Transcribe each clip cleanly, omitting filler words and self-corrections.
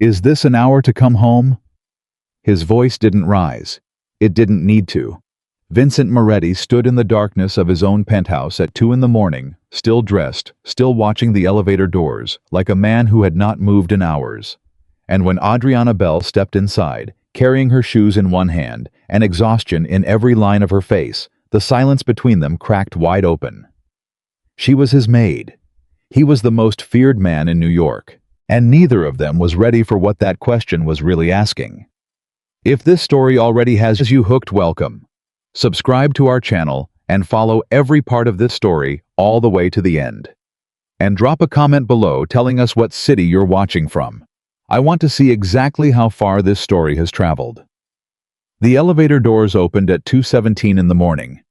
Is this an hour to come home? His voice didn't rise. It didn't need to. Vincent Moretti stood in the darkness of his own penthouse at 2 in the morning, still dressed, still watching the elevator doors, like a man who had not moved in hours. And when Adriana Bell stepped inside, carrying her shoes in one hand, and exhaustion in every line of her face, the silence between them cracked wide open. She was his maid. He was the most feared man in New York, and neither of them was ready for what that question was really asking. If this story already has you hooked, welcome. Subscribe to our channel and follow every part of this story all the way to the end. And drop a comment below telling us what city you're watching from. I want to see exactly how far this story has traveled. The elevator doors opened at 2:17 in the morning.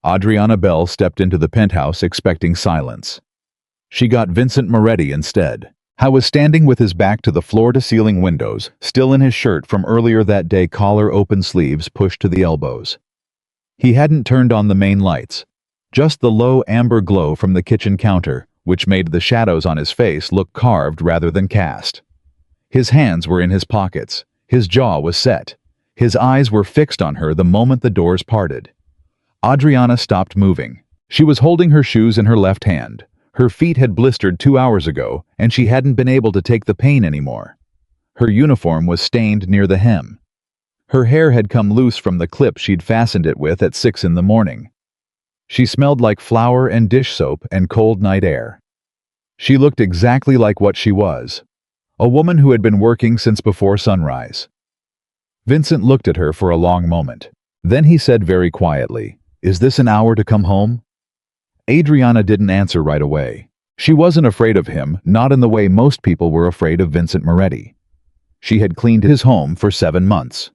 Adriana Bell stepped into the penthouse expecting silence. She got Vincent Moretti instead. He was standing with his back to the floor-to-ceiling windows, still in his shirt from earlier that day, collar open, sleeves pushed to the elbows. He hadn't turned on the main lights, just the low amber glow from the kitchen counter, which made the shadows on his face look carved rather than cast. His hands were in his pockets, his jaw was set, his eyes were fixed on her the moment the doors parted. Adriana stopped moving. She was holding her shoes in her left hand. Her feet had blistered 2 hours ago, and she hadn't been able to take the pain anymore. Her uniform was stained near the hem. Her hair had come loose from the clip she'd fastened it with at 6 in the morning. She smelled like flour and dish soap and cold night air. She looked exactly like what she was, a woman who had been working since before sunrise. Vincent looked at her for a long moment. Then he said very quietly, "Is this an hour to come home?" Adriana didn't answer right away. She wasn't afraid of him, not in the way most people were afraid of Vincent Moretti. She had cleaned his home for 7 months.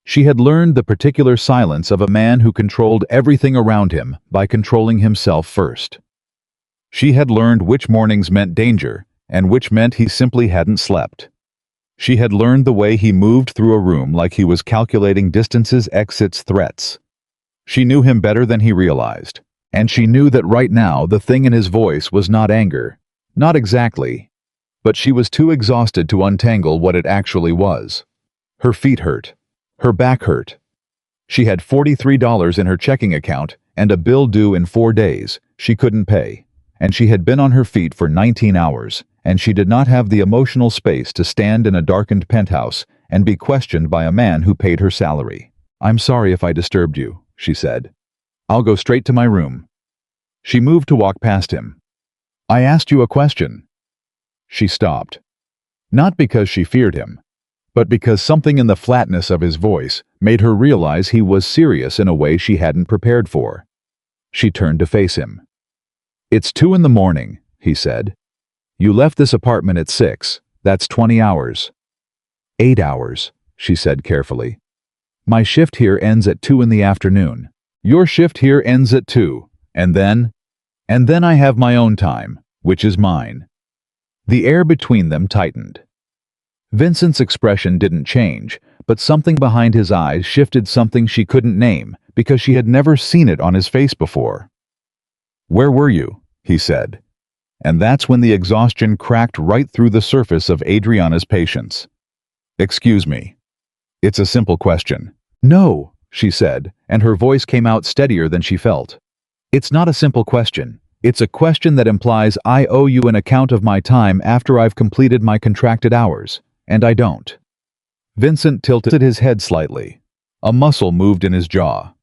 She had learned the particular silence of a man who controlled everything around him by controlling himself first. She had learned which mornings meant danger and which meant he simply hadn't slept. She had learned the way he moved through a room like he was calculating distances, exits, threats. She knew him better than he realized. And she knew that right now the thing in his voice was not anger. Not exactly. But she was too exhausted to untangle what it actually was. Her feet hurt. Her back hurt. She had $43 in her checking account and a bill due in 4 days she couldn't pay. And she had been on her feet for 19 hours, and she did not have the emotional space to stand in a darkened penthouse and be questioned by a man who paid her salary. "I'm sorry if I disturbed you," she said. "I'll go straight to my room." She moved to walk past him. "I asked you a question." She stopped. Not because she feared him, but because something in the flatness of his voice made her realize he was serious in a way she hadn't prepared for. She turned to face him. "It's 2 in the morning," he said. "You left this apartment at 6. That's 20 hours. 8 hours, she said carefully. "My shift here ends at 2 in the afternoon. Your shift here ends at 2, and then I have my own time, which is mine." The air between them tightened. Vincent's expression didn't change, but something behind his eyes shifted, something she couldn't name because she had never seen it on his face before. "Where were you?" he said. And that's when the exhaustion cracked right through the surface of Adriana's patience. "Excuse me. It's a simple question." "No," she said, and her voice came out steadier than she felt. "It's not a simple question. It's a question that implies I owe you an account of my time after I've completed my contracted hours, and I don't." Vincent tilted his head slightly. A muscle moved in his jaw.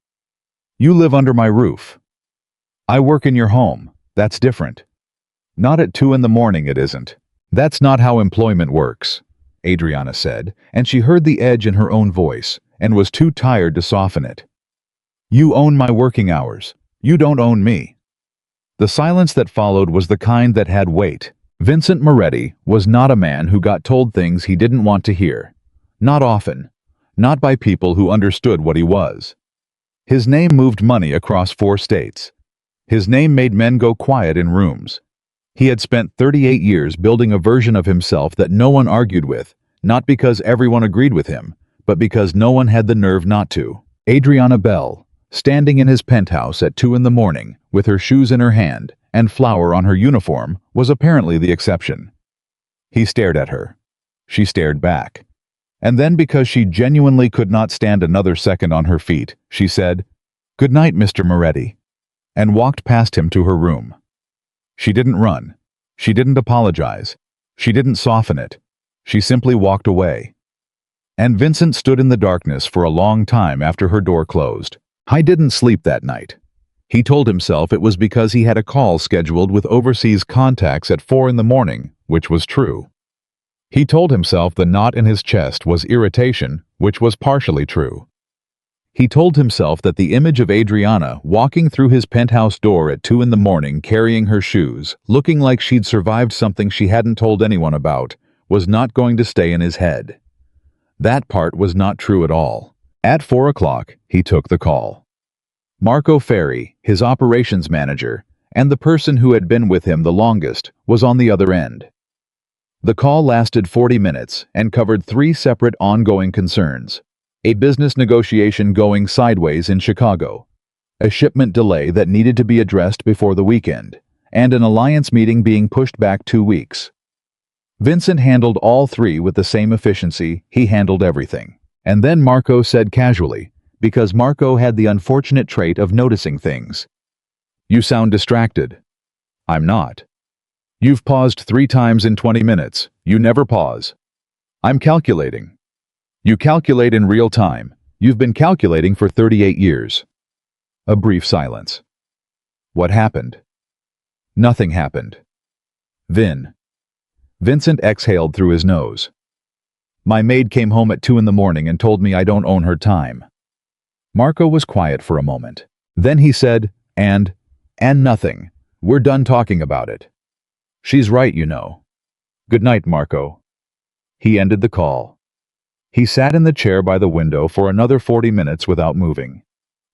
"You live under my roof. I work in your home. That's different." "Not at 2 in the morning, it isn't. That's not how employment works," Adriana said, and she heard the edge in her own voice and was too tired to soften it. "You own my working hours. You don't own me." The silence that followed was the kind that had weight. Vincent Moretti was not a man who got told things he didn't want to hear. Not often. Not by people who understood what he was. His name moved money across 4 states. His name made men go quiet in rooms. He had spent 38 years building a version of himself that no one argued with, not because everyone agreed with him, but because no one had the nerve not to. Adriana Bell, standing in his penthouse at 2 in the morning, with her shoes in her hand and flour on her uniform, was apparently the exception. He stared at her. She stared back. And then, because she genuinely could not stand another second on her feet, she said, "Good night, Mr. Moretti," and walked past him to her room. She didn't run. She didn't apologize. She didn't soften it. She simply walked away. And Vincent stood in the darkness for a long time after her door closed. I didn't sleep that night. He told himself it was because he had a call scheduled with overseas contacts at 4 in the morning, which was true. He told himself the knot in his chest was irritation, which was partially true. He told himself that the image of Adriana walking through his penthouse door at 2 in the morning carrying her shoes, looking like she'd survived something she hadn't told anyone about, was not going to stay in his head. That part was not true at all. At 4 o'clock, he took the call. Marco Ferri, his operations manager, and the person who had been with him the longest, was on the other end. The call lasted 40 minutes and covered 3 separate ongoing concerns: a business negotiation going sideways in Chicago, a shipment delay that needed to be addressed before the weekend, and an alliance meeting being pushed back 2 weeks. Vincent handled all 3 with the same efficiency. He handled everything. And then Marco said casually, because Marco had the unfortunate trait of noticing things, "You sound distracted." "I'm not." "You've paused 3 times in 20 minutes. You never pause." "I'm calculating." "You calculate in real time. You've been calculating for 38 years. A brief silence. "What happened?" "Nothing happened." Vincent exhaled through his nose. "My maid came home at 2 in the morning and told me I don't own her time." Marco was quiet for a moment. Then he said, and nothing. We're done talking about it. She's right, you know. Good night, Marco." He ended the call. He sat in the chair by the window for another 40 minutes without moving.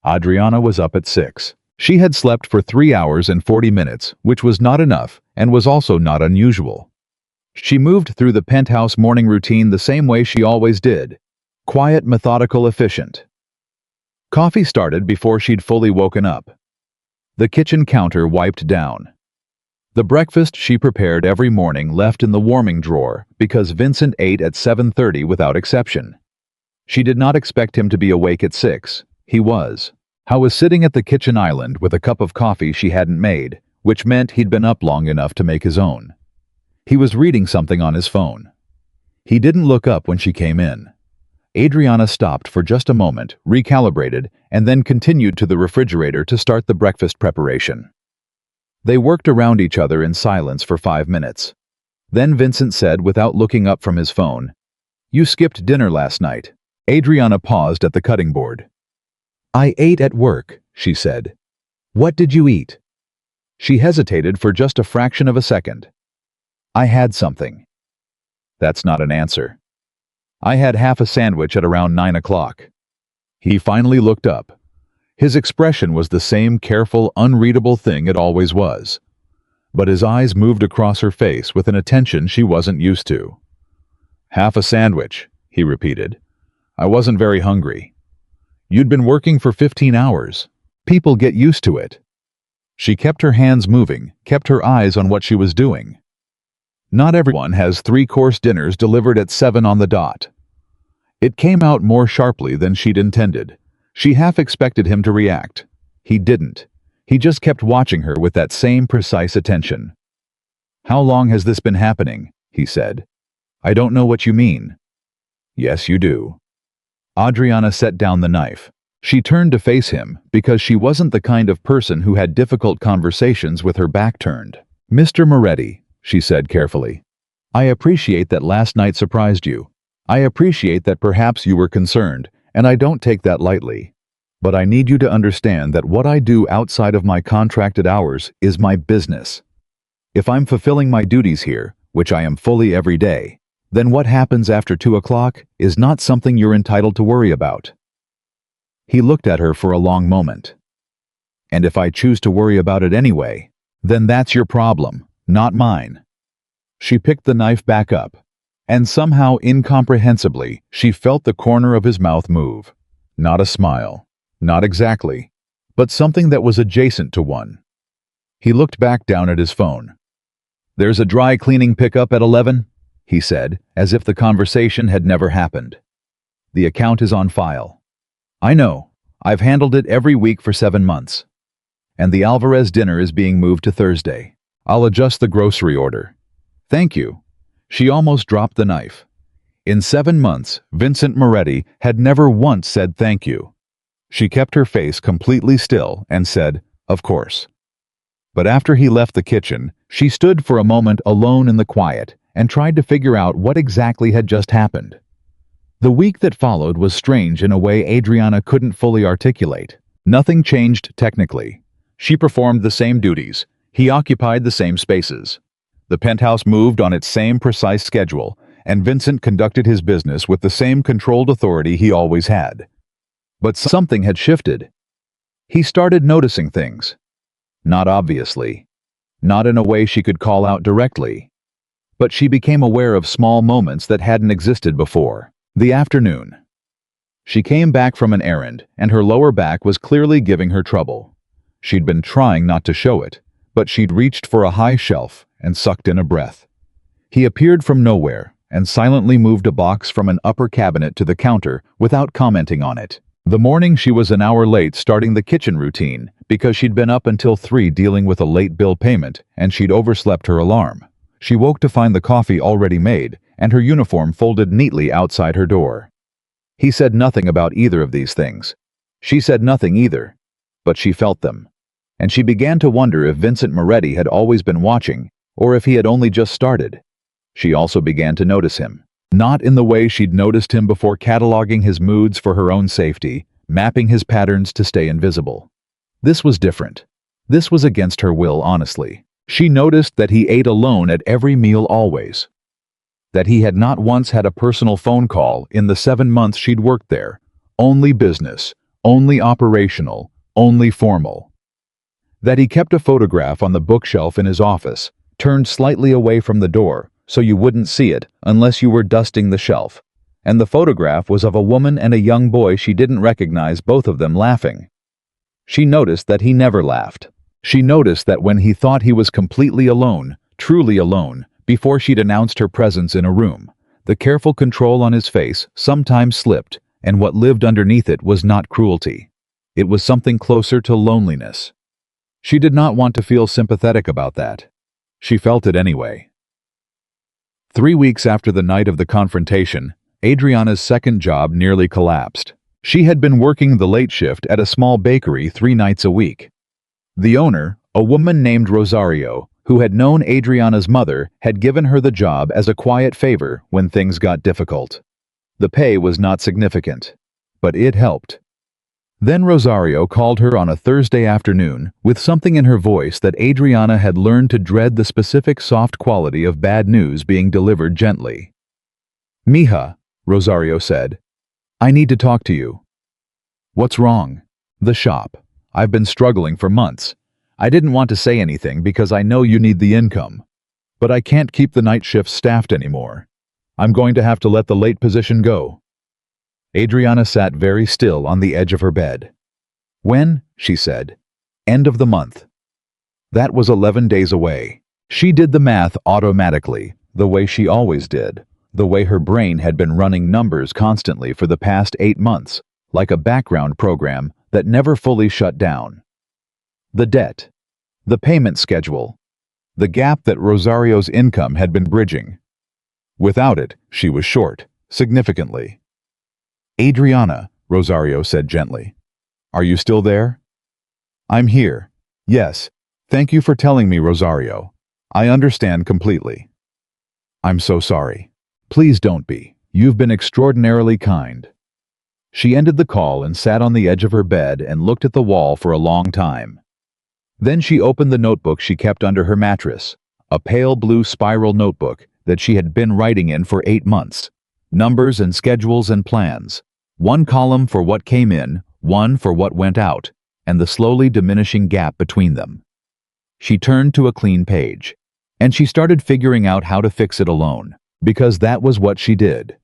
Adriana was up at 6. She had slept for 3 hours and 40 minutes, which was not enough and was also not unusual. She moved through the penthouse morning routine the same way she always did. Quiet, methodical, efficient. Coffee started before she'd fully woken up. The kitchen counter wiped down. The breakfast she prepared every morning left in the warming drawer because Vincent ate at 7:30 without exception. She did not expect him to be awake at 6. He was. He was sitting at the kitchen island with a cup of coffee she hadn't made, which meant he'd been up long enough to make his own. He was reading something on his phone. He didn't look up when she came in. Adriana stopped for just a moment, recalibrated, and then continued to the refrigerator to start the breakfast preparation. They worked around each other in silence for 5 minutes. Then Vincent said, without looking up from his phone, "You skipped dinner last night." Adriana paused at the cutting board. "I ate at work," she said. "What did you eat?" She hesitated for just a fraction of a second. "I had something." "That's not an answer." "I had half a sandwich at around 9 o'clock. He finally looked up. His expression was the same careful, unreadable thing it always was. But his eyes moved across her face with an attention she wasn't used to. "Half a sandwich," he repeated. "I wasn't very hungry." "You'd been working for 15 hours. People get used to it." She kept her hands moving, kept her eyes on what she was doing. Not everyone has 3-course dinners delivered at 7 on the dot. It came out more sharply than she'd intended. She half expected him to react. He didn't. He just kept watching her with that same precise attention. "How long has this been happening?" he said. "I don't know what you mean." "Yes, you do." Adriana set down the knife. She turned to face him because she wasn't the kind of person who had difficult conversations with her back turned. "Mr. Moretti," she said carefully, "I appreciate that last night surprised you. I appreciate that perhaps you were concerned, and I don't take that lightly. But I need you to understand that what I do outside of my contracted hours is my business. If I'm fulfilling my duties here, which I am fully every day, then what happens after 2 o'clock is not something you're entitled to worry about." He looked at her for a long moment. "And if I choose to worry about it anyway, then that's your problem, not mine." She picked the knife back up, and somehow incomprehensibly, she felt the corner of his mouth move. Not a smile. Not exactly. But something that was adjacent to one. He looked back down at his phone. "There's a dry cleaning pickup at 11? he said, as if the conversation had never happened. "The account is on file." "I know. I've handled it every week for 7 months. And the Alvarez dinner is being moved to Thursday. I'll adjust the grocery order." "Thank you." She almost dropped the knife. In 7 months, Vincent Moretti had never once said thank you. She kept her face completely still and said, "Of course." But after he left the kitchen, she stood for a moment alone in the quiet and tried to figure out what exactly had just happened. The week that followed was strange in a way Adriana couldn't fully articulate. Nothing changed technically. She performed the same duties. He occupied the same spaces. The penthouse moved on its same precise schedule, and Vincent conducted his business with the same controlled authority he always had. But something had shifted. He started noticing things. Not obviously. Not in a way she could call out directly. But she became aware of small moments that hadn't existed before. The afternoon. She came back from an errand, and her lower back was clearly giving her trouble. She'd been trying not to show it, but she'd reached for a high shelf and sucked in a breath. He appeared from nowhere and silently moved a box from an upper cabinet to the counter without commenting on it. The morning she was an hour late starting the kitchen routine because she'd been up until 3 dealing with a late bill payment and she'd overslept her alarm. She woke to find the coffee already made and her uniform folded neatly outside her door. He said nothing about either of these things. She said nothing either, but she felt them. And she began to wonder if Vincent Moretti had always been watching or if he had only just started. She also began to notice him. Not in the way she'd noticed him before, cataloging his moods for her own safety, mapping his patterns to stay invisible. This was different. This was against her will, honestly. She noticed that he ate alone at every meal always. That he had not once had a personal phone call in the 7 months she'd worked there. Only business, only operational, only formal. That he kept a photograph on the bookshelf in his office, turned slightly away from the door, so you wouldn't see it unless you were dusting the shelf. And the photograph was of a woman and a young boy she didn't recognize, both of them laughing. She noticed that he never laughed. She noticed that when he thought he was completely alone, truly alone, before she'd announced her presence in a room, the careful control on his face sometimes slipped, and what lived underneath it was not cruelty. It was something closer to loneliness. She did not want to feel sympathetic about that. She felt it anyway. 3 weeks after the night of the confrontation, Adriana's second job nearly collapsed. She had been working the late shift at a small bakery 3 nights a week. The owner, a woman named Rosario, who had known Adriana's mother, had given her the job as a quiet favor when things got difficult. The pay was not significant, but it helped. Then Rosario called her on a Thursday afternoon with something in her voice that Adriana had learned to dread, the specific soft quality of bad news being delivered gently. "Mija," Rosario said, "I need to talk to you." "What's wrong?" "The shop. I've been struggling for months. I didn't want to say anything because I know you need the income. But I can't keep the night shifts staffed anymore. I'm going to have to let the late position go." Adriana sat very still on the edge of her bed. "When?" she said. "End of the month." That was 11 days away. She did the math automatically, the way she always did, the way her brain had been running numbers constantly for the past 8 months, like a background program that never fully shut down. The debt. The payment schedule. The gap that Rosario's income had been bridging. Without it, she was short, significantly. "Adriana," Rosario said gently. "Are you still there?" "I'm here. Yes. Thank you for telling me, Rosario. I understand completely." "I'm so sorry." "Please don't be. You've been extraordinarily kind." She ended the call and sat on the edge of her bed and looked at the wall for a long time. Then she opened the notebook she kept under her mattress, a pale blue spiral notebook that she had been writing in for 8 months. Numbers and schedules and plans. 1 column for what came in, 1 for what went out, and the slowly diminishing gap between them. She turned to a clean page, and she started figuring out how to fix it alone, because that was what she did.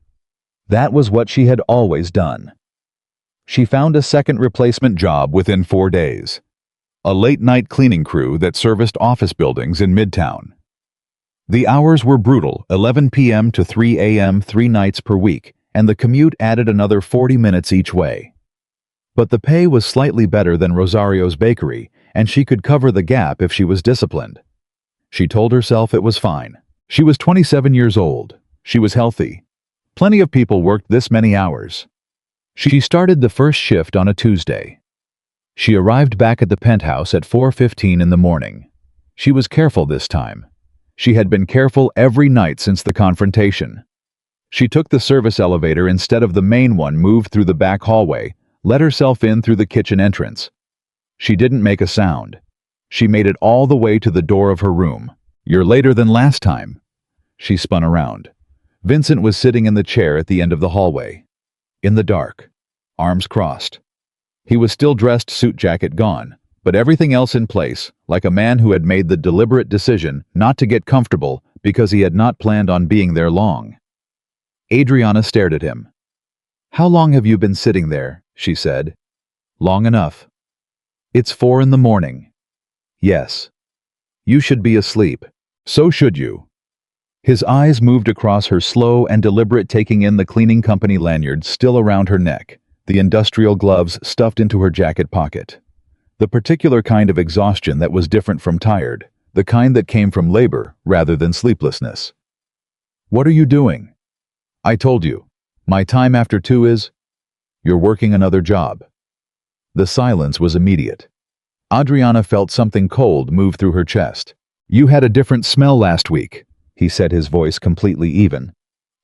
That was what she had always done. She found a second replacement job within 4 days. A late-night cleaning crew that serviced office buildings in Midtown. The hours were brutal, 11 p.m. to 3 a.m. 3 nights per week, and the commute added another 40 minutes each way. But the pay was slightly better than Rosario's bakery, and she could cover the gap if she was disciplined. She told herself it was fine. She was 27 years old. She was healthy. Plenty of people worked this many hours. She started the first shift on a Tuesday. She arrived back at the penthouse at 4:15 in the morning. She was careful this time. She had been careful every night since the confrontation. She took the service elevator instead of the main one, moved through the back hallway, let herself in through the kitchen entrance. She didn't make a sound. She made it all the way to the door of her room. "You're later than last time." She spun around. Vincent was sitting in the chair at the end of the hallway. In the dark, arms crossed. He was still dressed, suit jacket gone, but everything else in place, like a man who had made the deliberate decision not to get comfortable because he had not planned on being there long. Adriana stared at him. "How long have you been sitting there?" she said. "Long enough." "It's 4 in the morning." "Yes. You should be asleep." "So should you." His eyes moved across her, slow and deliberate, taking in the cleaning company lanyard still around her neck, the industrial gloves stuffed into her jacket pocket. The particular kind of exhaustion that was different from tired, the kind that came from labor rather than sleeplessness. "What are you doing?" "I told you. My time after 2 is..." "You're working another job." The silence was immediate. Adriana felt something cold move through her chest. "You had a different smell last week," he said, his voice completely even.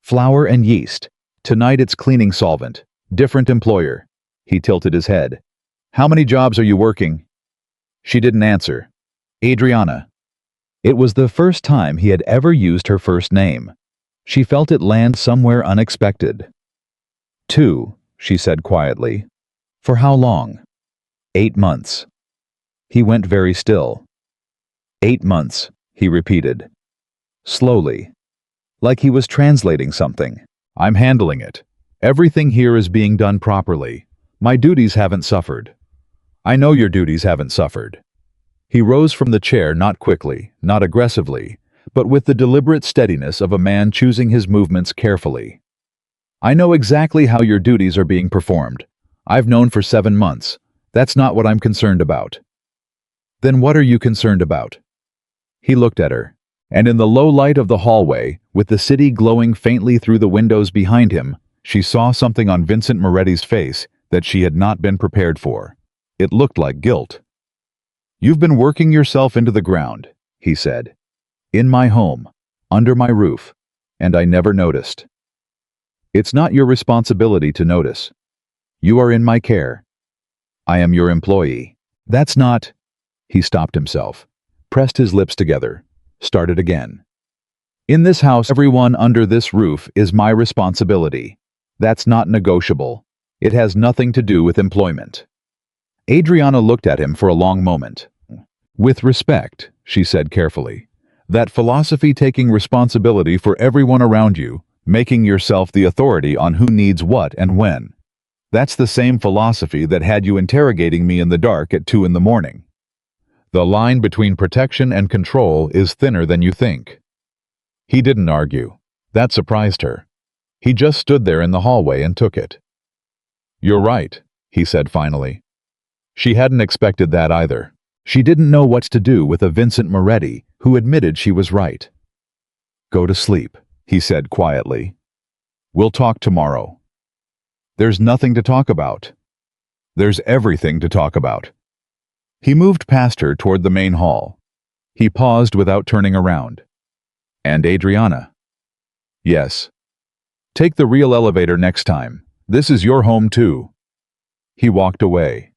"Flour and yeast. Tonight it's cleaning solvent. Different employer." He tilted his head. "How many jobs are you working?" She didn't answer. "Adriana." It was the first time he had ever used her first name. She felt it land somewhere unexpected. 2, she said quietly. "For how long?" 8 months. He went very still. 8 months, he repeated. Slowly. Like he was translating something. "I'm handling it. Everything here is being done properly. My duties haven't suffered." "I know your duties haven't suffered." He rose from the chair, not quickly, not aggressively, but with the deliberate steadiness of a man choosing his movements carefully. "I know exactly how your duties are being performed. I've known for 7 months. That's not what I'm concerned about." "Then what are you concerned about?" He looked at her, and in the low light of the hallway, with the city glowing faintly through the windows behind him, she saw something on Vincent Moretti's face that she had not been prepared for. It looked like guilt. "You've been working yourself into the ground," he said. "In my home, under my roof, and I never noticed." "It's not your responsibility to notice. You are in my care. I am your employee." "That's not..." He stopped himself, pressed his lips together, started again. "In this house, everyone under this roof is my responsibility. That's not negotiable. It has nothing to do with employment." Adriana looked at him for a long moment. "With respect," she said carefully, "that philosophy, taking responsibility for everyone around you, making yourself the authority on who needs what and when. That's the same philosophy that had you interrogating me in the dark at 2 in the morning. The line between protection and control is thinner than you think." He didn't argue. That surprised her. He just stood there in the hallway and took it. "You're right," he said finally. She hadn't expected that either. She didn't know what to do with a Vincent Moretti who admitted she was right. "Go to sleep," he said quietly. "We'll talk tomorrow." "There's nothing to talk about." "There's everything to talk about." He moved past her toward the main hall. He paused without turning around. "And Adriana?" "Yes." "Take the real elevator next time. This is your home too." He walked away.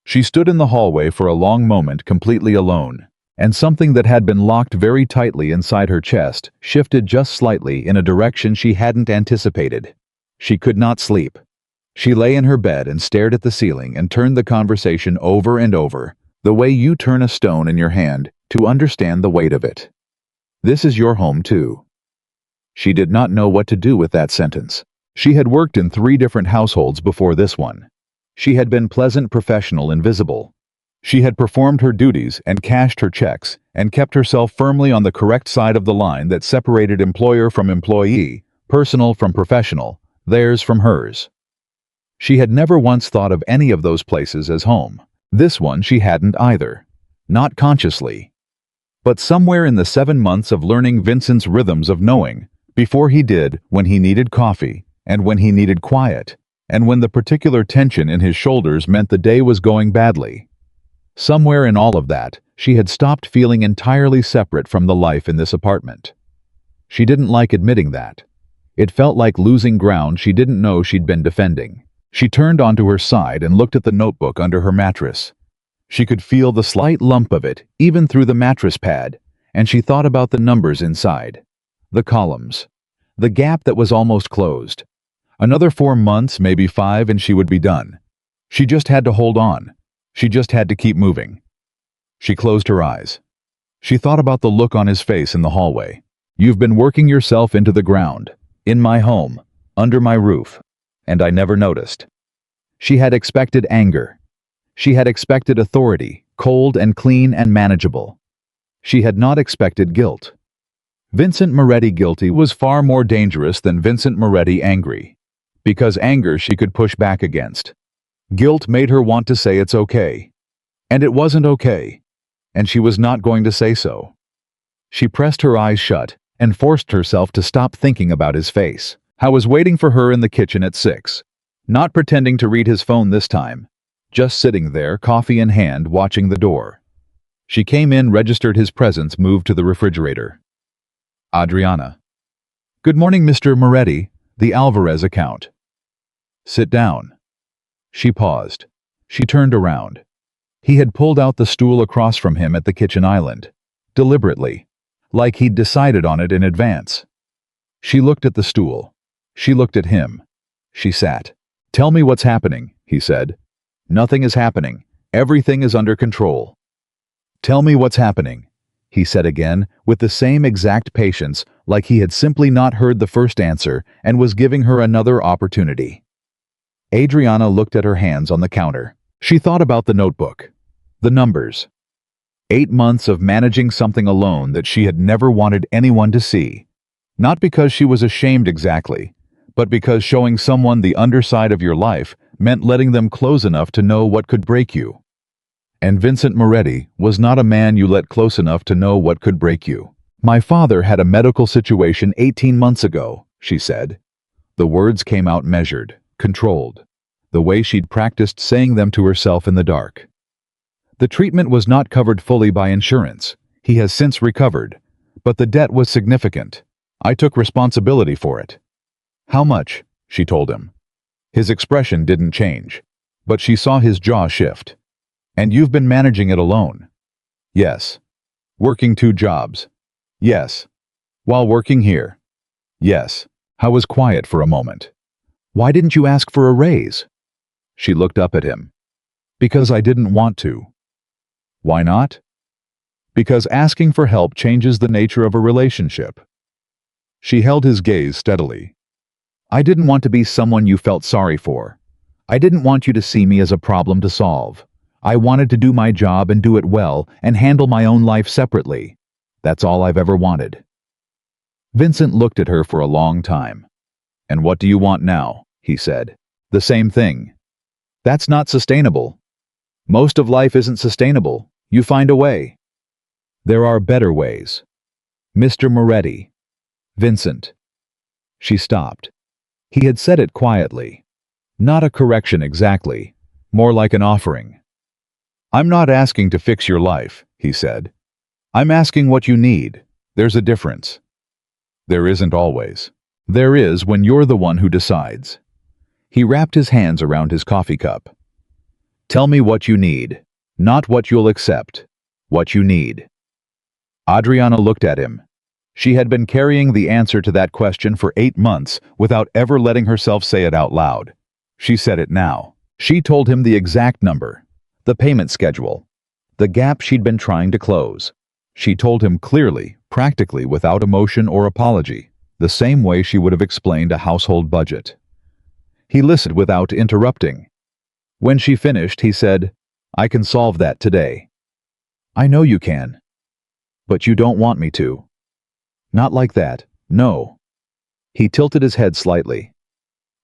She stood in the hallway for a long moment, completely alone, and something that had been locked very tightly inside her chest shifted just slightly in a direction she hadn't anticipated. She could not sleep. She lay in her bed and stared at the ceiling and turned the conversation over and over, the way you turn a stone in your hand to understand the weight of it. "This is your home too." She did not know what to do with that sentence. She had worked in 3 different households before this one. She had been pleasant, professional, and visible. She had performed her duties and cashed her checks and kept herself firmly on the correct side of the line that separated employer from employee, personal from professional, theirs from hers. She had never once thought of any of those places as home. This one she hadn't either. Not consciously. But somewhere in the 7 months of learning Vincent's rhythms of knowing, before he did when he needed coffee, and when he needed quiet, and when the particular tension in his shoulders meant the day was going badly. Somewhere in all of that, she had stopped feeling entirely separate from the life in this apartment. She didn't like admitting that. It felt like losing ground she didn't know she'd been defending. She turned onto her side and looked at the notebook under her mattress. She could feel the slight lump of it, even through the mattress pad, and she thought about the numbers inside. The columns. The gap that was almost closed. Another 4 months, maybe 5, and she would be done. She just had to hold on. She just had to keep moving. She closed her eyes. She thought about the look on his face in the hallway. You've been working yourself into the ground. In my home. Under my roof. And I never noticed. She had expected anger. She had expected authority, cold and clean and manageable. She had not expected guilt. Vincent Moretti guilty was far more dangerous than Vincent Moretti angry. Because anger she could push back against. Guilt made her want to say it's okay. And it wasn't okay. And she was not going to say so. She pressed her eyes shut and forced herself to stop thinking about his face. How was waiting for her in the kitchen at 6. Not pretending to read his phone this time. Just sitting there, coffee in hand, watching the door. She came in, registered his presence, moved to the refrigerator. Adriana. Good morning, Mr. Moretti, the Alvarez account. Sit down. She paused. She turned around. He had pulled out the stool across from him at the kitchen island. Deliberately. Like he'd decided on it in advance. She looked at the stool. She looked at him. She sat. Tell me what's happening, he said. Nothing is happening. Everything is under control. Tell me what's happening, he said again, with the same exact patience, like he had simply not heard the first answer and was giving her another opportunity. Adriana looked at her hands on the counter. She thought about the notebook. The numbers. 8 months of managing something alone that she had never wanted anyone to see. Not because she was ashamed exactly, but because showing someone the underside of your life meant letting them close enough to know what could break you. And Vincent Moretti was not a man you let close enough to know what could break you. My father had a medical situation 18 months ago, she said. The words came out measured, controlled, the way she'd practiced saying them to herself in the dark. The treatment was not covered fully by insurance. He has since recovered, but the debt was significant. I took responsibility for it. How much? She told him. His expression didn't change, but she saw his jaw shift. And you've been managing it alone? Yes. Working 2 jobs? Yes. While working here? Yes. I was quiet for a moment. Why didn't you ask for a raise? She looked up at him. Because I didn't want to. Why not? Because asking for help changes the nature of a relationship. She held his gaze steadily. I didn't want to be someone you felt sorry for. I didn't want you to see me as a problem to solve. I wanted to do my job and do it well and handle my own life separately. That's all I've ever wanted. Vincent looked at her for a long time. And what do you want now? He said. The same thing. That's not sustainable. Most of life isn't sustainable. You find a way. There are better ways. Mr. Moretti. Vincent. She stopped. He had said it quietly. Not a correction exactly, more like an offering. I'm not asking to fix your life, he said. I'm asking what you need. There's a difference. There isn't always. There is when you're the one who decides. He wrapped his hands around his coffee cup. Tell me what you need, not what you'll accept. What you need. Adriana looked at him. She had been carrying the answer to that question for 8 months without ever letting herself say it out loud. She said it now. She told him the exact number, the payment schedule, the gap she'd been trying to close. She told him clearly, practically without emotion or apology, the same way she would have explained a household budget. He listened without interrupting. When she finished, he said, I can solve that today. I know you can. But you don't want me to. Not like that, no. He tilted his head slightly.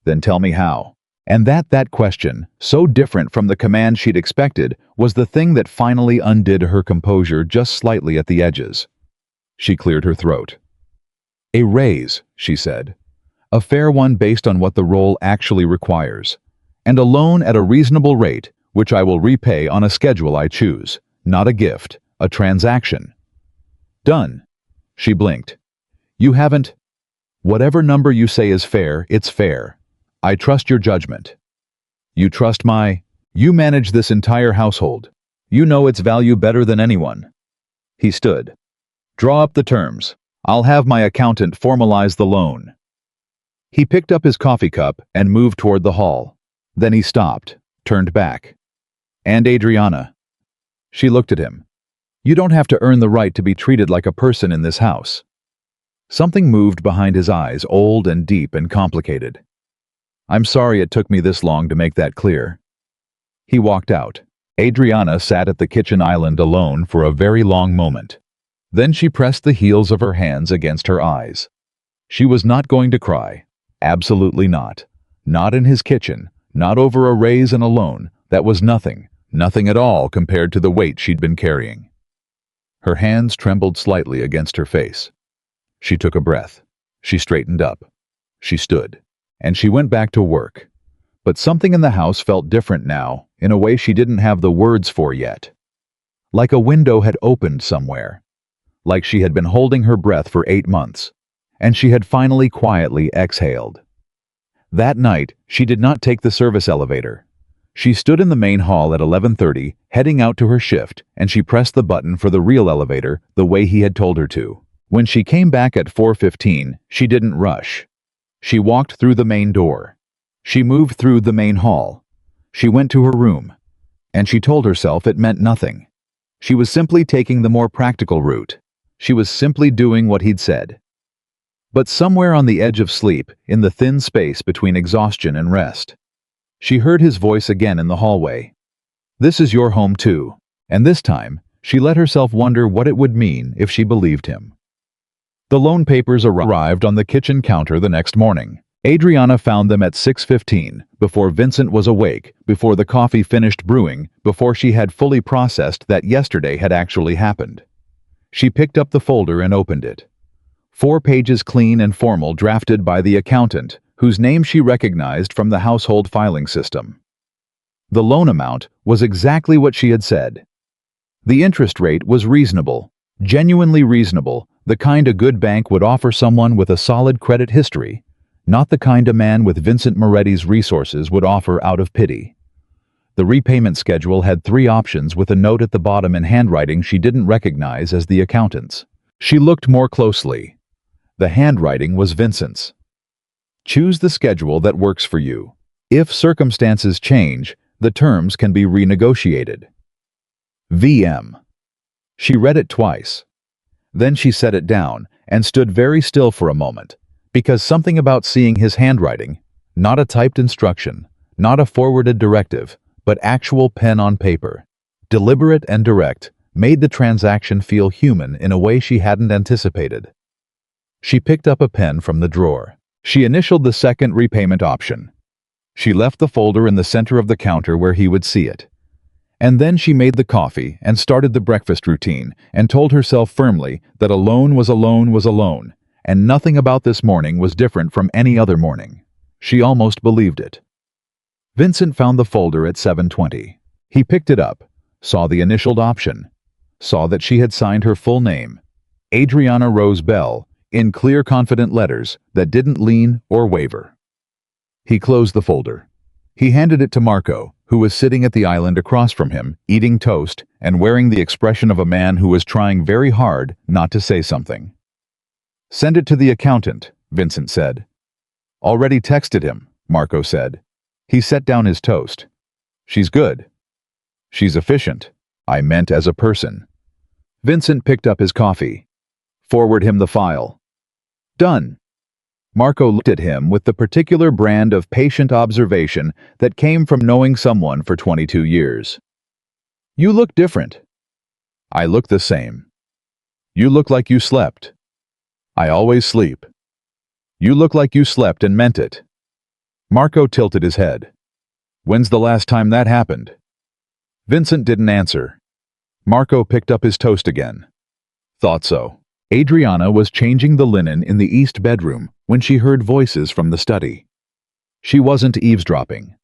Then tell me how. And that question, so different from the command she'd expected, was the thing that finally undid her composure just slightly at the edges. She cleared her throat. A raise, she said. A fair one based on what the role actually requires. And a loan at a reasonable rate, which I will repay on a schedule I choose. Not a gift, a transaction. Done. She blinked. You haven't. Whatever number you say is fair, it's fair. I trust your judgment. You trust my... You manage this entire household. You know its value better than anyone. He stood. Draw up the terms. I'll have my accountant formalize the loan. He picked up his coffee cup and moved toward the hall. Then he stopped, turned back. And Adriana. She looked at him. You don't have to earn the right to be treated like a person in this house. Something moved behind his eyes, old and deep and complicated. I'm sorry it took me this long to make that clear. He walked out. Adriana sat at the kitchen island alone for a very long moment. Then she pressed the heels of her hands against her eyes. She was not going to cry. Absolutely not. Not in his kitchen, not over a raise and a loan. That was nothing, nothing at all compared to the weight she'd been carrying. Her hands trembled slightly against her face. She took a breath. She straightened up. She stood. And she went back to work. But something in the house felt different now, in a way she didn't have the words for yet. Like a window had opened somewhere. Like she had been holding her breath for 8 months. And she had finally quietly exhaled. That night, she did not take the service elevator. She stood in the main hall at 11:30, heading out to her shift, and she pressed the button for the real elevator the way he had told her to. When she came back at 4:15, she didn't rush. She walked through the main door. She moved through the main hall. She went to her room. And she told herself it meant nothing. She was simply taking the more practical route. She was simply doing what he'd said. But somewhere on the edge of sleep, in the thin space between exhaustion and rest, she heard his voice again in the hallway. This is your home too. And this time, she let herself wonder what it would mean if she believed him. The loan papers arrived on the kitchen counter the next morning. Adriana found them at 6:15, before Vincent was awake, before the coffee finished brewing, before she had fully processed that yesterday had actually happened. She picked up the folder and opened it. 4 pages clean and formal, drafted by the accountant, whose name she recognized from the household filing system. The loan amount was exactly what she had said. The interest rate was reasonable, genuinely reasonable, the kind a good bank would offer someone with a solid credit history, not the kind a man with Vincent Moretti's resources would offer out of pity. The repayment schedule had 3 options with a note at the bottom in handwriting she didn't recognize as the accountant's. She looked more closely. The handwriting was Vincent's. Choose the schedule that works for you. If circumstances change, the terms can be renegotiated. VM. She read it twice. Then she set it down and stood very still for a moment, because something about seeing his handwriting, not a typed instruction, not a forwarded directive, but actual pen on paper, deliberate and direct, made the transaction feel human in a way she hadn't anticipated. She picked up a pen from the drawer. She initialed the second repayment option. She left the folder in the center of the counter where he would see it. And then she made the coffee and started the breakfast routine and told herself firmly that a loan was a loan was a loan, and nothing about this morning was different from any other morning. She almost believed it. Vincent found the folder at 7:20. He picked it up, saw the initialed option, saw that she had signed her full name, Adriana Rose Bell, in clear, confident letters that didn't lean or waver. He closed the folder. He handed it to Marco, who was sitting at the island across from him, eating toast and wearing the expression of a man who was trying very hard not to say something. Send it to the accountant, Vincent said. Already texted him, Marco said. He set down his toast. She's good. She's efficient. I meant as a person. Vincent picked up his coffee. Forward him the file. Done. Marco looked at him with the particular brand of patient observation that came from knowing someone for 22 years. You look different. I look the same. You look like you slept. I always sleep. You look like you slept and meant it. Marco tilted his head. When's the last time that happened? Vincent didn't answer. Marco picked up his toast again. Thought so. Adriana was changing the linen in the east bedroom when she heard voices from the study. She wasn't eavesdropping.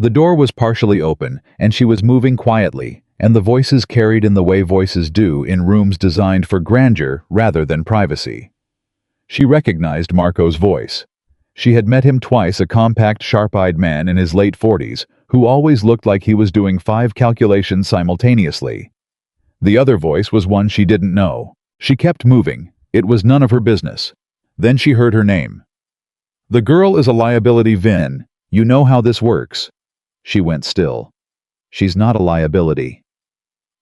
The door was partially open, and she was moving quietly, and the voices carried in the way voices do in rooms designed for grandeur rather than privacy. She recognized Marco's voice. She had met him twice, a compact, sharp-eyed man in his late 40s who always looked like he was doing 5 calculations simultaneously. The other voice was one she didn't know. She kept moving. It was none of her business. Then she heard her name. The girl is a liability, Vin. You know how this works. She went still. She's not a liability.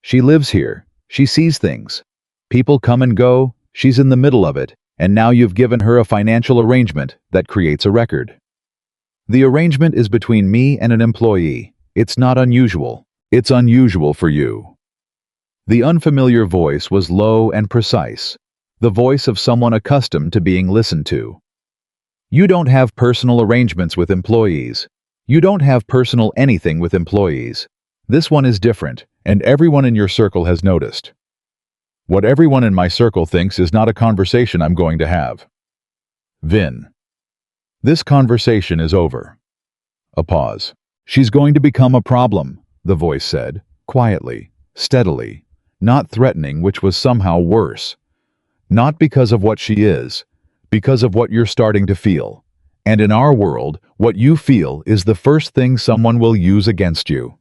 She lives here. She sees things. People come and go. She's in the middle of it, and now you've given her a financial arrangement that creates a record. The arrangement is between me and an employee. It's not unusual. It's unusual for you. The unfamiliar voice was low and precise, the voice of someone accustomed to being listened to. You don't have personal arrangements with employees. You don't have personal anything with employees. This one is different, and everyone in your circle has noticed. What everyone in my circle thinks is not a conversation I'm going to have. Vin. This conversation is over. A pause. She's going to become a problem, the voice said, quietly, steadily, not threatening, which was somehow worse. Not because of what she is, because of what you're starting to feel. And in our world, what you feel is the first thing someone will use against you.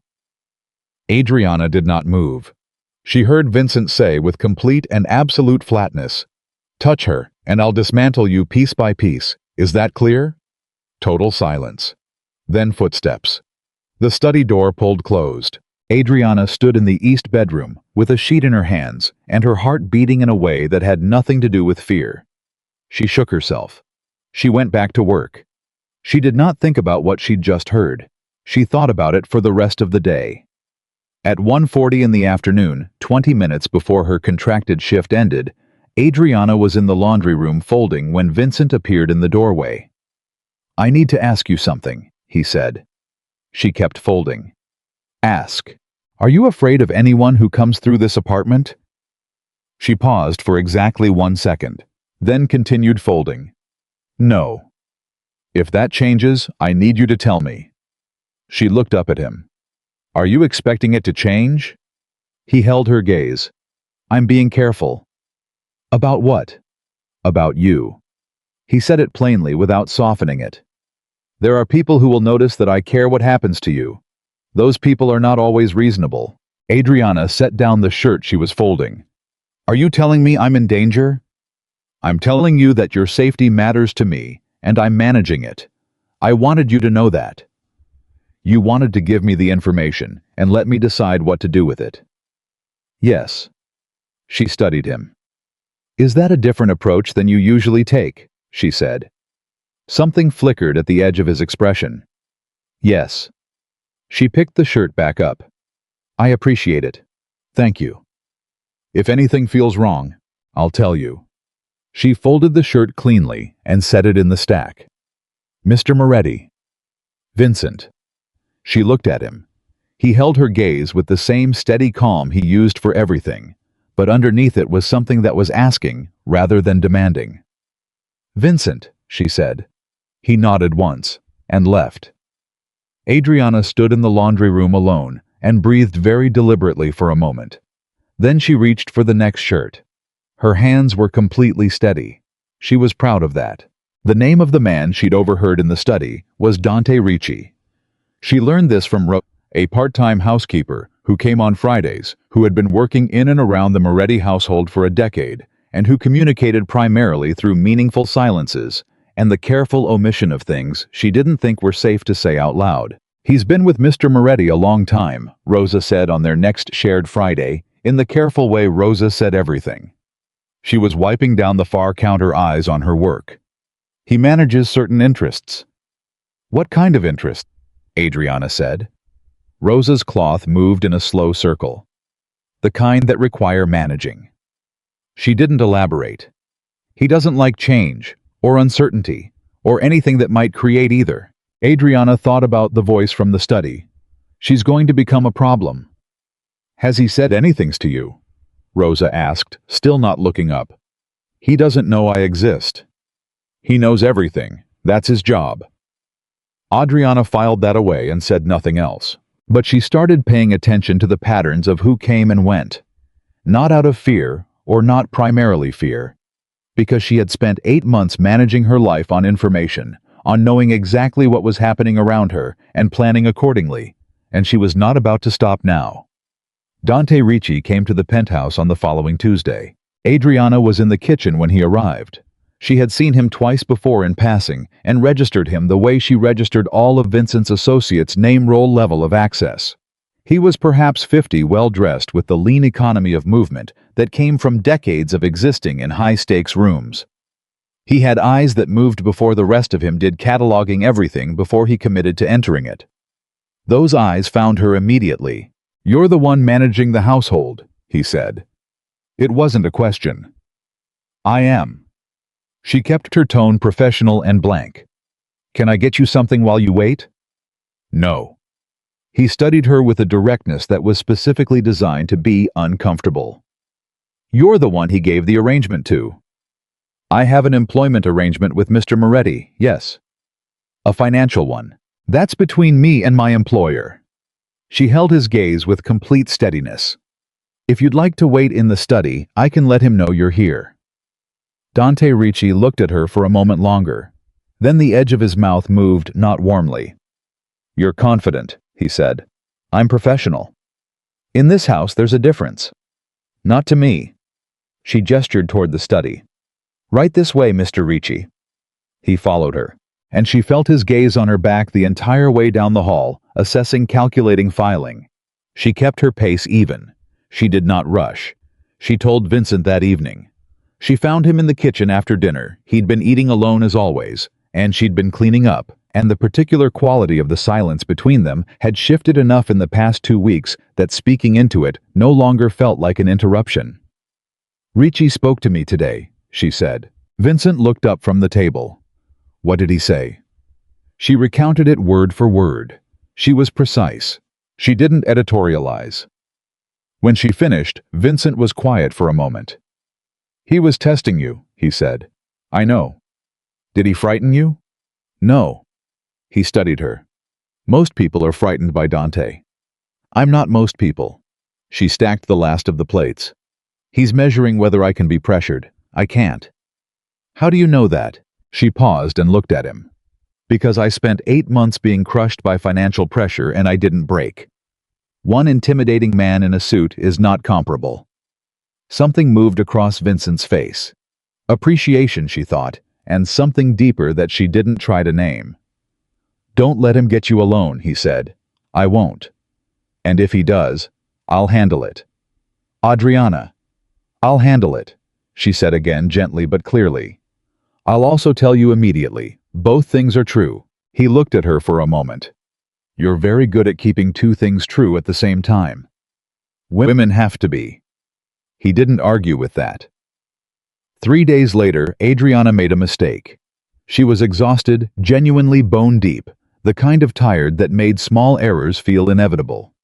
Adriana did not move. She heard Vincent say with complete and absolute flatness, "Touch her, and I'll dismantle you piece by piece. Is that clear?" Total silence. Then footsteps. The study door pulled closed. Adriana stood in the east bedroom with a sheet in her hands and her heart beating in a way that had nothing to do with fear. She shook herself. She went back to work. She did not think about what she'd just heard. She thought about it for the rest of the day. At 1:40 in the afternoon, 20 minutes before her contracted shift ended, Adriana was in the laundry room folding when Vincent appeared in the doorway. "I need to ask you something," he said. She kept folding. "Ask. Are you afraid of anyone who comes through this apartment?" She paused for exactly 1 second, then continued folding. "No. If that changes, I need you to tell me." She looked up at him. "Are you expecting it to change?" He held her gaze. "I'm being careful." "About what?" "About you." He said it plainly without softening it. "There are people who will notice that I care what happens to you. Those people are not always reasonable." Adriana set down the shirt she was folding. "Are you telling me I'm in danger?" "I'm telling you that your safety matters to me, and I'm managing it. I wanted you to know that. You wanted to give me the information and let me decide what to do with it." "Yes." She studied him. "Is that a different approach than you usually take?" she said. Something flickered at the edge of his expression. "Yes." She picked the shirt back up. "I appreciate it. Thank you. If anything feels wrong, I'll tell you." She folded the shirt cleanly and set it in the stack. "Mr. Moretti." "Vincent." She looked at him. He held her gaze with the same steady calm he used for everything, but underneath it was something that was asking rather than demanding. "Vincent," she said. He nodded once and left. Adriana stood in the laundry room alone and breathed very deliberately for a moment. Then she reached for the next shirt. Her hands were completely steady. She was proud of that. The name of the man she'd overheard in the study was Dante Ricci. She learned this from a part-time housekeeper who came on Fridays, who had been working in and around the Moretti household for a decade, and who communicated primarily through meaningful silences and the careful omission of things she didn't think were safe to say out loud. "He's been with Mr. Moretti a long time," Rosa said on their next shared Friday, in the careful way Rosa said everything. She was wiping down the far counter eyes on her work. "He manages certain interests." "What kind of interests?" Adriana said. Rosa's cloth moved in a slow circle, the kind that require managing. She didn't elaborate. He doesn't like change, or uncertainty, or anything that might create either. Adriana thought about the voice from the study. She's going to become a problem. Has he said anything to you? Rosa asked, still not looking up. He doesn't know I exist. He knows everything. That's his job. Adriana filed that away and said nothing else. But she started paying attention to the patterns of who came and went. Not out of fear, or not primarily fear. Because she had spent 8 months managing her life on information, on knowing exactly what was happening around her, and planning accordingly, and she was not about to stop now. Dante Ricci came to the penthouse on the following Tuesday. Adriana was in the kitchen when he arrived. She had seen him twice before in passing and registered him the way she registered all of Vincent's associates' name-roll level of access. He was perhaps 50, well-dressed with the lean economy of movement that came from decades of existing in high-stakes rooms. He had eyes that moved before the rest of him did, cataloging everything before he committed to entering it. Those eyes found her immediately. "You're the one managing the household," he said. It wasn't a question. "I am." She kept her tone professional and blank. "Can I get you something while you wait?" "No." He studied her with a directness that was specifically designed to be uncomfortable. "You're the one he gave the arrangement to." "I have an employment arrangement with Mr. Moretti, yes." "A financial one. That's between me and my employer." She held his gaze with complete steadiness. "If you'd like to wait in the study, I can let him know you're here." Dante Ricci looked at her for a moment longer. Then the edge of his mouth moved, not warmly. "You're confident," he said. "I'm professional. In this house, there's a difference." "Not to me." She gestured toward the study. "Right this way, Mr. Ricci." He followed her, and she felt his gaze on her back the entire way down the hall, assessing, calculating, filing. She kept her pace even. She did not rush. She told Vincent that evening. She found him in the kitchen after dinner. He'd been eating alone as always, and she'd been cleaning up, and the particular quality of the silence between them had shifted enough in the past 2 weeks that speaking into it no longer felt like an interruption. "Ricci spoke to me today," she said. Vincent looked up from the table. "What did he say?" She recounted it word for word. She was precise. She didn't editorialize. When she finished, Vincent was quiet for a moment. "He was testing you," he said. "I know." "Did he frighten you?" "No." He studied her. "Most people are frightened by Dante." "I'm not most people." She stacked the last of the plates. "He's measuring whether I can be pressured. I can't." "How do you know that?" She paused and looked at him. "Because I spent 8 months being crushed by financial pressure and I didn't break. One intimidating man in a suit is not comparable." Something moved across Vincent's face. Appreciation, she thought, and something deeper that she didn't try to name. "Don't let him get you alone," he said. "I won't. And if he does, I'll handle it." "Adriana." "I'll handle it," she said again, gently but clearly. "I'll also tell you immediately, both things are true." He looked at her for a moment. "You're very good at keeping 2 things true at the same time. Women have to be." He didn't argue with that. 3 days later, Adriana made a mistake. She was exhausted, genuinely bone-deep, the kind of tired that made small errors feel inevitable.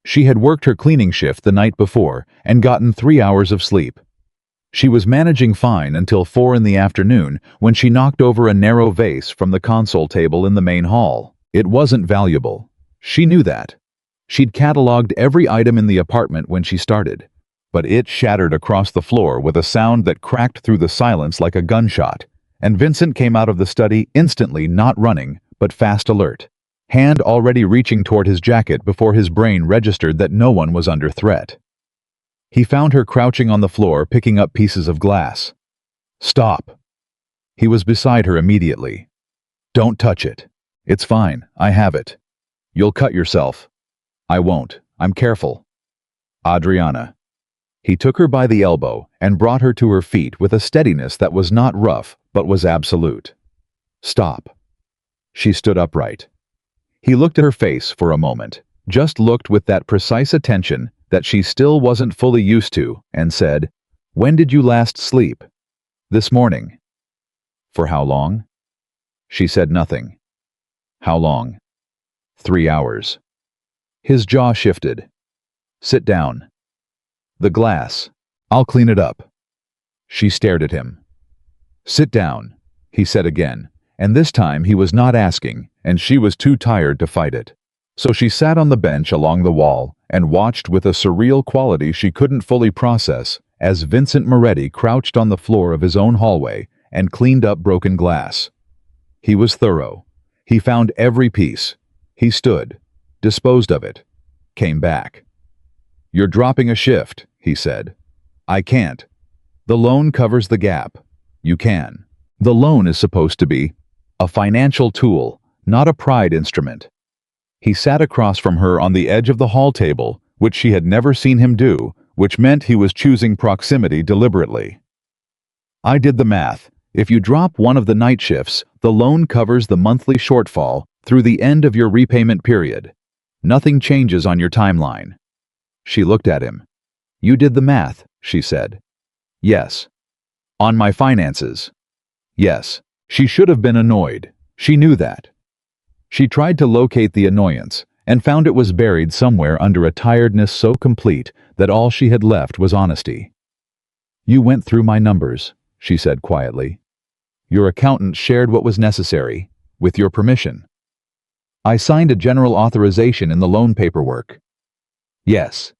She had worked her cleaning shift the night before and gotten 3 hours of sleep. She was managing fine until 4 in the afternoon when she knocked over a narrow vase from the console table in the main hall. It wasn't valuable. She knew that. She'd cataloged every item in the apartment when she started. But it shattered across the floor with a sound that cracked through the silence like a gunshot, and Vincent came out of the study instantly, not running, but fast alert, hand already reaching toward his jacket before his brain registered that no one was under threat. He found her crouching on the floor, picking up pieces of glass. "Stop." He was beside her immediately. "Don't touch it. It's fine, I have it. You'll cut yourself." "I won't. I'm careful." "Adriana." He took her by the elbow and brought her to her feet with a steadiness that was not rough but was absolute. "Stop." She stood upright. He looked at her face for a moment. just looked with that precise attention that she still wasn't fully used to, and said, "When did you last sleep?" "This morning." "For how long?" She said nothing. "How long?" 3 hours. His jaw shifted. "Sit down." "The glass. I'll clean it up." She stared at him. "Sit down," he said again, and this time he was not asking, and she was too tired to fight it. So she sat on the bench along the wall and watched with a surreal quality she couldn't fully process as Vincent Moretti crouched on the floor of his own hallway and cleaned up broken glass. He was thorough. He found every piece. He stood, disposed of it, came back. "You're dropping a shift," he said. "I can't. The loan covers the gap. You can." The loan is supposed to be a financial tool, not a pride instrument. He sat across from her on the edge of the hall table, which she had never seen him do, which meant he was choosing proximity deliberately. "I did the math. If you drop one of the night shifts, the loan covers the monthly shortfall through the end of your repayment period. Nothing changes on your timeline." She looked at him. "You did the math," she said. "Yes." "On my finances." "Yes." She should have been annoyed. She knew that. She tried to locate the annoyance and found it was buried somewhere under a tiredness so complete that all she had left was honesty. "You went through my numbers," she said quietly. "Your accountant shared what was necessary, with your permission. I signed a general authorization in the loan paperwork." "Yes."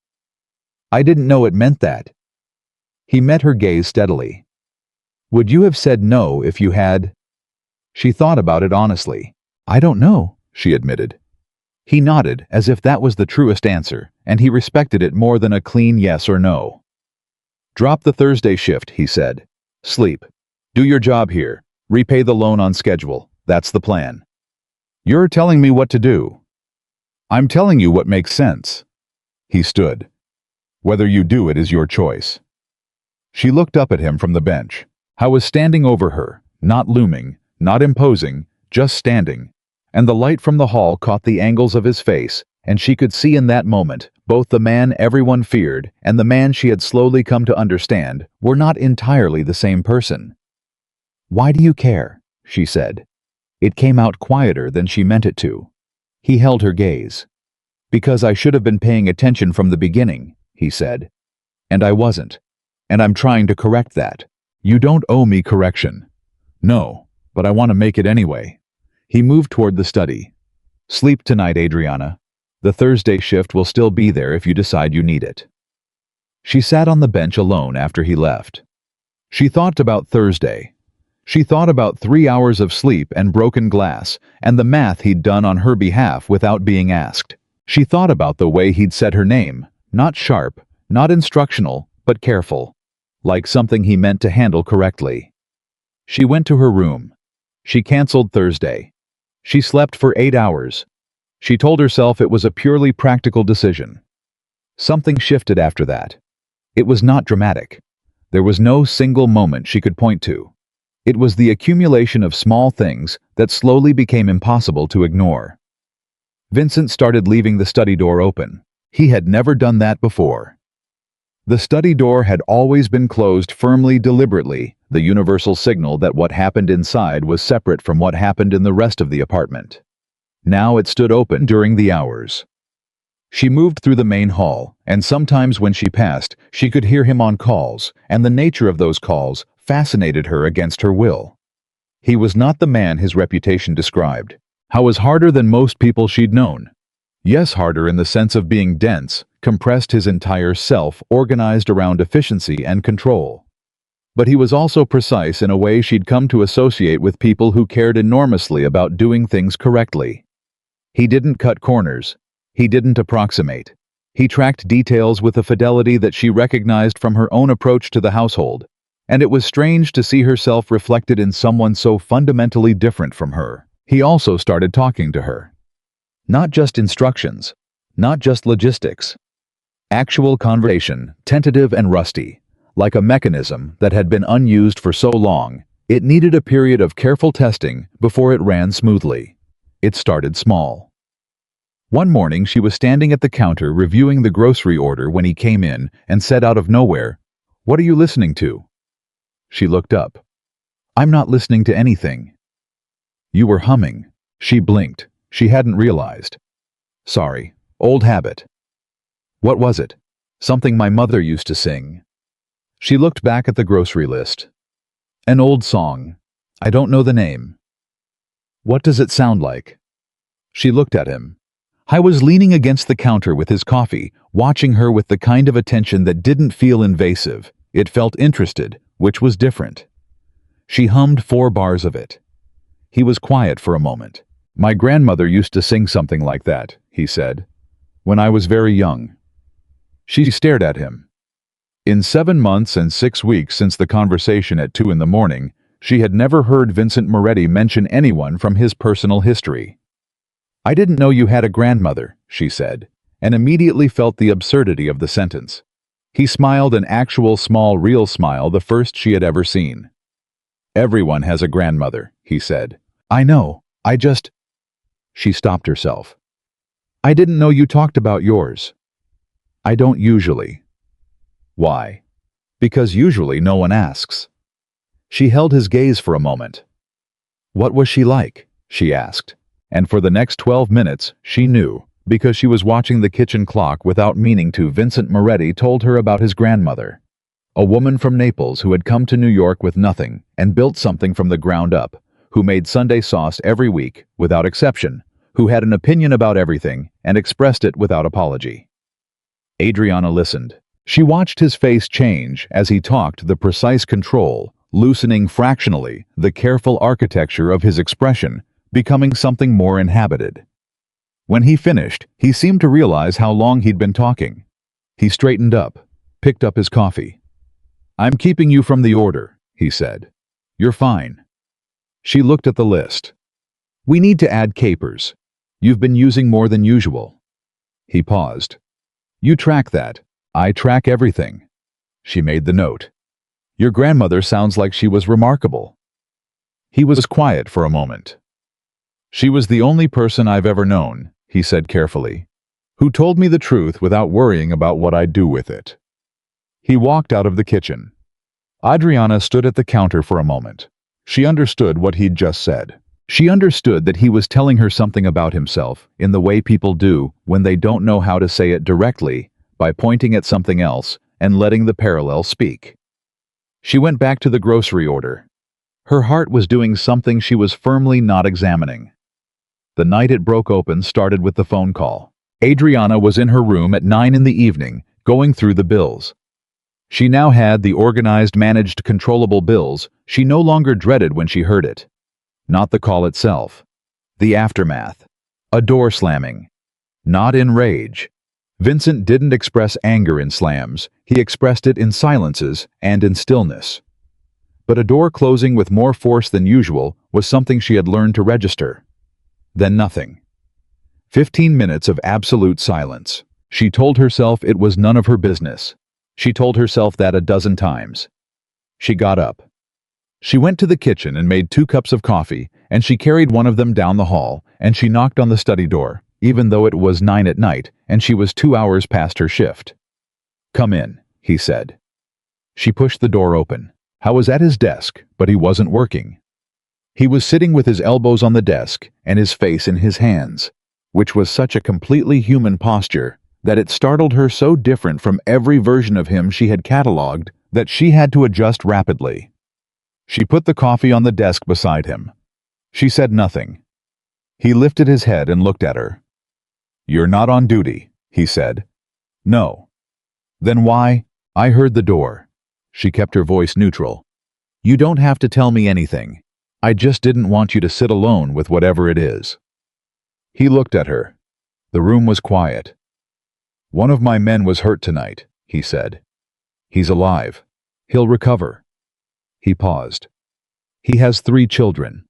"I didn't know it meant that." He met her gaze steadily. "Would you have said no if you had?" She thought about it honestly. "I don't know," she admitted. He nodded as if that was the truest answer, and he respected it more than a clean yes or no. "Drop the Thursday shift," he said. "Sleep. Do your job here. Repay the loan on schedule. That's the plan." "You're telling me what to do." "I'm telling you what makes sense." He stood. "Whether you do it is your choice." She looked up at him from the bench. He was standing over her, not looming, not imposing, just standing, and the light from the hall caught the angles of his face, and she could see in that moment both the man everyone feared and the man she had slowly come to understand were not entirely the same person. "Why do you care?" she said. It came out quieter than she meant it to. He held her gaze. "Because I should have been paying attention from the beginning," he said. "And I wasn't. And I'm trying to correct that." "You don't owe me correction." "No, but I want to make it anyway." He moved toward the study. "Sleep tonight, Adriana. The Thursday shift will still be there if you decide you need it." She sat on the bench alone after he left. She thought about Thursday. She thought about 3 hours of sleep and broken glass, and the math he'd done on her behalf without being asked. She thought about the way he'd said her name, not sharp, not instructional, but careful, like something he meant to handle correctly. She went to her room. She canceled Thursday. She slept for 8 hours. She told herself it was a purely practical decision. Something shifted after that. It was not dramatic. There was no single moment she could point to. It was the accumulation of small things that slowly became impossible to ignore. Vincent started leaving the study door open. He had never done that before. The study door had always been closed firmly, deliberately, the universal signal that what happened inside was separate from what happened in the rest of the apartment. Now it stood open during the hours. She moved through the main hall, and sometimes when she passed, she could hear him on calls, and the nature of those calls fascinated her against her will. He was not the man his reputation described. He was harder than most people she'd known. Yes, harder in the sense of being dense, compressed his entire self, organized around efficiency and control. But he was also precise in a way she'd come to associate with people who cared enormously about doing things correctly. He didn't cut corners. He didn't approximate. He tracked details with a fidelity that she recognized from her own approach to the household, and it was strange to see herself reflected in someone so fundamentally different from her. He also started talking to her. Not just instructions, not just logistics. Actual conversation, tentative and rusty, like a mechanism that had been unused for so long, it needed a period of careful testing before it ran smoothly. It started small. One morning she was standing at the counter reviewing the grocery order when he came in and said out of nowhere, "What are you listening to?" She looked up. "I'm not listening to anything." "You were humming." She blinked. She hadn't realized. "Sorry. Old habit." "What was it?" "Something my mother used to sing." She looked back at the grocery list. "An old song. I don't know the name." "What does it sound like?" She looked at him. I was leaning against the counter with his coffee, watching her with the kind of attention that didn't feel invasive. It felt interested, which was different. She hummed 4 bars of it. He was quiet for a moment. "My grandmother used to sing something like that," he said, "when I was very young." She stared at him. In 7 months and 6 weeks since the conversation at 2 in the morning, she had never heard Vincent Moretti mention anyone from his personal history. "I didn't know you had a grandmother," she said, and immediately felt the absurdity of the sentence. He smiled an actual small real smile, the first she had ever seen. "Everyone has a grandmother," he said. "I know, I just—" She stopped herself. "I didn't know you talked about yours." "I don't usually." "Why?" "Because usually no one asks." She held his gaze for a moment. "What was she like?" she asked. And for the next 12 minutes, she knew, because she was watching the kitchen clock without meaning to. Vincent Moretti told her about his grandmother, a woman from Naples who had come to New York with nothing and built something from the ground up, who made Sunday sauce every week, without exception, who had an opinion about everything and expressed it without apology. Adriana listened. She watched his face change as he talked, the precise control, loosening fractionally, the careful architecture of his expression, becoming something more inhabited. When he finished, he seemed to realize how long he'd been talking. He straightened up, picked up his coffee. "I'm keeping you from the order," he said. "You're fine." She looked at the list. "We need to add capers. You've been using more than usual." He paused. "You track that. I track everything." She made the note. "Your grandmother sounds like she was remarkable." He was quiet for a moment. "She was the only person I've ever known," he said carefully, "who told me the truth without worrying about what I'd do with it." He walked out of the kitchen. Adriana stood at the counter for a moment. She understood what he'd just said. She understood that he was telling her something about himself in the way people do when they don't know how to say it directly, by pointing at something else and letting the parallel speak. She went back to the grocery order. Her heart was doing something she was firmly not examining. The night it broke open started with the phone call. Adriana was in her room at 9 in the evening, going through the bills. She now had the organized, managed, controllable bills she no longer dreaded when she heard it. Not the call itself. The aftermath. A door slamming. Not in rage. Vincent didn't express anger in slams, he expressed it in silences and in stillness. But a door closing with more force than usual was something she had learned to register. Then nothing. 15 minutes of absolute silence. She told herself it was none of her business. She told herself that a dozen times. She got up. She went to the kitchen and made 2 cups of coffee, and she carried one of them down the hall, and she knocked on the study door, even though it was 9 at night, and she was 2 hours past her shift. "Come in," he said. She pushed the door open. I was at his desk, but he wasn't working. He was sitting with his elbows on the desk and his face in his hands, which was such a completely human posture that it startled her, so different from every version of him she had catalogued that she had to adjust rapidly. She put the coffee on the desk beside him. She said nothing. He lifted his head and looked at her. "You're not on duty," he said. "No." "Then why?" "I heard the door." She kept her voice neutral. "You don't have to tell me anything. I just didn't want you to sit alone with whatever it is." He looked at her. The room was quiet. "One of my men was hurt tonight," he said. "He's alive. He'll recover." He paused. "He has 3 children."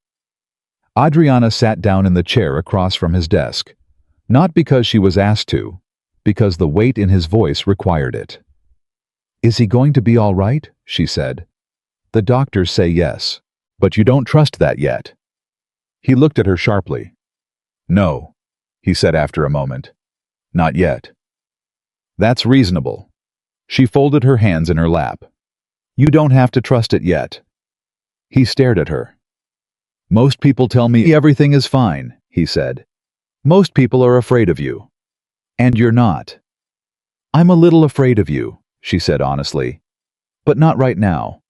Adriana sat down in the chair across from his desk, not because she was asked to, because the weight in his voice required it. "Is he going to be all right?" she said. "The doctors say yes, but you don't trust that yet." He looked at her sharply. "No." he said after a moment. Not yet. That's reasonable. She folded her hands in her lap. You don't have to trust it yet. He stared at her. Most people tell me everything is fine, he said. Most people are afraid of you. And you're not. I'm a little afraid of you, she said honestly. But not right now.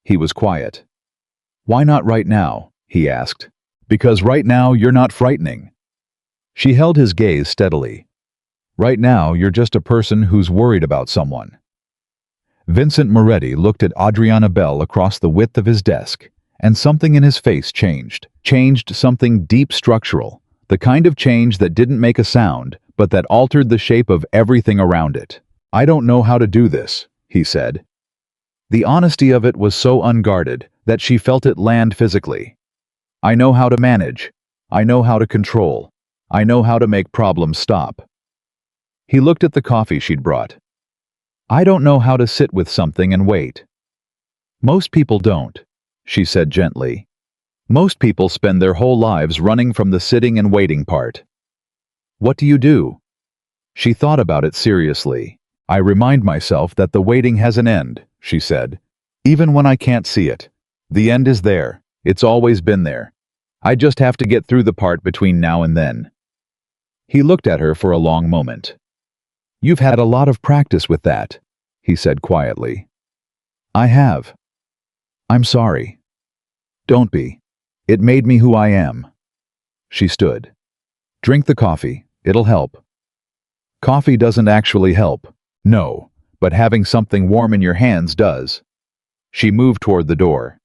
He was quiet. Why not right now? He asked. Because right now you're not frightening. She held his gaze steadily. Right now you're just a person who's worried about someone. Vincent Moretti looked at Adriana Bell across the width of his desk, and something in his face changed. Changed something deep structural, the kind of change that didn't make a sound, but that altered the shape of everything around it. I don't know how to do this, he said. The honesty of it was so unguarded that she felt it land physically. I know how to manage. I know how to control. I know how to make problems stop. He looked at the coffee she'd brought. I don't know how to sit with something and wait. Most people don't, she said gently. Most people spend their whole lives running from the sitting and waiting part. What do you do? She thought about it seriously. I remind myself that the waiting has an end, she said. Even when I can't see it. The end is there. It's always been there. I just have to get through the part between now and then. He looked at her for a long moment. You've had a lot of practice with that, he said quietly. I have. I'm sorry. Don't be. It made me who I am. She stood. Drink the coffee. It'll help. Coffee doesn't actually help. No, but having something warm in your hands does. She moved toward the door.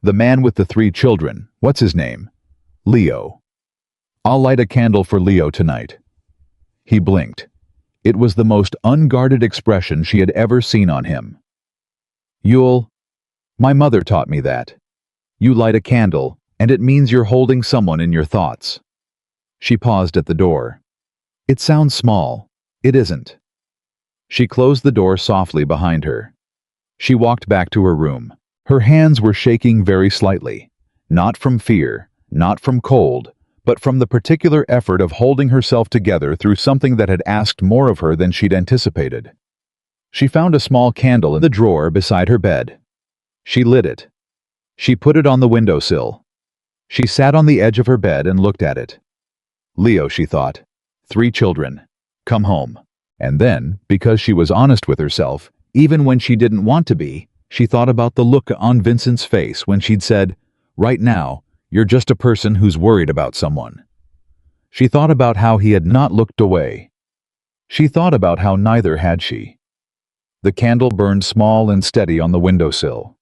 The man with the 3 children, what's his name? Leo. I'll light a candle for Leo tonight. He blinked. It was the most unguarded expression she had ever seen on him. My mother taught me that. You light a candle, and it means you're holding someone in your thoughts. She paused at the door. It sounds small. It isn't. She closed the door softly behind her. She walked back to her room. Her hands were shaking very slightly, not from fear, not from cold, but from the particular effort of holding herself together through something that had asked more of her than she'd anticipated. She found a small candle in the drawer beside her bed. She lit it. She put it on the windowsill. She sat on the edge of her bed and looked at it. Leo, she thought. 3 children. Come home. And then, because she was honest with herself, even when she didn't want to be, she thought about the look on Vincent's face when she'd said, right now, you're just a person who's worried about someone. She thought about how he had not looked away. She thought about how neither had she. The candle burned small and steady on the windowsill.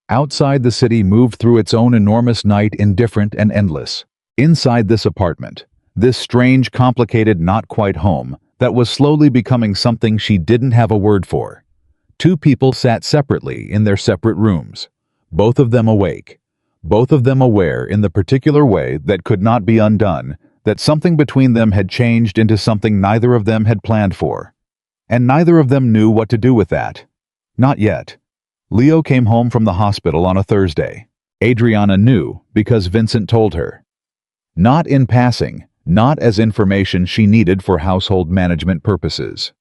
Outside, the city moved through its own enormous night, indifferent and endless. Inside this apartment, this strange, complicated, not quite home, that was slowly becoming something she didn't have a word for. 2 people sat separately in their separate rooms, both of them awake, both of them aware in the particular way that could not be undone, that something between them had changed into something neither of them had planned for. And neither of them knew what to do with that. Not yet. Leo came home from the hospital on a Thursday. Adriana knew because Vincent told her. Not in passing, not as information she needed for household management purposes.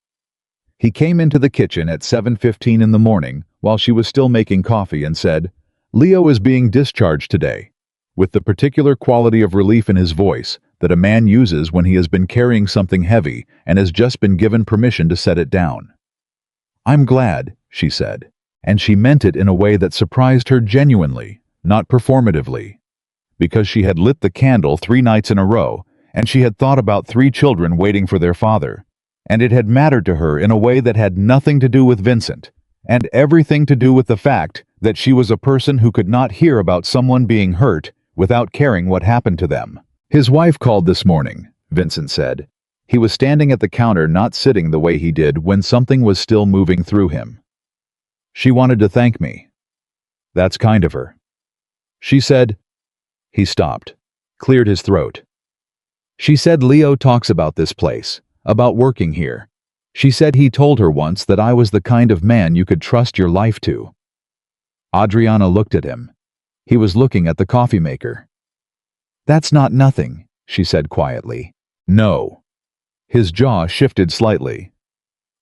He came into the kitchen at 7:15 in the morning while she was still making coffee and said, Leo is being discharged today, with the particular quality of relief in his voice that a man uses when he has been carrying something heavy and has just been given permission to set it down. I'm glad, she said, and she meant it in a way that surprised her genuinely, not performatively, because she had lit the candle 3 nights in a row, and she had thought about 3 children waiting for their father, and it had mattered to her in a way that had nothing to do with Vincent, and everything to do with the fact that she was a person who could not hear about someone being hurt without caring what happened to them. His wife called this morning, Vincent said. He was standing at the counter, not sitting the way he did when something was still moving through him. She wanted to thank me. That's kind of her. She said. He stopped, cleared his throat. She said Leo talks about this place, about working here. She said he told her once that I was the kind of man you could trust your life to. Adriana looked at him. He was looking at the coffee maker. That's not nothing, she said quietly. No. His jaw shifted slightly.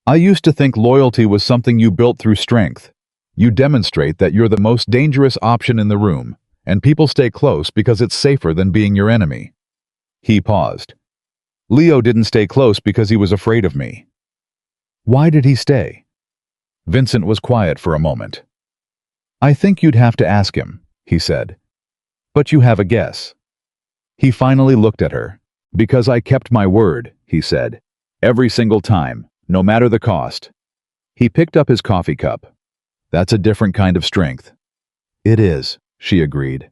I used to think loyalty was something you built through strength. You demonstrate that you're the most dangerous option in the room, and people stay close because it's safer than being your enemy. He paused. Leo didn't stay close because he was afraid of me. Why did he stay? Vincent was quiet for a moment. I think you'd have to ask him, he said. But you have a guess. He finally looked at her. Because I kept my word, he said. Every single time, no matter the cost. He picked up his coffee cup. That's a different kind of strength. It is, she agreed.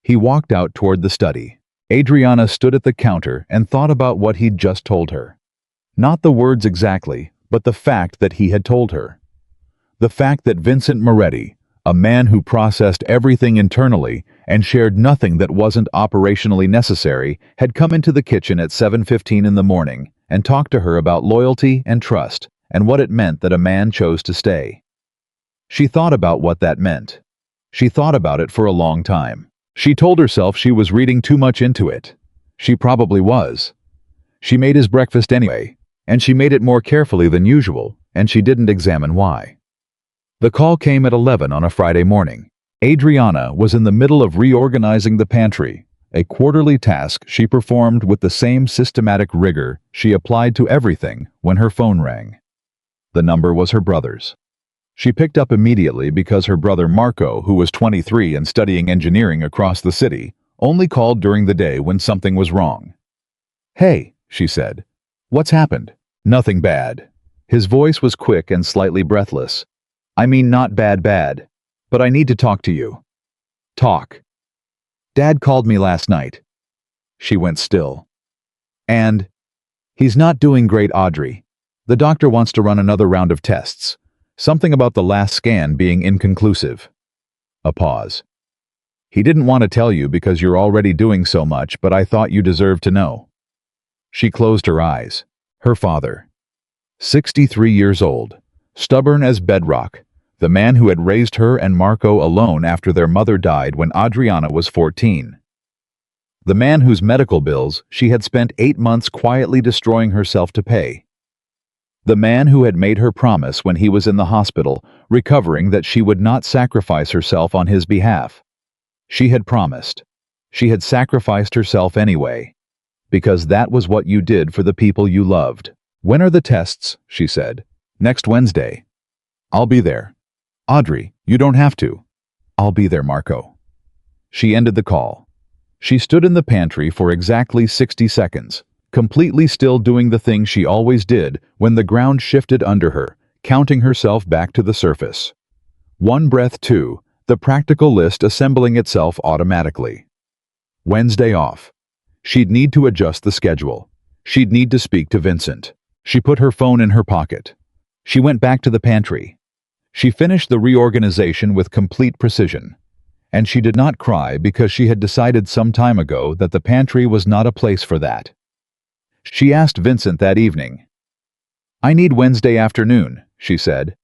He walked out toward the study. Adriana stood at the counter and thought about what he'd just told her. Not the words exactly, but the fact that he had told her. The fact that Vincent Moretti, a man who processed everything internally and shared nothing that wasn't operationally necessary, had come into the kitchen at 7:15 in the morning and talked to her about loyalty and trust and what it meant that a man chose to stay. She thought about what that meant. She thought about it for a long time. She told herself she was reading too much into it. She probably was. She made his breakfast anyway, and she made it more carefully than usual, and she didn't examine why. The call came at 11 on a Friday morning. Adriana was in the middle of reorganizing the pantry, a quarterly task she performed with the same systematic rigor she applied to everything when her phone rang. The number was her brother's. She picked up immediately because her brother Marco, who was 23 and studying engineering across the city, only called during the day when something was wrong. Hey, she said. What's happened? Nothing bad. His voice was quick and slightly breathless. I mean, not bad, but I need to talk to you. Talk. Dad called me last night. She went still. And? He's not doing great, Audrey. The doctor wants to run another round of tests. Something about the last scan being inconclusive. A pause. He didn't want to tell you because you're already doing so much, but I thought you deserved to know. She closed her eyes. Her father. 63 years old. Stubborn as bedrock. The man who had raised her and Marco alone after their mother died when Adriana was 14. The man whose medical bills she had spent 8 months quietly destroying herself to pay. The man who had made her promise when he was in the hospital, recovering, that she would not sacrifice herself on his behalf. She had promised. She had sacrificed herself anyway. Because that was what you did for the people you loved. When are the tests? She said. Next Wednesday. I'll be there. Audrey, you don't have to. I'll be there, Marco. She ended the call. She stood in the pantry for exactly 60 seconds, completely still, doing the thing she always did when the ground shifted under her, counting herself back to the surface. One breath, two, the practical list assembling itself automatically. Wednesday off. She'd need to adjust the schedule. She'd need to speak to Vincent. She put her phone in her pocket. She went back to the pantry. She finished the reorganization with complete precision. And she did not cry because she had decided some time ago that the pantry was not a place for that. She asked Vincent that evening. I need Wednesday afternoon, she said.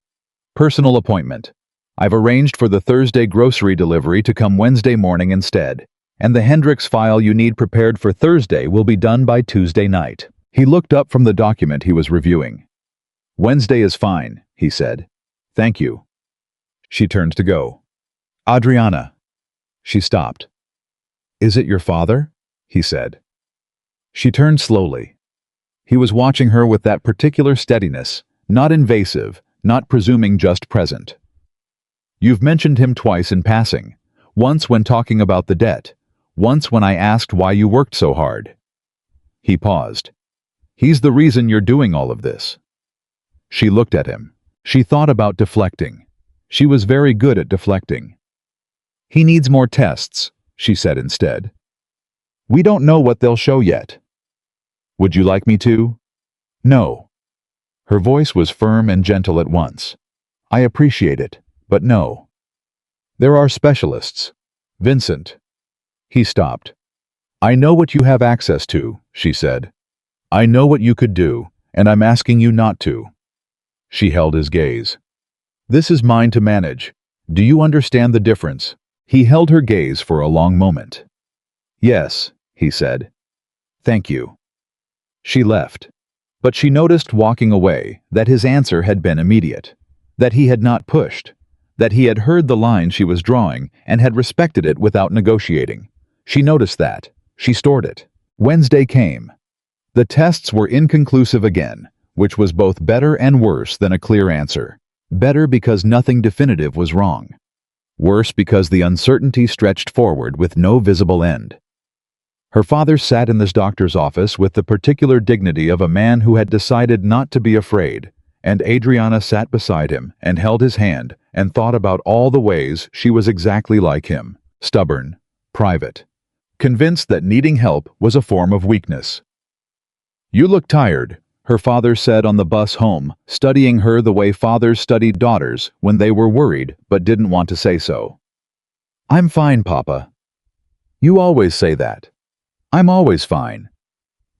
Personal appointment. I've arranged for the Thursday grocery delivery to come Wednesday morning instead, and the Hendricks file you need prepared for Thursday will be done by Tuesday night. He looked up from the document he was reviewing. Wednesday is fine, he said. Thank you. She turned to go. Adriana. She stopped. Is it your father? He said. She turned slowly. He was watching her with that particular steadiness, not invasive, not presuming, just present. You've mentioned him twice in passing, once when talking about the debt, once when I asked why you worked so hard. He paused. He's the reason you're doing all of this. She looked at him. She thought about deflecting. She was very good at deflecting. He needs more tests, she said instead. We don't know what they'll show yet. Would you like me to? No. Her voice was firm and gentle at once. I appreciate it, but no. There are specialists. Vincent. He stopped. I know what you have access to, she said. I know what you could do, and I'm asking you not to. She held his gaze. This is mine to manage. Do you understand the difference? He held her gaze for a long moment. Yes, he said. Thank you. She left. But she noticed walking away that his answer had been immediate, that he had not pushed, that he had heard the line she was drawing and had respected it without negotiating. She noticed that. She stored it. Wednesday came. The tests were inconclusive again, which was both better and worse than a clear answer. Better because nothing definitive was wrong. Worse because the uncertainty stretched forward with no visible end. Her father sat in this doctor's office with the particular dignity of a man who had decided not to be afraid, and Adriana sat beside him and held his hand and thought about all the ways she was exactly like him, stubborn, private, convinced that needing help was a form of weakness. "You look tired," her father said on the bus home, studying her the way fathers studied daughters when they were worried but didn't want to say so. "I'm fine, Papa." "You always say that." "I'm always fine."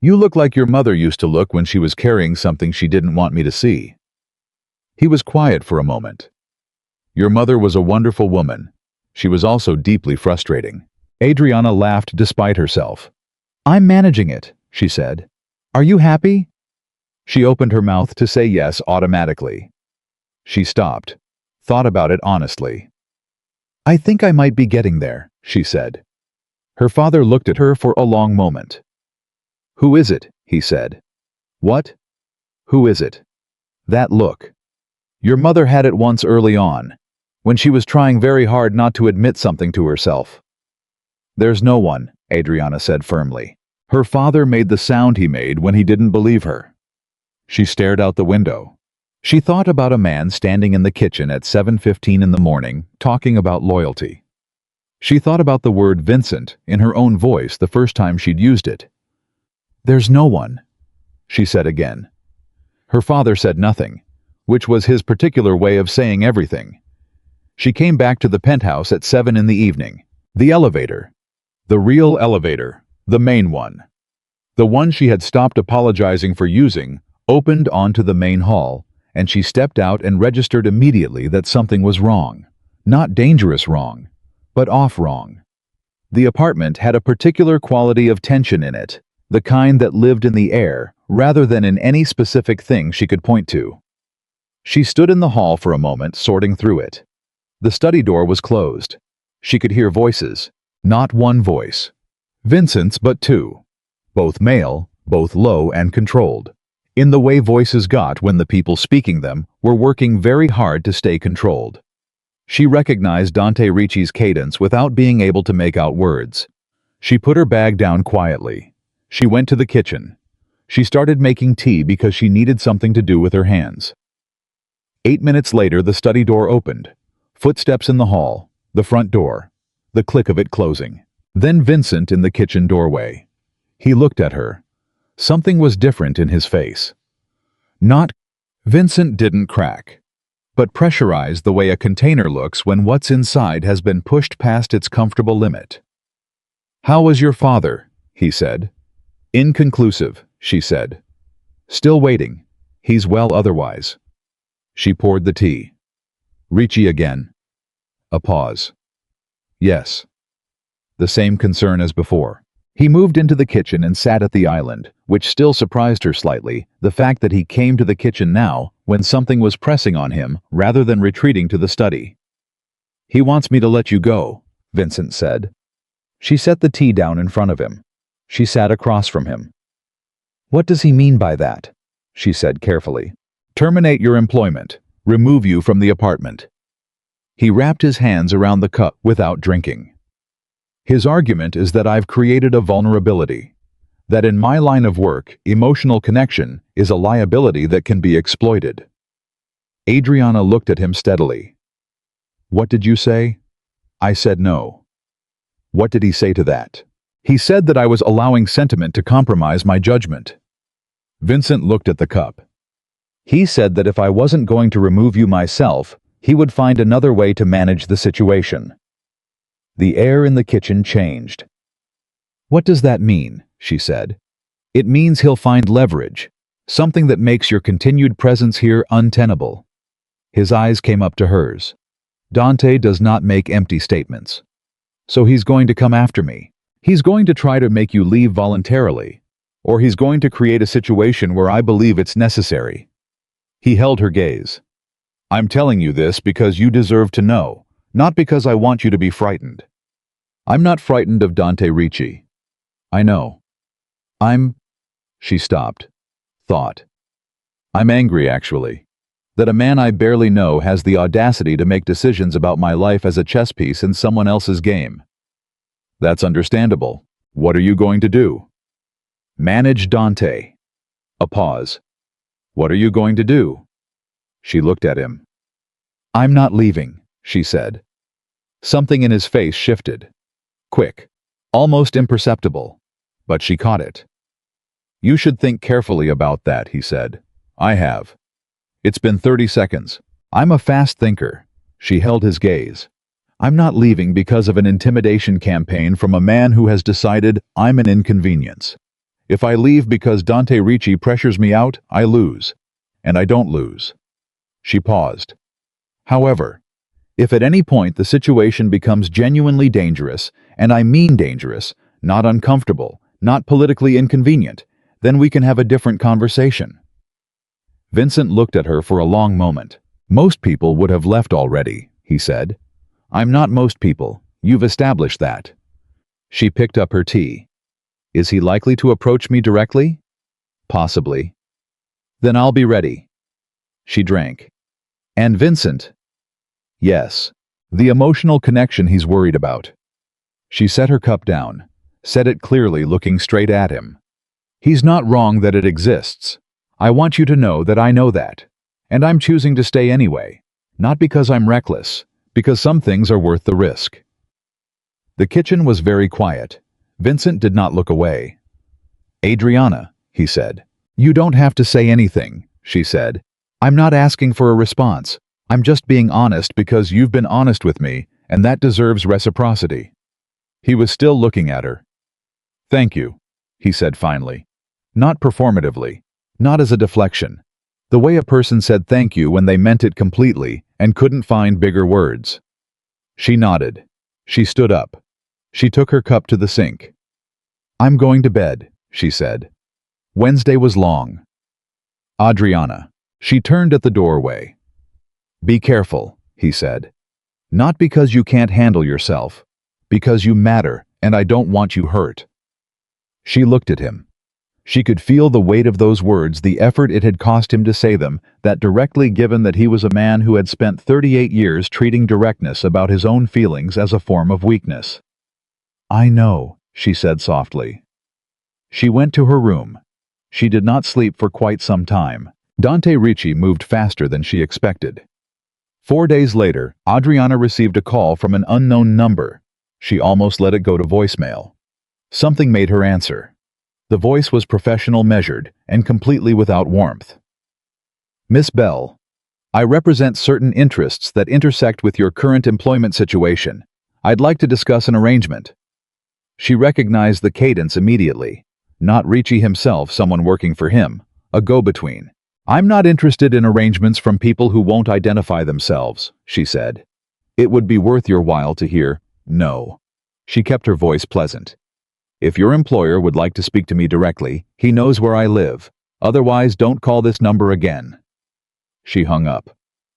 "You look like your mother used to look when she was carrying something she didn't want me to see." He was quiet for a moment. "Your mother was a wonderful woman. She was also deeply frustrating." Adriana laughed despite herself. "I'm managing it," she said. "Are you happy?" She opened her mouth to say yes automatically. She stopped, thought about it honestly. "I think I might be getting there," she said. Her father looked at her for a long moment. "Who is it?" he said. "What? Who is it?" "That look. Your mother had it once early on, when she was trying very hard not to admit something to herself." "There's no one," Adriana said firmly. Her father made the sound he made when he didn't believe her. She stared out the window. She thought about a man standing in the kitchen at 7:15 in the morning, talking about loyalty. She thought about the word Vincent in her own voice the first time she'd used it. "There's no one," she said again. Her father said nothing, which was his particular way of saying everything. She came back to the penthouse at 7 in the evening. The elevator. The real elevator. The main one. The one she had stopped apologizing for using opened onto the main hall, and she stepped out and registered immediately that something was wrong. Not dangerous wrong, but off wrong. The apartment had a particular quality of tension in it, the kind that lived in the air rather than in any specific thing she could point to. She stood in the hall for a moment, sorting through it. The study door was closed. She could hear voices. Not one voice. Vincent's, but two. Both male, both low and controlled. In the way voices got when the people speaking them were working very hard to stay controlled. She recognized Dante Ricci's cadence without being able to make out words. She put her bag down quietly. She went to the kitchen. She started making tea because she needed something to do with her hands. 8 minutes later, the study door opened. Footsteps in the hall, the front door, the click of it closing. Then Vincent in the kitchen doorway. He looked at her. Something was different in his face. Not Vincent didn't crack, but pressurized the way a container looks when what's inside has been pushed past its comfortable limit. "How was your father?" he said. "Inconclusive," she said. "Still waiting. He's well otherwise." She poured the tea. "Ricci again." A pause. "Yes." The same concern as before. He moved into the kitchen and sat at the island, which still surprised her slightly, the fact that he came to the kitchen now when something was pressing on him rather than retreating to the study. "He wants me to let you go," Vincent said. She set the tea down in front of him. She sat across from him. "What does he mean by that?" she said carefully. "Terminate your employment. Remove you from the apartment." He wrapped his hands around the cup without drinking. "His argument is that I've created a vulnerability. That in my line of work, emotional connection is a liability that can be exploited." Adriana looked at him steadily. "What did you say?" "I said no." "What did he say to that?" "He said that I was allowing sentiment to compromise my judgment." Vincent looked at the cup. "He said that if I wasn't going to remove you myself, he would find another way to manage the situation." The air in the kitchen changed. "What does that mean?" she said. "It means he'll find leverage, something that makes your continued presence here untenable." His eyes came up to hers. "Dante does not make empty statements. So he's going to come after me. He's going to try to make you leave voluntarily. or he's going to create a situation where I believe it's necessary." He held her gaze. "I'm telling you this because you deserve to know, not because I want you to be frightened." "I'm not frightened of Dante Ricci. I know. I'm—" She stopped. Thought. "I'm angry, actually. That a man I barely know has the audacity to make decisions about my life as a chess piece in someone else's game." "That's understandable. What are you going to do?" "Manage Dante." A pause. "What are you going to do?" She looked at him. "I'm not leaving," she said. Something in his face shifted. Quick. Almost imperceptible. But she caught it. "You should think carefully about that," he said. "I have. It's been 30 seconds. I'm a fast thinker." She held his gaze. "I'm not leaving because of an intimidation campaign from a man who has decided I'm an inconvenience. If I leave because Dante Ricci pressures me out, I lose. And I don't lose." She paused. "However, if at any point the situation becomes genuinely dangerous, and I mean dangerous, not uncomfortable, not politically inconvenient, then we can have a different conversation." Vincent looked at her for a long moment. "Most people would have left already," he said. "I'm not most people. You've established that." She picked up her tea. "Is he likely to approach me directly?" "Possibly." "Then I'll be ready." She drank. "And Vincent?" "Yes. The emotional connection he's worried about." She set her cup down, said it clearly, looking straight at him. "He's not wrong that it exists. I want you to know that I know that. And I'm choosing to stay anyway. Not because I'm reckless, because some things are worth the risk." The kitchen was very quiet. Vincent did not look away. "Adriana," he said. "You don't have to say anything," she said. "I'm not asking for a response. I'm just being honest because you've been honest with me, and that deserves reciprocity." He was still looking at her. "Thank you," he said finally. Not performatively, not as a deflection. The way a person said thank you when they meant it completely and couldn't find bigger words. She nodded. She stood up. She took her cup to the sink. "I'm going to bed," she said. Wednesday was long. "Adriana." She turned at the doorway. "Be careful," he said. "Not because you can't handle yourself. Because you matter, and I don't want you hurt." She looked at him. She could feel the weight of those words, the effort it had cost him to say them, that directly, given that he was a man who had spent 38 years treating directness about his own feelings as a form of weakness. "I know," she said softly. She went to her room. She did not sleep for quite some time. Dante Ricci moved faster than she expected. 4 days later, Adriana received a call from an unknown number. She almost let it go to voicemail. Something made her answer. The voice was professional, measured, and completely without warmth. "Miss Bell, I represent certain interests that intersect with your current employment situation. I'd like to discuss an arrangement." She recognized the cadence immediately. Not Ricci himself, someone working for him. A go-between. "I'm not interested in arrangements from people who won't identify themselves," she said. "It would be worth your while to hear, no." She kept her voice pleasant. "If your employer would like to speak to me directly, he knows where I live. Otherwise, don't call this number again." She hung up.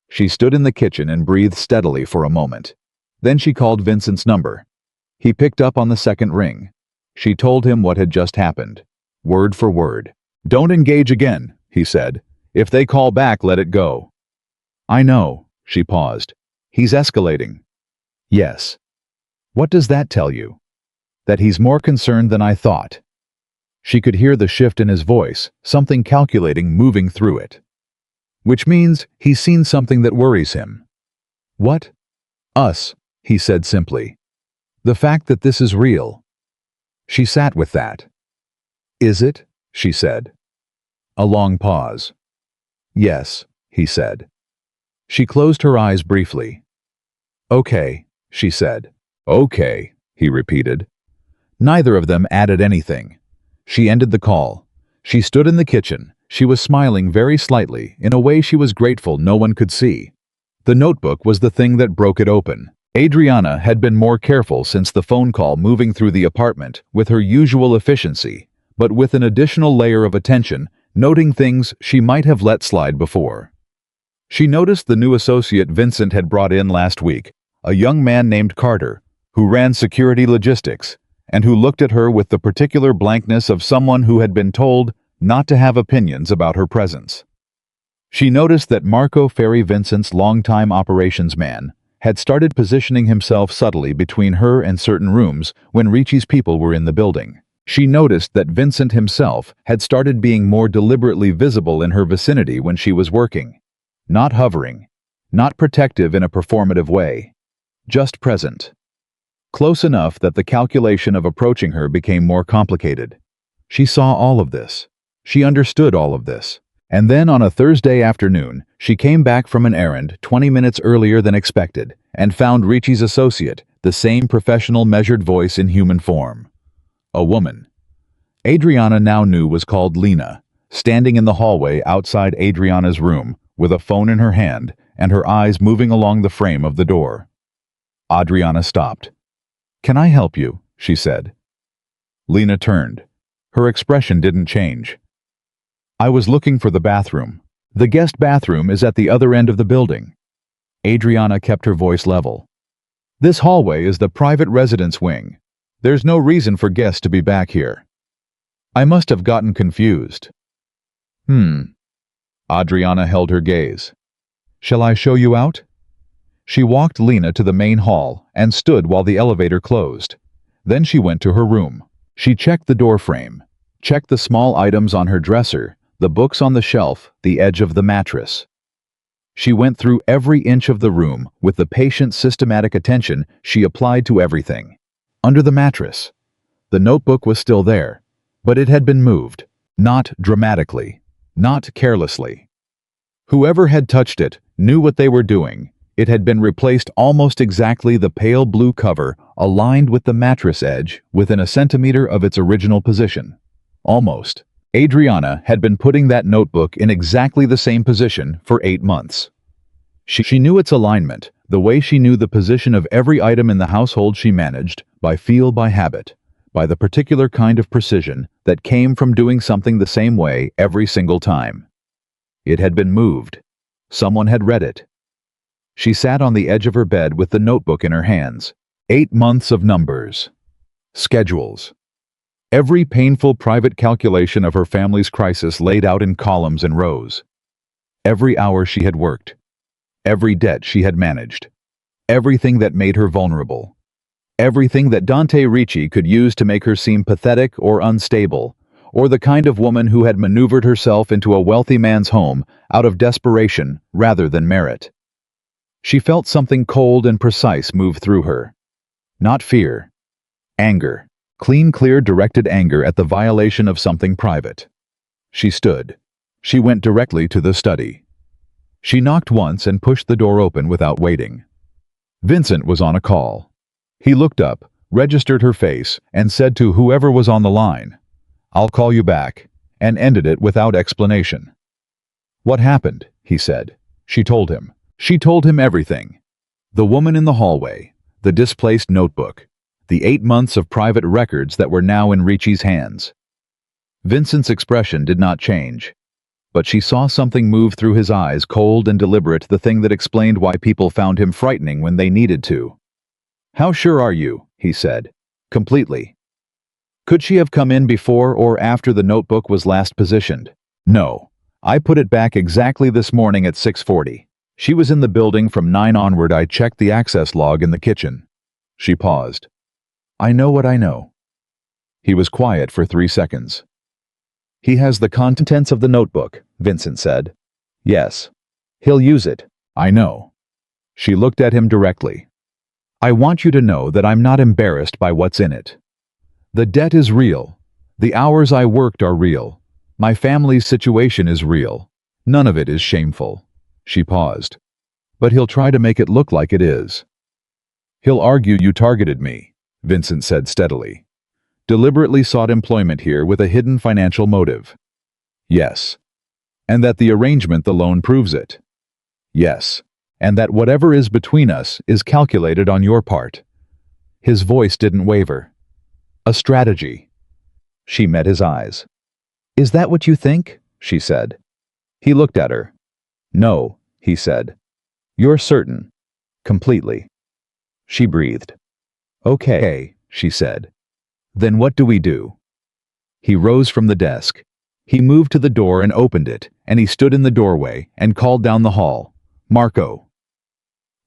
She stood in the kitchen and breathed steadily for a moment. Then she called Vincent's number. He picked up on the second ring. She told him what had just happened. Word for word. "Don't engage again," he said. "If they call back, let it go." "I know," she paused. "He's escalating." "Yes." "What does that tell you?" "That he's more concerned than I thought." She could hear the shift in his voice, something calculating moving through it. "Which means he's seen something that worries him." "What?" "Us," he said simply. "The fact that this is real." She sat with that. "Is it?" she said. A long pause. "Yes," he said. She closed her eyes briefly. "Okay," she said. "Okay," he repeated. Neither of them added anything. She ended the call. She stood in the kitchen. She was smiling very slightly, in a way she was grateful no one could see. The notebook was the thing that broke it open. Adriana had been more careful since the phone call, moving through the apartment with her usual efficiency, but with an additional layer of attention, noting things she might have let slide before. She noticed the new associate Vincent had brought in last week, a young man named Carter, who ran security logistics, and who looked at her with the particular blankness of someone who had been told not to have opinions about her presence. She noticed that Marco Ferry, Vincent's longtime operations man, had started positioning himself subtly between her and certain rooms when Ricci's people were in the building. She noticed that Vincent himself had started being more deliberately visible in her vicinity when she was working. Not hovering, not protective in a performative way, just present. Close enough that the calculation of approaching her became more complicated. She saw all of this. She understood all of this. And then on a Thursday afternoon, she came back from an errand 20 minutes earlier than expected and found Ricci's associate, the same professional measured voice in human form. A woman. Adriana now knew was called Lena, standing in the hallway outside Adriana's room with a phone in her hand and her eyes moving along the frame of the door. Adriana stopped. "Can I help you?" she said. Lena turned. Her expression didn't change. "I was looking for the bathroom. The guest bathroom is at the other end of the building." Adriana kept her voice level. "This hallway is the private residence wing. There's no reason for guests to be back here." "I must have gotten confused." Adriana held her gaze. "Shall I show you out?" She walked Lena to the main hall and stood while the elevator closed. Then she went to her room. She checked the door frame, checked the small items on her dresser, the books on the shelf, the edge of the mattress. She went through every inch of the room with the patient, systematic attention she applied to everything. Under the mattress. The notebook was still there, but it had been moved, not dramatically, not carelessly. Whoever had touched it knew what they were doing. It had been replaced almost exactly, the pale blue cover aligned with the mattress edge within a centimeter of its original position. Almost. Adriana had been putting that notebook in exactly the same position for 8 months. She knew its alignment, the way she knew the position of every item in the household she managed, by feel, by habit, by the particular kind of precision that came from doing something the same way every single time. It had been moved. Someone had read it. She sat on the edge of her bed with the notebook in her hands. 8 months of numbers. Schedules. Every painful private calculation of her family's crisis laid out in columns and rows. Every hour she had worked. Every debt she had managed. Everything that made her vulnerable. Everything that Dante Ricci could use to make her seem pathetic or unstable, or the kind of woman who had maneuvered herself into a wealthy man's home out of desperation rather than merit. She felt something cold and precise move through her. Not fear. Anger. Clean, clear, directed anger at the violation of something private. She stood. She went directly to the study. She knocked once and pushed the door open without waiting. Vincent was on a call. He looked up, registered her face, and said to whoever was on the line, "I'll call you back," and ended it without explanation. "What happened?" he said. She told him. She told him everything. The woman in the hallway, the displaced notebook, the 8 months of private records that were now in Ricci's hands. Vincent's expression did not change, but she saw something move through his eyes, cold and deliberate, the thing that explained why people found him frightening when they needed to. "How sure are you?" he said. "Completely." Could she have come in before or after the notebook was last positioned? No. I put it back exactly this morning at 6:40. She was in the building from 9 onward. I checked the access log in the kitchen. She paused. "I know what I know." He was quiet for 3 seconds. "He has the contents of the notebook," Vincent said. "Yes. He'll use it. I know." She looked at him directly. "I want you to know that I'm not embarrassed by what's in it. The debt is real. The hours I worked are real. My family's situation is real. None of it is shameful." She paused. "But he'll try to make it look like it is. He'll argue you targeted me," Vincent said steadily. "Deliberately sought employment here with a hidden financial motive." "Yes." "And that the arrangement, the loan, proves it." "Yes. And that whatever is between us is calculated on your part." His voice didn't waver. "A strategy." She met his eyes. "Is that what you think?" she said. He looked at her. "No," he said. "You're certain." "Completely." She breathed. "Okay," she said. "Then what do we do?" He rose from the desk. He moved to the door and opened it, and he stood in the doorway and called down the hall, "Marco."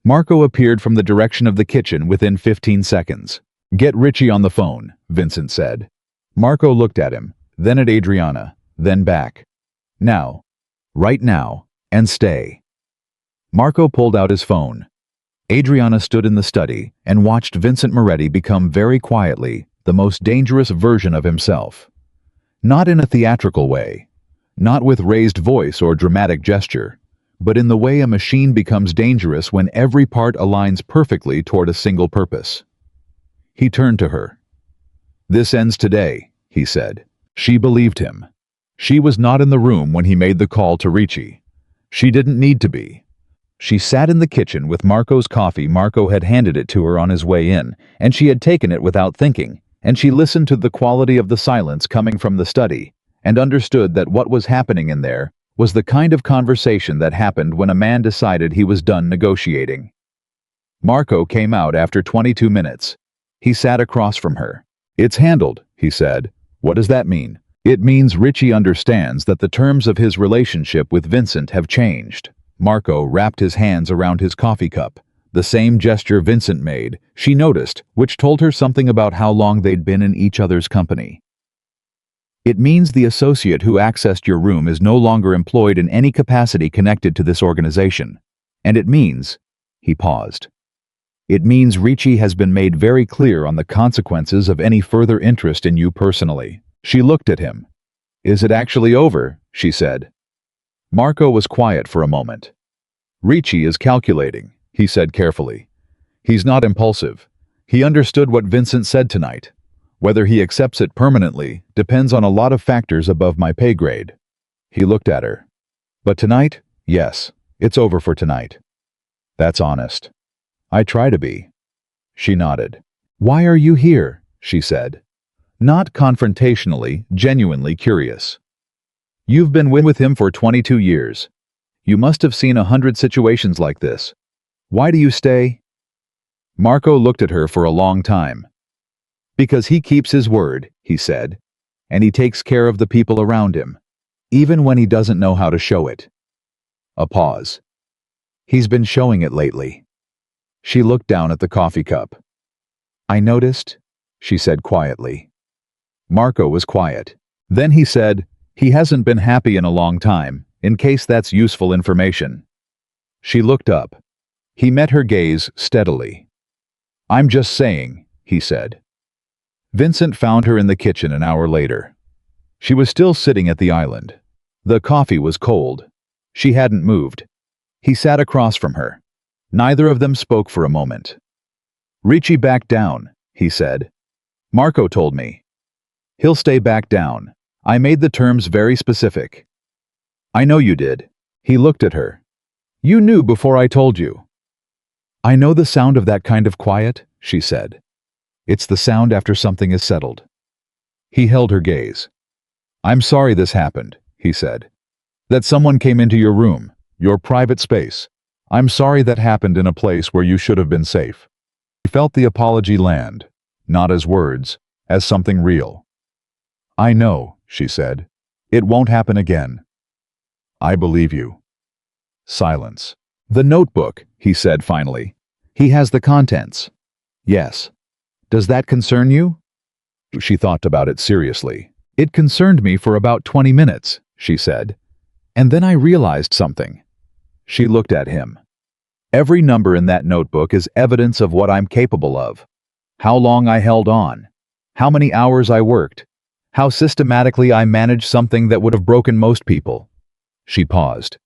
Marco appeared from the direction of the kitchen within 15 seconds. "Get Richie on the phone," Vincent said. Marco looked at him, then at Adriana, then back. "Now. Right now. And stay." Marco pulled out his phone. Adriana stood in the study and watched Vincent Moretti become very quietly the most dangerous version of himself. Not in a theatrical way, not with raised voice or dramatic gesture, but in the way a machine becomes dangerous when every part aligns perfectly toward a single purpose. He turned to her. "This ends today," he said. She believed him. She was not in the room when he made the call to Ricci. She didn't need to be. She sat in the kitchen with Marco's coffee. Marco had handed it to her on his way in, and she had taken it without thinking, and she listened to the quality of the silence coming from the study, and understood that what was happening in there was the kind of conversation that happened when a man decided he was done negotiating. Marco came out after 22 minutes. He sat across from her. "It's handled," he said. "What does that mean?" "It means Ricci understands that the terms of his relationship with Vincent have changed." Marco wrapped his hands around his coffee cup. The same gesture Vincent made, she noticed, which told her something about how long they'd been in each other's company. "It means the associate who accessed your room is no longer employed in any capacity connected to this organization. And it means," he paused, "it means Ricci has been made very clear on the consequences of any further interest in you personally." She looked at him. "Is it actually over?" she said. Marco was quiet for a moment. "Ricci is calculating," he said carefully. "He's not impulsive. He understood what Vincent said tonight. Whether he accepts it permanently depends on a lot of factors above my pay grade." He looked at her. "But tonight, yes, it's over for tonight." "That's honest." "I try to be." She nodded. "Why are you here?" she said. Not confrontationally, genuinely curious. "You've been with him for 22 years. You must have seen 100 situations like this. Why do you stay?" Marco looked at her for a long time. "Because he keeps his word," he said, "and he takes care of the people around him, even when he doesn't know how to show it." A pause. "He's been showing it lately." She looked down at the coffee cup. "I noticed," she said quietly. Marco was quiet. Then he said, "He hasn't been happy in a long time, in case that's useful information." She looked up. He met her gaze steadily. "I'm just saying," he said. Vincent found her in the kitchen an hour later. She was still sitting at the island. The coffee was cold. She hadn't moved. He sat across from her. Neither of them spoke for a moment. "Ricci backed down," he said. "Marco told me. He'll stay back down. I made the terms very specific." "I know you did." He looked at her. "You knew before I told you." "I know the sound of that kind of quiet," she said. "It's the sound after something is settled." He held her gaze. "I'm sorry this happened," he said. "That someone came into your room, your private space. I'm sorry that happened in a place where you should have been safe." He felt the apology land, not as words, as something real. "I know," she said. "It won't happen again." "I believe you." Silence. "The notebook," he said finally. "He has the contents." "Yes." "Does that concern you?" She thought about it seriously. "It concerned me for about 20 minutes, she said. "And then I realized something." She looked at him. "Every number in that notebook is evidence of what I'm capable of. How long I held on. How many hours I worked. How systematically I managed something that would have broken most people." She paused.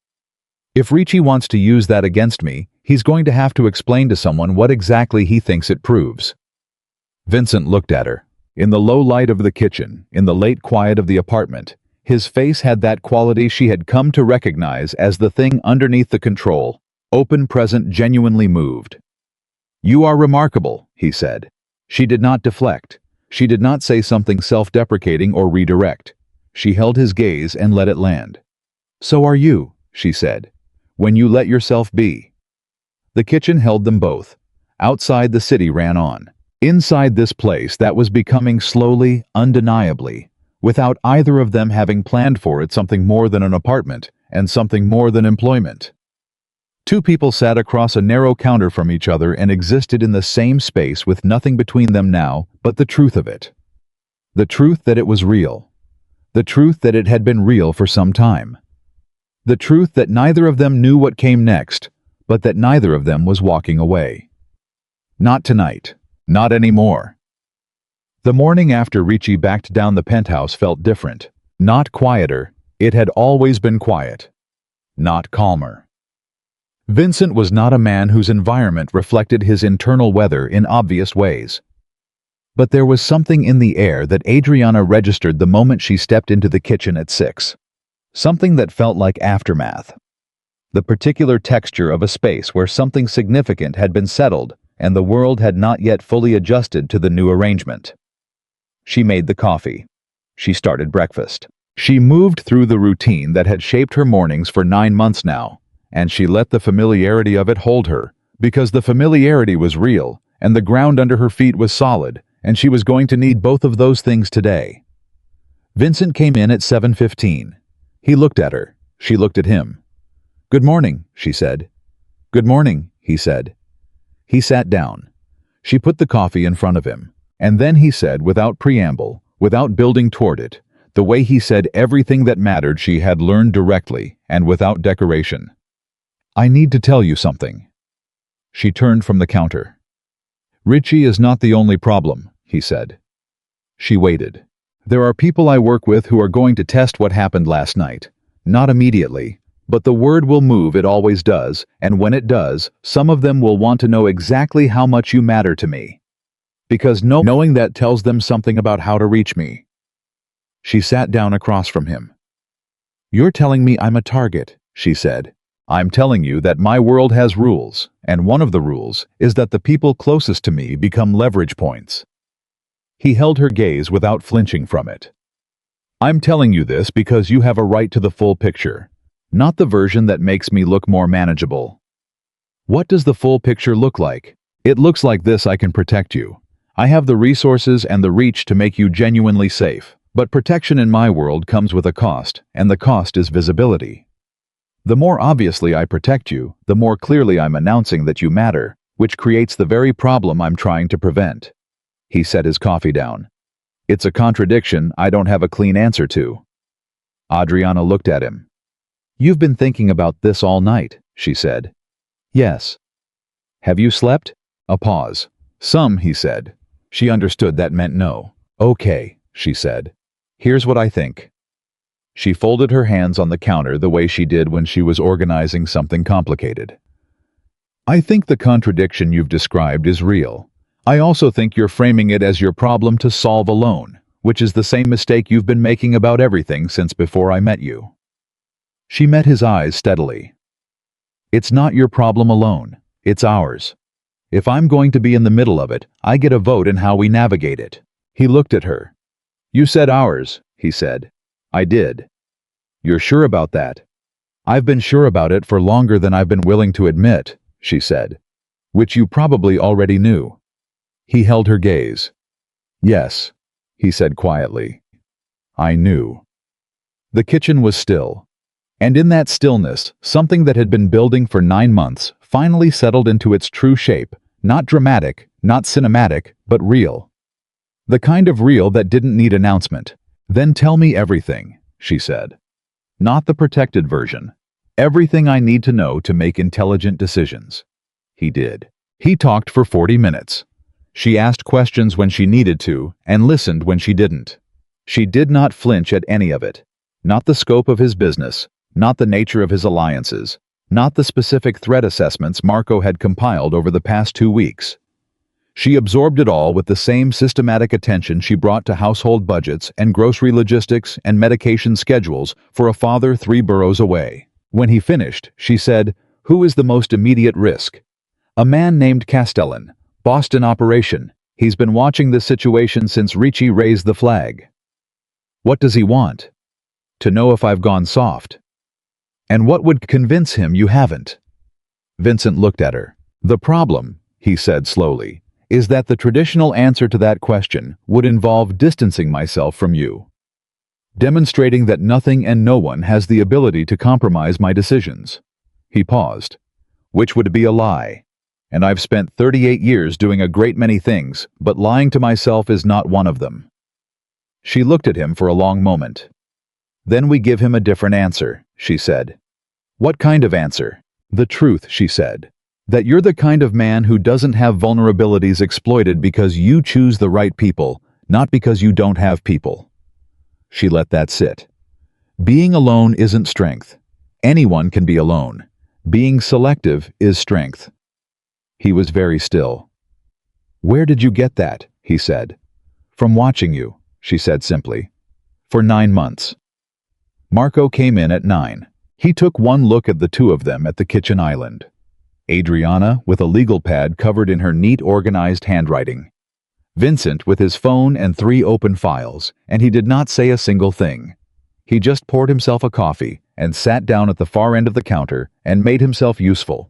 "If Ricci wants to use that against me, he's going to have to explain to someone what exactly he thinks it proves." Vincent looked at her. In the low light of the kitchen, in the late quiet of the apartment, his face had that quality she had come to recognize as the thing underneath the control, open, present, genuinely moved. "You are remarkable," he said. She did not deflect. She did not say something self-deprecating or redirect. She held his gaze and let it land. "So are you," she said, "when you let yourself be." The kitchen held them both. Outside, the city ran on. Inside this place that was becoming slowly, undeniably, without either of them having planned for it, something more than an apartment and something more than employment. Two people sat across a narrow counter from each other and existed in the same space with nothing between them now but the truth of it. The truth that it was real. The truth that it had been real for some time. The truth that neither of them knew what came next, but that neither of them was walking away. Not tonight. Not anymore. The morning after Ricci backed down the penthouse felt different. Not quieter. It had always been quiet. Not calmer. Vincent was not a man whose environment reflected his internal weather in obvious ways. But there was something in the air that Adriana registered the moment she stepped into the kitchen at 6. Something that felt like aftermath. The particular texture of a space where something significant had been settled and the world had not yet fully adjusted to the new arrangement. She made the coffee. She started breakfast. She moved through the routine that had shaped her mornings for 9 months now, and she let the familiarity of it hold her, because the familiarity was real, and the ground under her feet was solid, and she was going to need both of those things today. Vincent came in at 7:15. He looked at her. She looked at him. "Good morning," she said. "Good morning," he said. He sat down. She put the coffee in front of him, and then he said, without preamble, without building toward it, the way he said everything that mattered she had learned directly and without decoration. "I need to tell you something." She turned from the counter. "Ricci is not the only problem," he said. She waited. "There are people I work with who are going to test what happened last night. Not immediately. But the word will move, it always does, and when it does, some of them will want to know exactly how much you matter to me. Because knowing that tells them something about how to reach me." She sat down across from him. "You're telling me I'm a target," she said. "I'm telling you that my world has rules, and one of the rules is that the people closest to me become leverage points." He held her gaze without flinching from it. "I'm telling you this because you have a right to the full picture. Not the version that makes me look more manageable." "What does the full picture look like?" "It looks like this: I can protect you. I have the resources and the reach to make you genuinely safe. But protection in my world comes with a cost, and the cost is visibility. The more obviously I protect you, the more clearly I'm announcing that you matter, which creates the very problem I'm trying to prevent." He set his coffee down. "It's a contradiction I don't have a clean answer to." Adriana looked at him. "You've been thinking about this all night," she said. "Yes." "Have you slept?" A pause. "Some," he said. She understood that meant no. "Okay," she said. "Here's what I think." She folded her hands on the counter the way she did when she was organizing something complicated. "I think the contradiction you've described is real. I also think you're framing it as your problem to solve alone, which is the same mistake you've been making about everything since before I met you." She met his eyes steadily. "It's not your problem alone. It's ours. If I'm going to be in the middle of it, I get a vote in how we navigate it." He looked at her. "You said ours," he said. "I did." "You're sure about that?" "I've been sure about it for longer than I've been willing to admit," she said. "Which you probably already knew." He held her gaze. "Yes," he said quietly. "I knew." The kitchen was still. And in that stillness, something that had been building for 9 months finally settled into its true shape, not dramatic, not cinematic, but real. The kind of real that didn't need announcement. "Then tell me everything," she said. "Not the protected version. Everything I need to know to make intelligent decisions." He did. He talked for 40 minutes. She asked questions when she needed to, and listened when she didn't. She did not flinch at any of it. Not the scope of his business, not the nature of his alliances, not the specific threat assessments Marco had compiled over the past 2 weeks. She absorbed it all with the same systematic attention she brought to household budgets and grocery logistics and medication schedules for a father 3 boroughs away. When he finished, she said, "Who is the most immediate risk?" "A man named Castellan, Boston operation. He's been watching this situation since Ricci raised the flag. What does he want? To know if I've gone soft. And what would convince him you haven't? Vincent looked at her. The problem, he said slowly, is that the traditional answer to that question would involve distancing myself from you. Demonstrating that nothing and no one has the ability to compromise my decisions. He paused. Which would be a lie. And I've spent 38 years doing a great many things, but lying to myself is not one of them. She looked at him for a long moment. Then we give him a different answer, she said. What kind of answer? The truth, she said. That you're the kind of man who doesn't have vulnerabilities exploited because you choose the right people, not because you don't have people. She let that sit. Being alone isn't strength. Anyone can be alone. Being selective is strength. He was very still. Where did you get that? He said. From watching you, she said simply. For 9 months. Marco came in at 9. He took one look at the two of them at the kitchen island. Adriana with a legal pad covered in her neat, organized handwriting. Vincent with his phone and 3 open files, and he did not say a single thing. He just poured himself a coffee and sat down at the far end of the counter and made himself useful.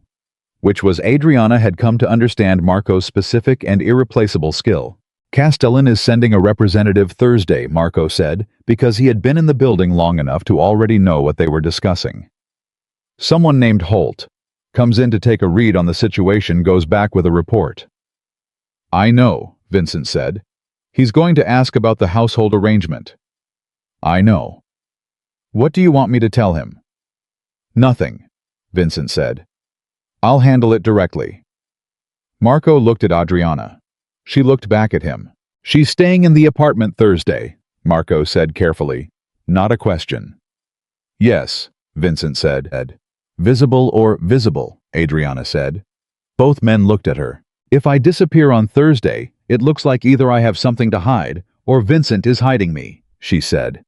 Which was Adriana had come to understand Marco's specific and irreplaceable skill. Castellan is sending a representative Thursday, Marco said, because he had been in the building long enough to already know what they were discussing. Someone named Holt comes in to take a read on the situation, goes back with a report. I know, Vincent said. He's going to ask about the household arrangement. I know. What do you want me to tell him? Nothing, Vincent said. I'll handle it directly. Marco looked at Adriana. She looked back at him. She's staying in the apartment Thursday, Marco said carefully. Not a question. Yes, Vincent said. Visible or visible, Adriana said. Both men looked at her. If I disappear on Thursday, it looks like either I have something to hide or Vincent is hiding me, she said.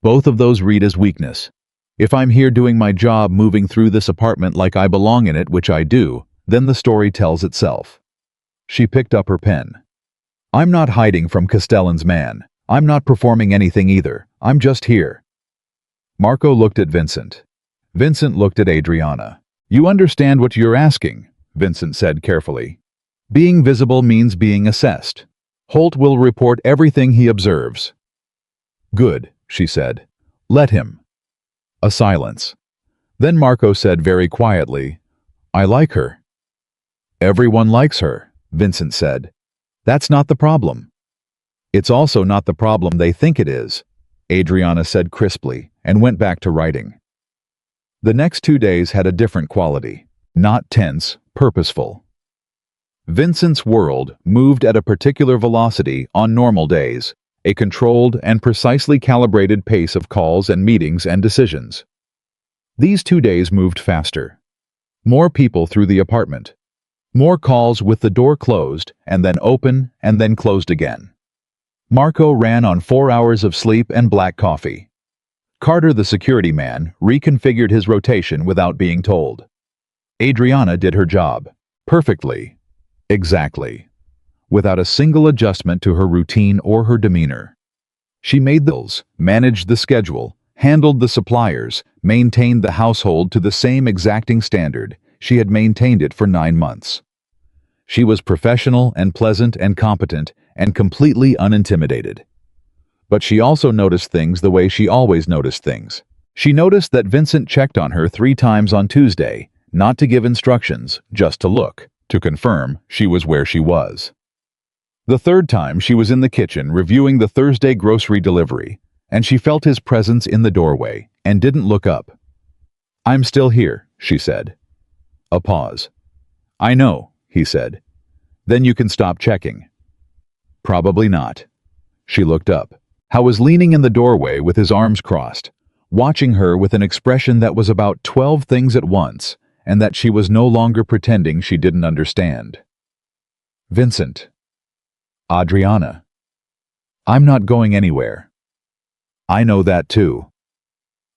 Both of those read as weakness. If I'm here doing my job moving through this apartment like I belong in it, which I do, then the story tells itself. She picked up her pen. I'm not hiding from Castellan's man. I'm not performing anything either. I'm just here. Marco looked at Vincent. Vincent looked at Adriana. You understand what you're asking, Vincent said carefully. Being visible means being assessed. Holt will report everything he observes. Good, she said. Let him. A silence. Then Marco said very quietly, I like her. Everyone likes her, Vincent said. That's not the problem. It's also not the problem they think it is, Adriana said crisply, and went back to writing. The next 2 days had a different quality, not tense, purposeful. Vincent's world moved at a particular velocity on normal days, a controlled and precisely calibrated pace of calls and meetings and decisions. These 2 days moved faster. More people through the apartment. More calls with the door closed and then open and then closed again. Marco ran on 4 hours of sleep and black coffee. Carter, the security man, reconfigured his rotation without being told. Adriana did her job. Perfectly. Exactly. Without a single adjustment to her routine or her demeanor. She made the bills, managed the schedule, handled the suppliers, maintained the household to the same exacting standard. She had maintained it for 9 months. She was professional and pleasant and competent and completely unintimidated. But she also noticed things the way she always noticed things. She noticed that Vincent checked on her 3 times on Tuesday, not to give instructions, just to look, to confirm she was where she was. The 3rd time she was in the kitchen reviewing the Thursday grocery delivery, and she felt his presence in the doorway and didn't look up. I'm still here, she said. A pause. I know, he said. Then you can stop checking. Probably not. She looked up. Howe was leaning in the doorway with his arms crossed, watching her with an expression that was about 12 things at once, and that she was no longer pretending she didn't understand. Vincent. Adriana. I'm not going anywhere. I know that too.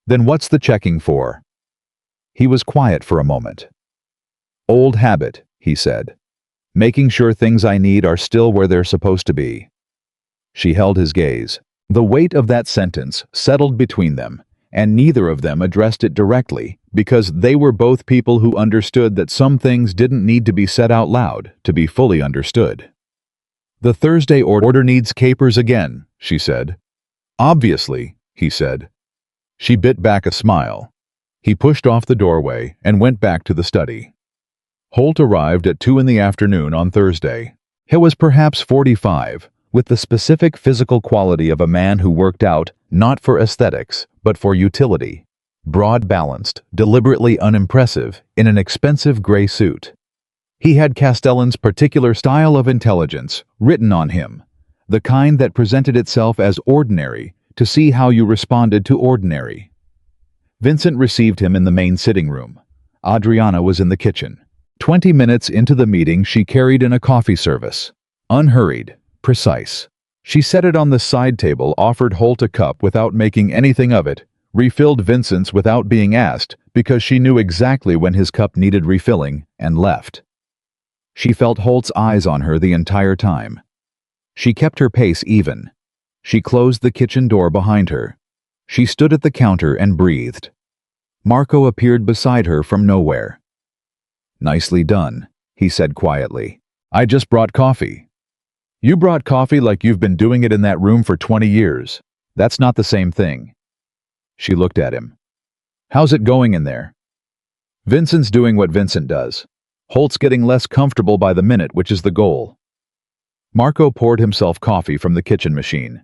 Then what's the checking for? He was quiet for a moment. Old habit, he said. making sure things I need are still where they're supposed to be." She held his gaze. The weight of that sentence settled between them, and neither of them addressed it directly because they were both people who understood that some things didn't need to be said out loud to be fully understood. "The Thursday order needs capers again," she said. "Obviously," he said. She bit back a smile. He pushed off the doorway and went back to the study. Holt arrived at 2 in the afternoon on Thursday. He was perhaps 45, with the specific physical quality of a man who worked out not for aesthetics, but for utility. Broad-balanced, deliberately unimpressive, in an expensive gray suit. He had Castellan's particular style of intelligence written on him, the kind that presented itself as ordinary to see how you responded to ordinary. Vincent received him in the main sitting room. Adriana was in the kitchen. 20 minutes into the meeting, she carried in a coffee service. Unhurried, precise. She set it on the side table, offered Holt a cup without making anything of it, refilled Vincent's without being asked because she knew exactly when his cup needed refilling, and left. She felt Holt's eyes on her the entire time. She kept her pace even. She closed the kitchen door behind her. She stood at the counter and breathed. Marco appeared beside her from nowhere. "Nicely done," he said quietly. "I just brought coffee." "You brought coffee like you've been doing it in that room for 20 years. That's not the same thing." She looked at him. "How's it going in there?" "Vincent's doing what Vincent does. Holt's getting less comfortable by the minute, which is the goal." Marco poured himself coffee from the kitchen machine.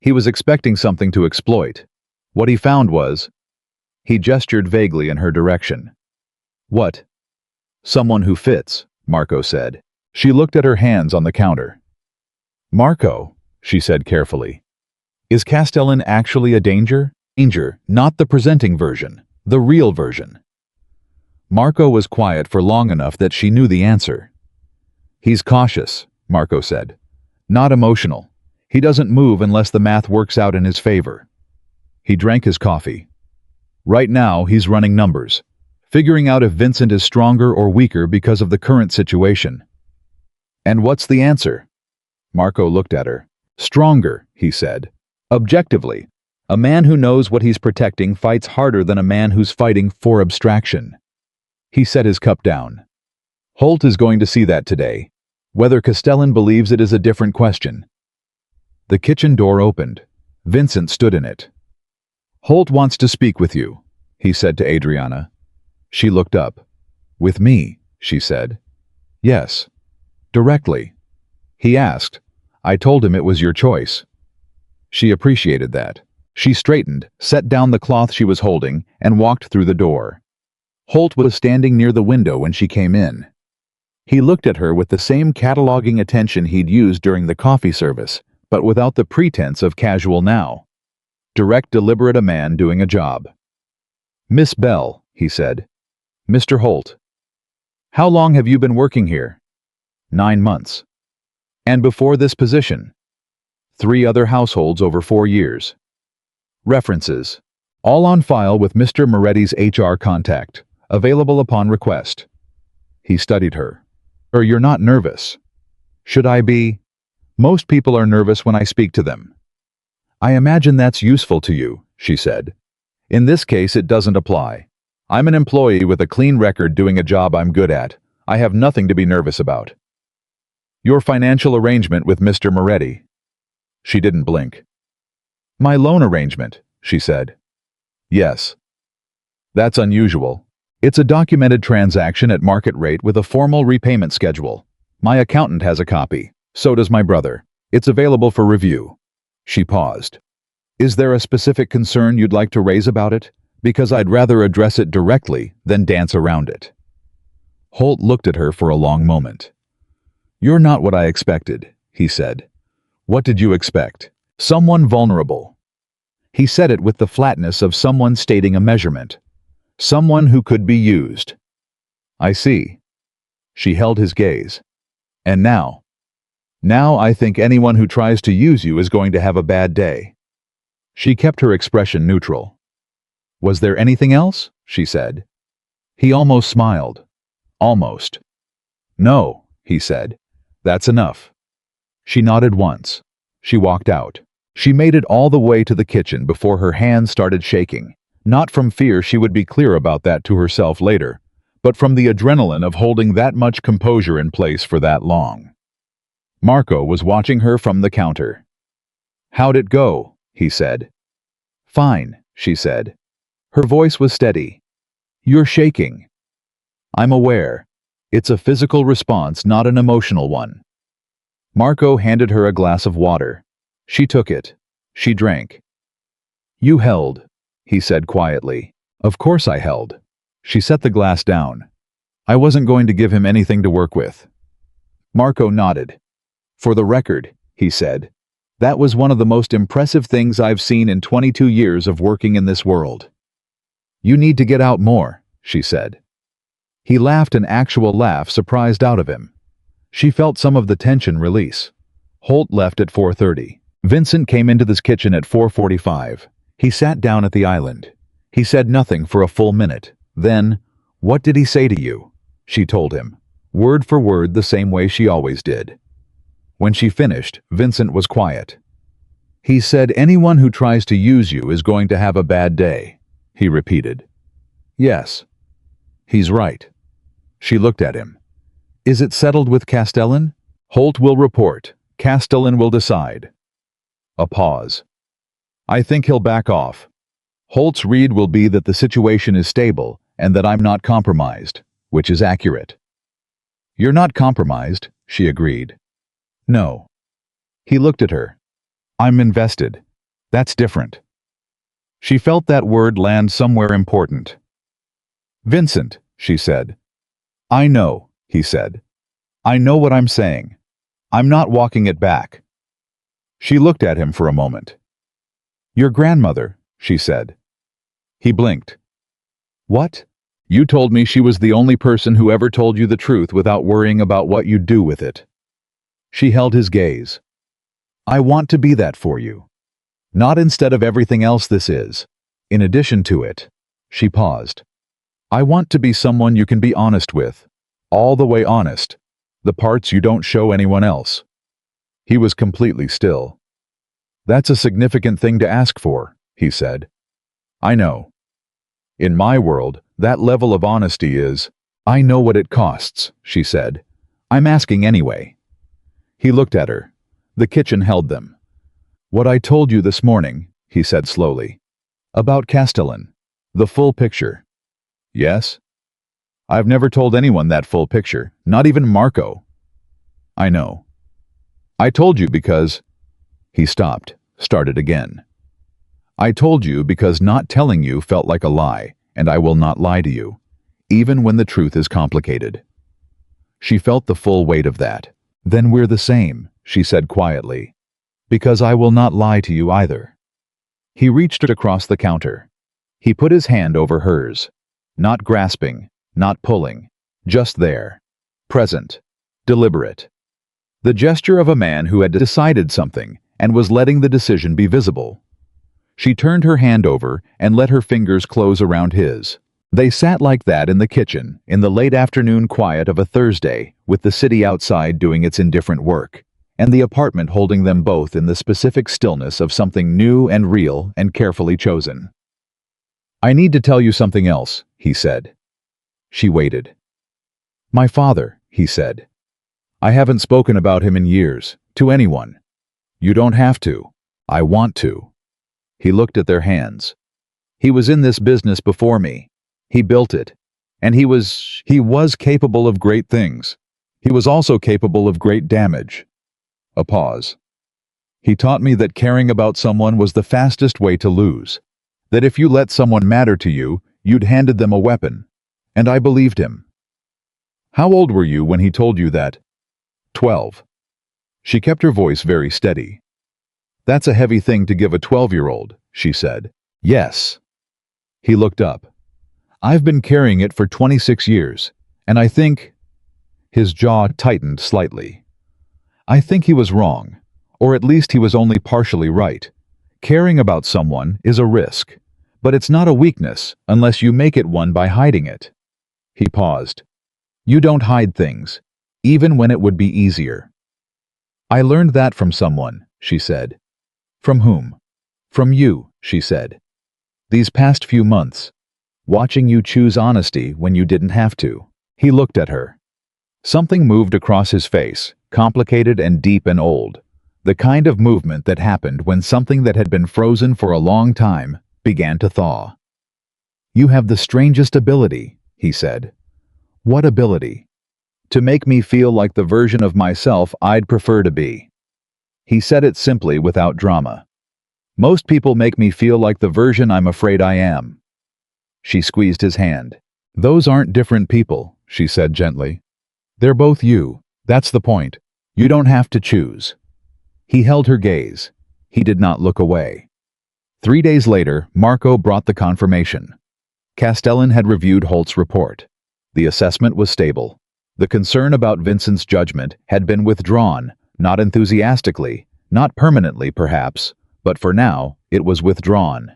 He was expecting something to exploit. What he found was... He gestured vaguely in her direction. "What?" "Someone who fits," Marco said. She looked at her hands on the counter. "Marco," she said carefully, "is Castellan actually a danger? Danger, not the presenting version, the real version." Marco was quiet for long enough that she knew the answer. "He's cautious," Marco said. "Not emotional. He doesn't move unless the math works out in his favor." He drank his coffee. "Right now, he's running numbers, figuring out if Vincent is stronger or weaker because of the current situation." "And what's the answer?" Marco looked at her. "Stronger," he said. "Objectively, a man who knows what he's protecting fights harder than a man who's fighting for abstraction." He set his cup down. "Holt is going to see that today. Whether Castellan believes it is a different question." The kitchen door opened. Vincent stood in it. "Holt wants to speak with you," he said to Adriana. She looked up. "With me," she said. "Yes. Directly." He asked. "I told him it was your choice." She appreciated that. She straightened, set down the cloth she was holding, and walked through the door. Holt was standing near the window when she came in. He looked at her with the same cataloging attention he'd used during the coffee service, but without the pretense of casual now. Direct, deliberate, a man doing a job. "Miss Bell," he said. "Mr. Holt. How long have you been working here?" 9 months. "And before this position?" 3 other households over 4 years. References. All on file with Mr. Moretti's HR contact. Available upon request. He studied her. You're not nervous." "Should I be?" "Most people are nervous when I speak to them." "I imagine that's useful to you," she said. "In this case, it doesn't apply. I'm an employee with a clean record doing a job I'm good at. I have nothing to be nervous about." "Your financial arrangement with Mr. Moretti." She didn't blink. "My loan arrangement," she said. "Yes." "That's unusual. It's a documented transaction at market rate with a formal repayment schedule. My accountant has a copy. So does my brother. It's available for review." She paused. "Is there a specific concern you'd like to raise about it? Because I'd rather address it directly than dance around it." Holt looked at her for a long moment. "You're not what I expected," he said. "What did you expect? Someone vulnerable." He said it with the flatness of someone stating a measurement. Someone who could be used. "I see." She held his gaze. "And now?" "Now I think anyone who tries to use you is going to have a bad day." She kept her expression neutral. "Was there anything else?" she said. He almost smiled. "Almost." "No," he said. That's enough. She nodded once. She walked out. She made it all the way to the kitchen before her hands started shaking. Not from fear, she would be clear about that to herself later, but from the adrenaline of holding that much composure in place for that long. Marco was watching her from the counter. "How'd it go?" he said. "Fine," she said. Her voice was steady. "You're shaking." "I'm aware. It's a physical response, not an emotional one." Marco handed her a glass of water. She took it. She drank. "You held," he said quietly. "Of course I held." She set the glass down. "I wasn't going to give him anything to work with." Marco nodded. "For the record," he said, "that was one of the most impressive things I've seen in 22 years of working in this world." "You need to get out more," she said. He laughed, an actual laugh surprised out of him. She felt some of the tension release. Holt left at 4:30. Vincent came into this kitchen at 4:45. He sat down at the island. He said nothing for a full minute. Then, "What did he say to you?" She told him, word for word, the same way she always did. When she finished, Vincent was quiet. "He said anyone who tries to use you is going to have a bad day," he repeated. "Yes. He's right." She looked at him. "Is it settled with Castellan?" "Holt will report. Castellan will decide." A pause. "I think he'll back off. Holt's read will be that the situation is stable and that I'm not compromised, which is accurate." "You're not compromised," she agreed. "No." He looked at her. "I'm invested. That's different." She felt that word land somewhere important. "Vincent," she said. "I know," he said. "I know what I'm saying. I'm not walking it back." She looked at him for a moment. "Your grandmother," she said. He blinked. "What?" "You told me she was the only person who ever told you the truth without worrying about what you'd do with it." She held his gaze. "I want to be that for you. Not instead of everything else this is. In addition to it." She paused. "I want to be someone you can be honest with. All the way honest. The parts you don't show anyone else." He was completely still. "That's a significant thing to ask for," he said. "I know. In my world, that level of honesty is—" "I know what it costs," she said. "I'm asking anyway." He looked at her. The kitchen held them. "What I told you this morning," he said slowly. "About Castellan. The full picture." "Yes?" "I've never told anyone that full picture, not even Marco." "I know. I told you because—" He stopped, started again. "I told you because not telling you felt like a lie, and I will not lie to you, even when the truth is complicated." She felt the full weight of that. "Then we're the same," she said quietly. "Because I will not lie to you either." He reached across the counter. He put his hand over hers. Not grasping, not pulling, just there. Present. Deliberate. The gesture of a man who had decided something and was letting the decision be visible. She turned her hand over and let her fingers close around his. They sat like that in the kitchen, in the late afternoon quiet of a Thursday, with the city outside doing its indifferent work, and the apartment holding them both in the specific stillness of something new and real and carefully chosen. "I need to tell you something else," he said. She waited. "My father," he said. "I haven't spoken about him in years, to anyone." "You don't have to. I want to." He looked at their hands. "He was in this business before me. He built it. And he was capable of great things. He was also capable of great damage." A pause. "He taught me that caring about someone was the fastest way to lose. That if you let someone matter to you, you'd handed them a weapon. And I believed him." "How old were you when he told you that?" 12. She kept her voice very steady. "That's a heavy thing to give a 12-year-old, she said. "Yes." He looked up. "I've been carrying it for 26 years, and I think—" His jaw tightened slightly. "I think he was wrong, or at least he was only partially right. Caring about someone is a risk, but it's not a weakness unless you make it one by hiding it." He paused. "You don't hide things. even when it would be easier. I learned that from someone, she said. From whom? From you, she said. These past few months. Watching you choose honesty when you didn't have to. He looked at her. Something moved across his face, complicated and deep and old. The kind of movement that happened when something that had been frozen for a long time began to thaw. You have the strangest ability, he said. What ability? To make me feel like the version of myself I'd prefer to be. He said it simply without drama. Most people make me feel like the version I'm afraid I am. She squeezed his hand. Those aren't different people, she said gently. They're both you. That's the point. You don't have to choose. He held her gaze. He did not look away. 3 days later, Marco brought the confirmation. Castellan had reviewed Holt's report. The assessment was stable. The concern about Vincent's judgment had been withdrawn, not enthusiastically, not permanently perhaps, but for now, it was withdrawn.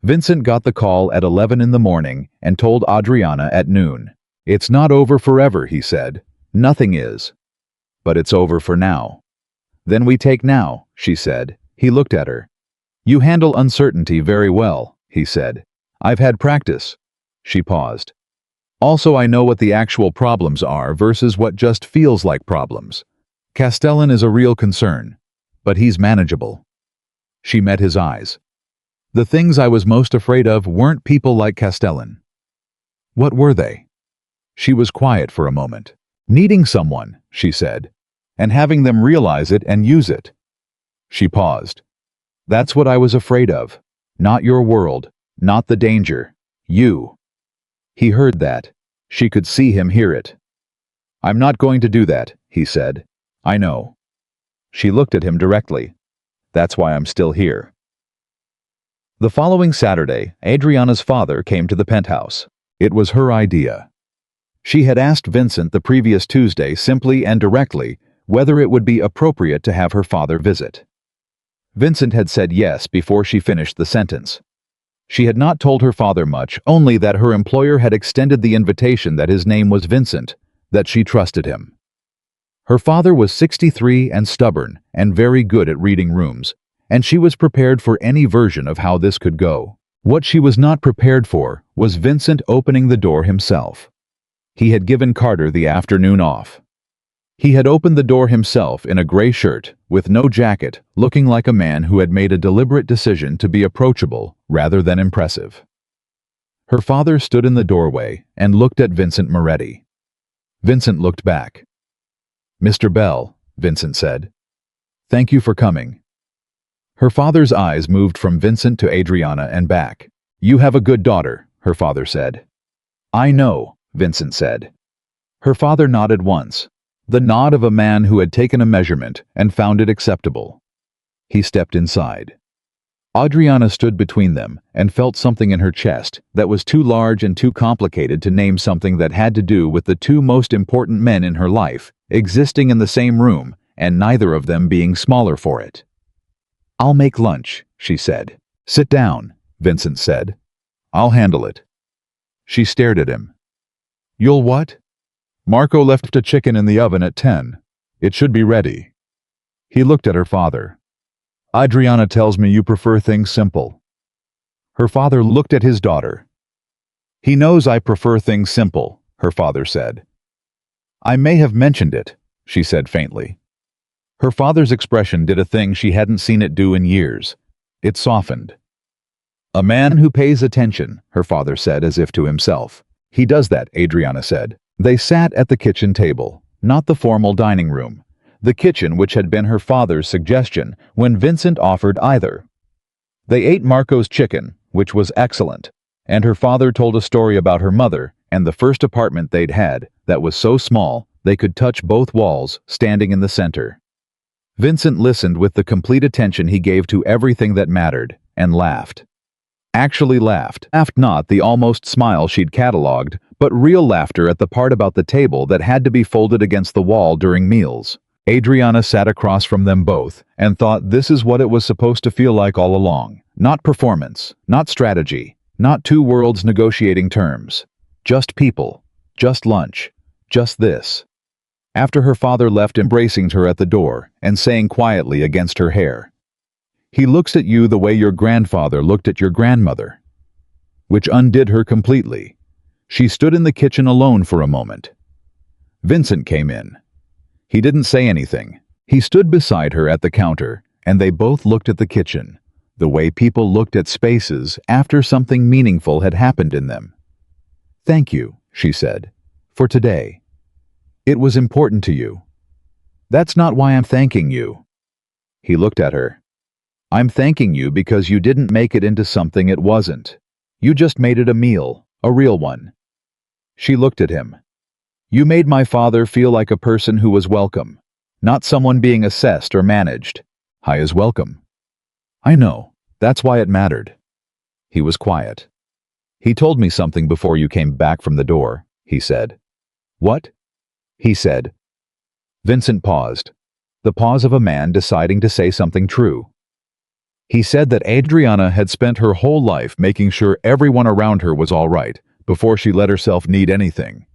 Vincent got the call at 11 in the morning and told Adriana at noon. It's not over forever, he said. Nothing is. But it's over for now. Then we take now, she said. He looked at her. You handle uncertainty very well, he said. I've had practice. She paused. Also, I know what the actual problems are versus what just feels like problems. Castellan is a real concern, but he's manageable. She met his eyes. The things I was most afraid of weren't people like Castellan. What were they? She was quiet for a moment. Needing someone, she said, and having them realize it and use it. She paused. That's what I was afraid of. Not your world, not the danger. You. He heard that. She could see him hear it. I'm not going to do that, he said. I know. She looked at him directly. That's why I'm still here. The following Saturday, Adriana's father came to the penthouse. It was her idea. She had asked Vincent the previous Tuesday simply and directly whether it would be appropriate to have her father visit. Vincent had said yes before she finished the sentence. She had not told her father much, only that her employer had extended the invitation that his name was Vincent, that she trusted him. Her father was 63 and stubborn and very good at reading rooms, and she was prepared for any version of how this could go. What she was not prepared for was Vincent opening the door himself. He had given Carter the afternoon off. He had opened the door himself in a gray shirt, with no jacket, looking like a man who had made a deliberate decision to be approachable rather than impressive. Her father stood in the doorway and looked at Vincent Moretti. Vincent looked back. Mr. Bell, Vincent said. Thank you for coming. Her father's eyes moved from Vincent to Adriana and back. You have a good daughter, her father said. I know, Vincent said. Her father nodded once. The nod of a man who had taken a measurement and found it acceptable. He stepped inside. Adriana stood between them and felt something in her chest that was too large and too complicated to name something that had to do with the two most important men in her life, existing in the same room, and neither of them being smaller for it. I'll make lunch, she said. Sit down, Vincent said. I'll handle it. She stared at him. You'll what? Marco left a chicken in the oven at 10. It should be ready. He looked at her father. Adriana tells me you prefer things simple. Her father looked at his daughter. He knows I prefer things simple, her father said. I may have mentioned it, she said faintly. Her father's expression did a thing she hadn't seen it do in years. It softened. A man who pays attention, her father said as if to himself. He does that, Adriana said. They sat at the kitchen table, not the formal dining room, the kitchen which had been her father's suggestion when Vincent offered either. They ate Marco's chicken, which was excellent, and her father told a story about her mother and the first apartment they'd had that was so small they could touch both walls, standing in the center. Vincent listened with the complete attention he gave to everything that mattered, and laughed. Actually laughed. Laughed not the almost smile she'd catalogued, but real laughter at the part about the table that had to be folded against the wall during meals. Adriana sat across from them both and thought this is what it was supposed to feel like all along. Not performance, not strategy, not two worlds negotiating terms. Just people, just lunch, just this. after her father left, embracing her at the door and saying quietly against her hair, "He looks at you the way your grandfather looked at your grandmother," which undid her completely. She stood in the kitchen alone for a moment. Vincent came in. He didn't say anything. He stood beside her at the counter, and they both looked at the kitchen, the way people looked at spaces after something meaningful had happened in them. "Thank you," she said, "for today. It was important to you." "That's not why I'm thanking you." He looked at her. "I'm thanking you because you didn't make it into something it wasn't. You just made it a meal, a real one." She looked at him. "You made my father feel like a person who was welcome, not someone being assessed or managed. I is welcome." "I know. That's why it mattered." He was quiet. "He told me something before you came back from the door," he said. "What?" he said. Vincent paused. The pause of a man deciding to say something true. He said that Adriana had spent her whole life making sure everyone around her was all right before she let herself need anything.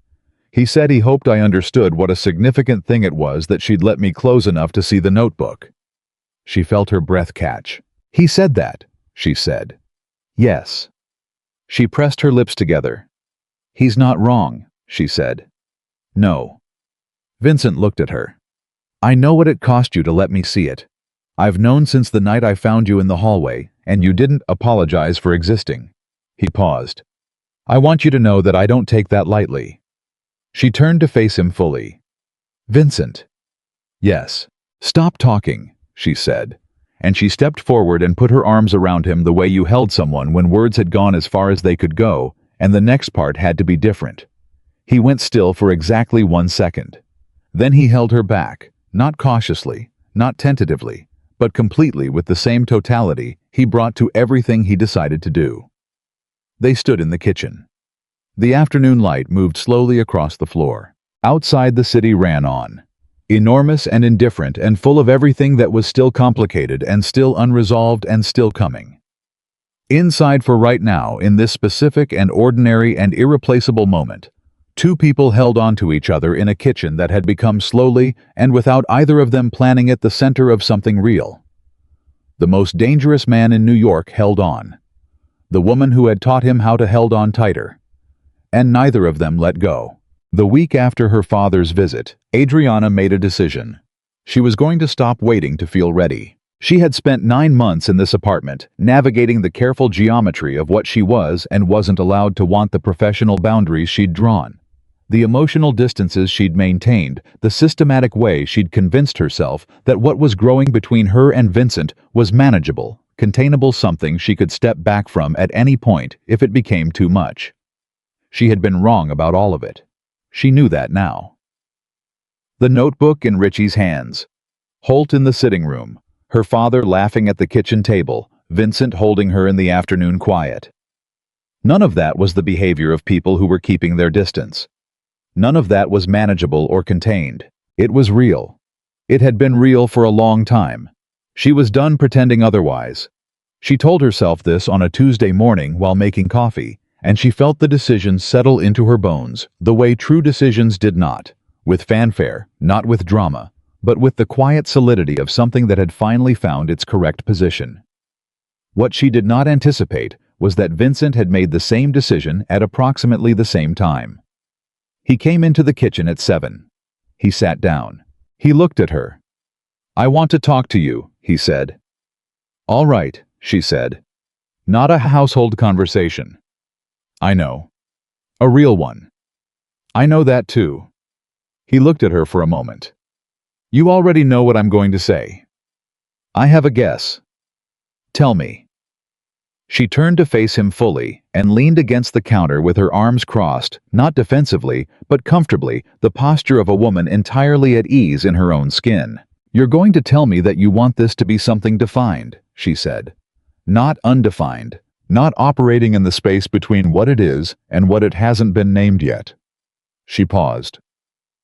He said he hoped I understood what a significant thing it was that she'd let me close enough to see the notebook. She felt her breath catch. "He said that," she said. "Yes." She pressed her lips together. "He's not wrong," she said. "No." Vincent looked at her. "I know what it cost you to let me see it. I've known since the night I found you in the hallway, and you didn't apologize for existing." He paused. "I want you to know that I don't take that lightly." She turned to face him fully. "Vincent." "Yes. Stop talking," she said, and she stepped forward and put her arms around him the way you held someone when words had gone as far as they could go, and the next part had to be different. He went still for exactly 1 second. Then he held her back, not cautiously, not tentatively, but completely, with the same totality he brought to everything he decided to do. They stood in the kitchen. The afternoon light moved slowly across the floor. Outside, the city ran on, enormous and indifferent and full of everything that was still complicated and still unresolved and still coming. Inside, for right now, in this specific and ordinary and irreplaceable moment, two people held on to each other in a kitchen that had become slowly, and without either of them planning it, the center of something real. The most dangerous man in New York held on. The woman who had taught him how to hold on tighter. And neither of them let go. The week after her father's visit, Adriana made a decision. She was going to stop waiting to feel ready. She had spent 9 months in this apartment, navigating the careful geometry of what she was and wasn't allowed to want, the professional boundaries she'd drawn, the emotional distances she'd maintained, the systematic way she'd convinced herself that what was growing between her and Vincent was manageable, containable, something she could step back from at any point if it became too much. She had been wrong about all of it. She knew that now. The notebook in Richie's hands. Holt in the sitting room. Her father laughing at the kitchen table. Vincent holding her in the afternoon quiet. None of that was the behavior of people who were keeping their distance. None of that was manageable or contained. It was real. It had been real for a long time. She was done pretending otherwise. She told herself this on a Tuesday morning while making coffee, and she felt the decision settle into her bones, the way true decisions did not, with fanfare, not with drama, but with the quiet solidity of something that had finally found its correct position. What she did not anticipate was that Vincent had made the same decision at approximately the same time. He came into the kitchen at 7. He sat down. He looked at her. "I want to talk to you," he said. "All right," she said. "Not a household conversation." "I know. A real one." "I know that too." He looked at her for a moment. "You already know what I'm going to say." "I have a guess." "Tell me." She turned to face him fully and leaned against the counter with her arms crossed, not defensively, but comfortably, the posture of a woman entirely at ease in her own skin. "You're going to tell me that you want this to be something defined," she said. "Not undefined. Not operating in the space between what it is and what it hasn't been named yet." She paused.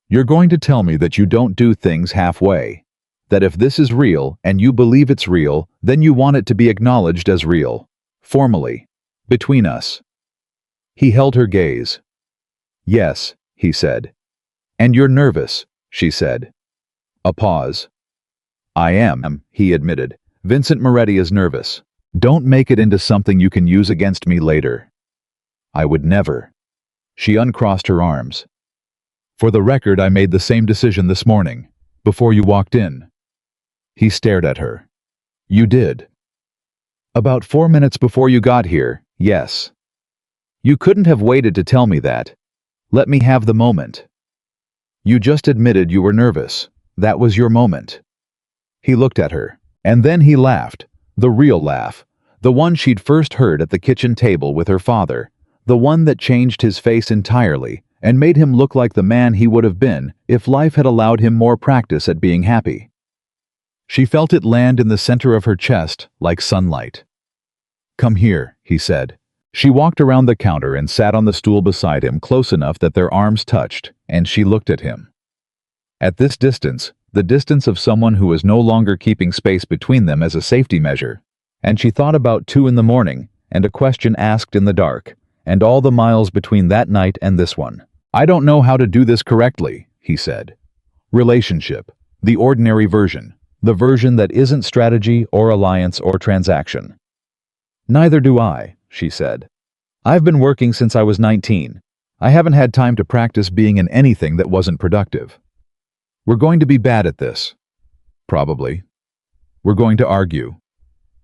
"You're going to tell me that you don't do things halfway. That if this is real and you believe it's real, then you want it to be acknowledged as real. Formally. Between us." He held her gaze. "Yes," he said. "And you're nervous," she said. A pause. I am, he admitted. Vincent Moretti is nervous. Don't make it into something you can use against me later. I would never. She uncrossed her arms. For the record, I made the same decision this morning, before you walked in. He stared at her. You did. About 4 minutes before you got here, yes. You couldn't have waited to tell me that. Let me have the moment. You just admitted you were nervous. That was your moment. He looked at her, and then he laughed, the real laugh, the one she'd first heard at the kitchen table with her father, the one that changed his face entirely and made him look like the man he would have been if life had allowed him more practice at being happy. She felt it land in the center of her chest like sunlight. Come here, he said. She walked around the counter and sat on the stool beside him close enough that their arms touched, and she looked at him. At this distance, the distance of someone who was no longer keeping space between them as a safety measure, and she thought about 2 in the morning and a question asked in the dark, and all the miles between that night and this one. I don't know how to do this correctly, he said. Relationship, the ordinary version, the version that isn't strategy or alliance or transaction. Neither do I, she said. I've been working since I was 19. I haven't had time to practice being in anything that wasn't productive. We're going to be bad at this. Probably. We're going to argue.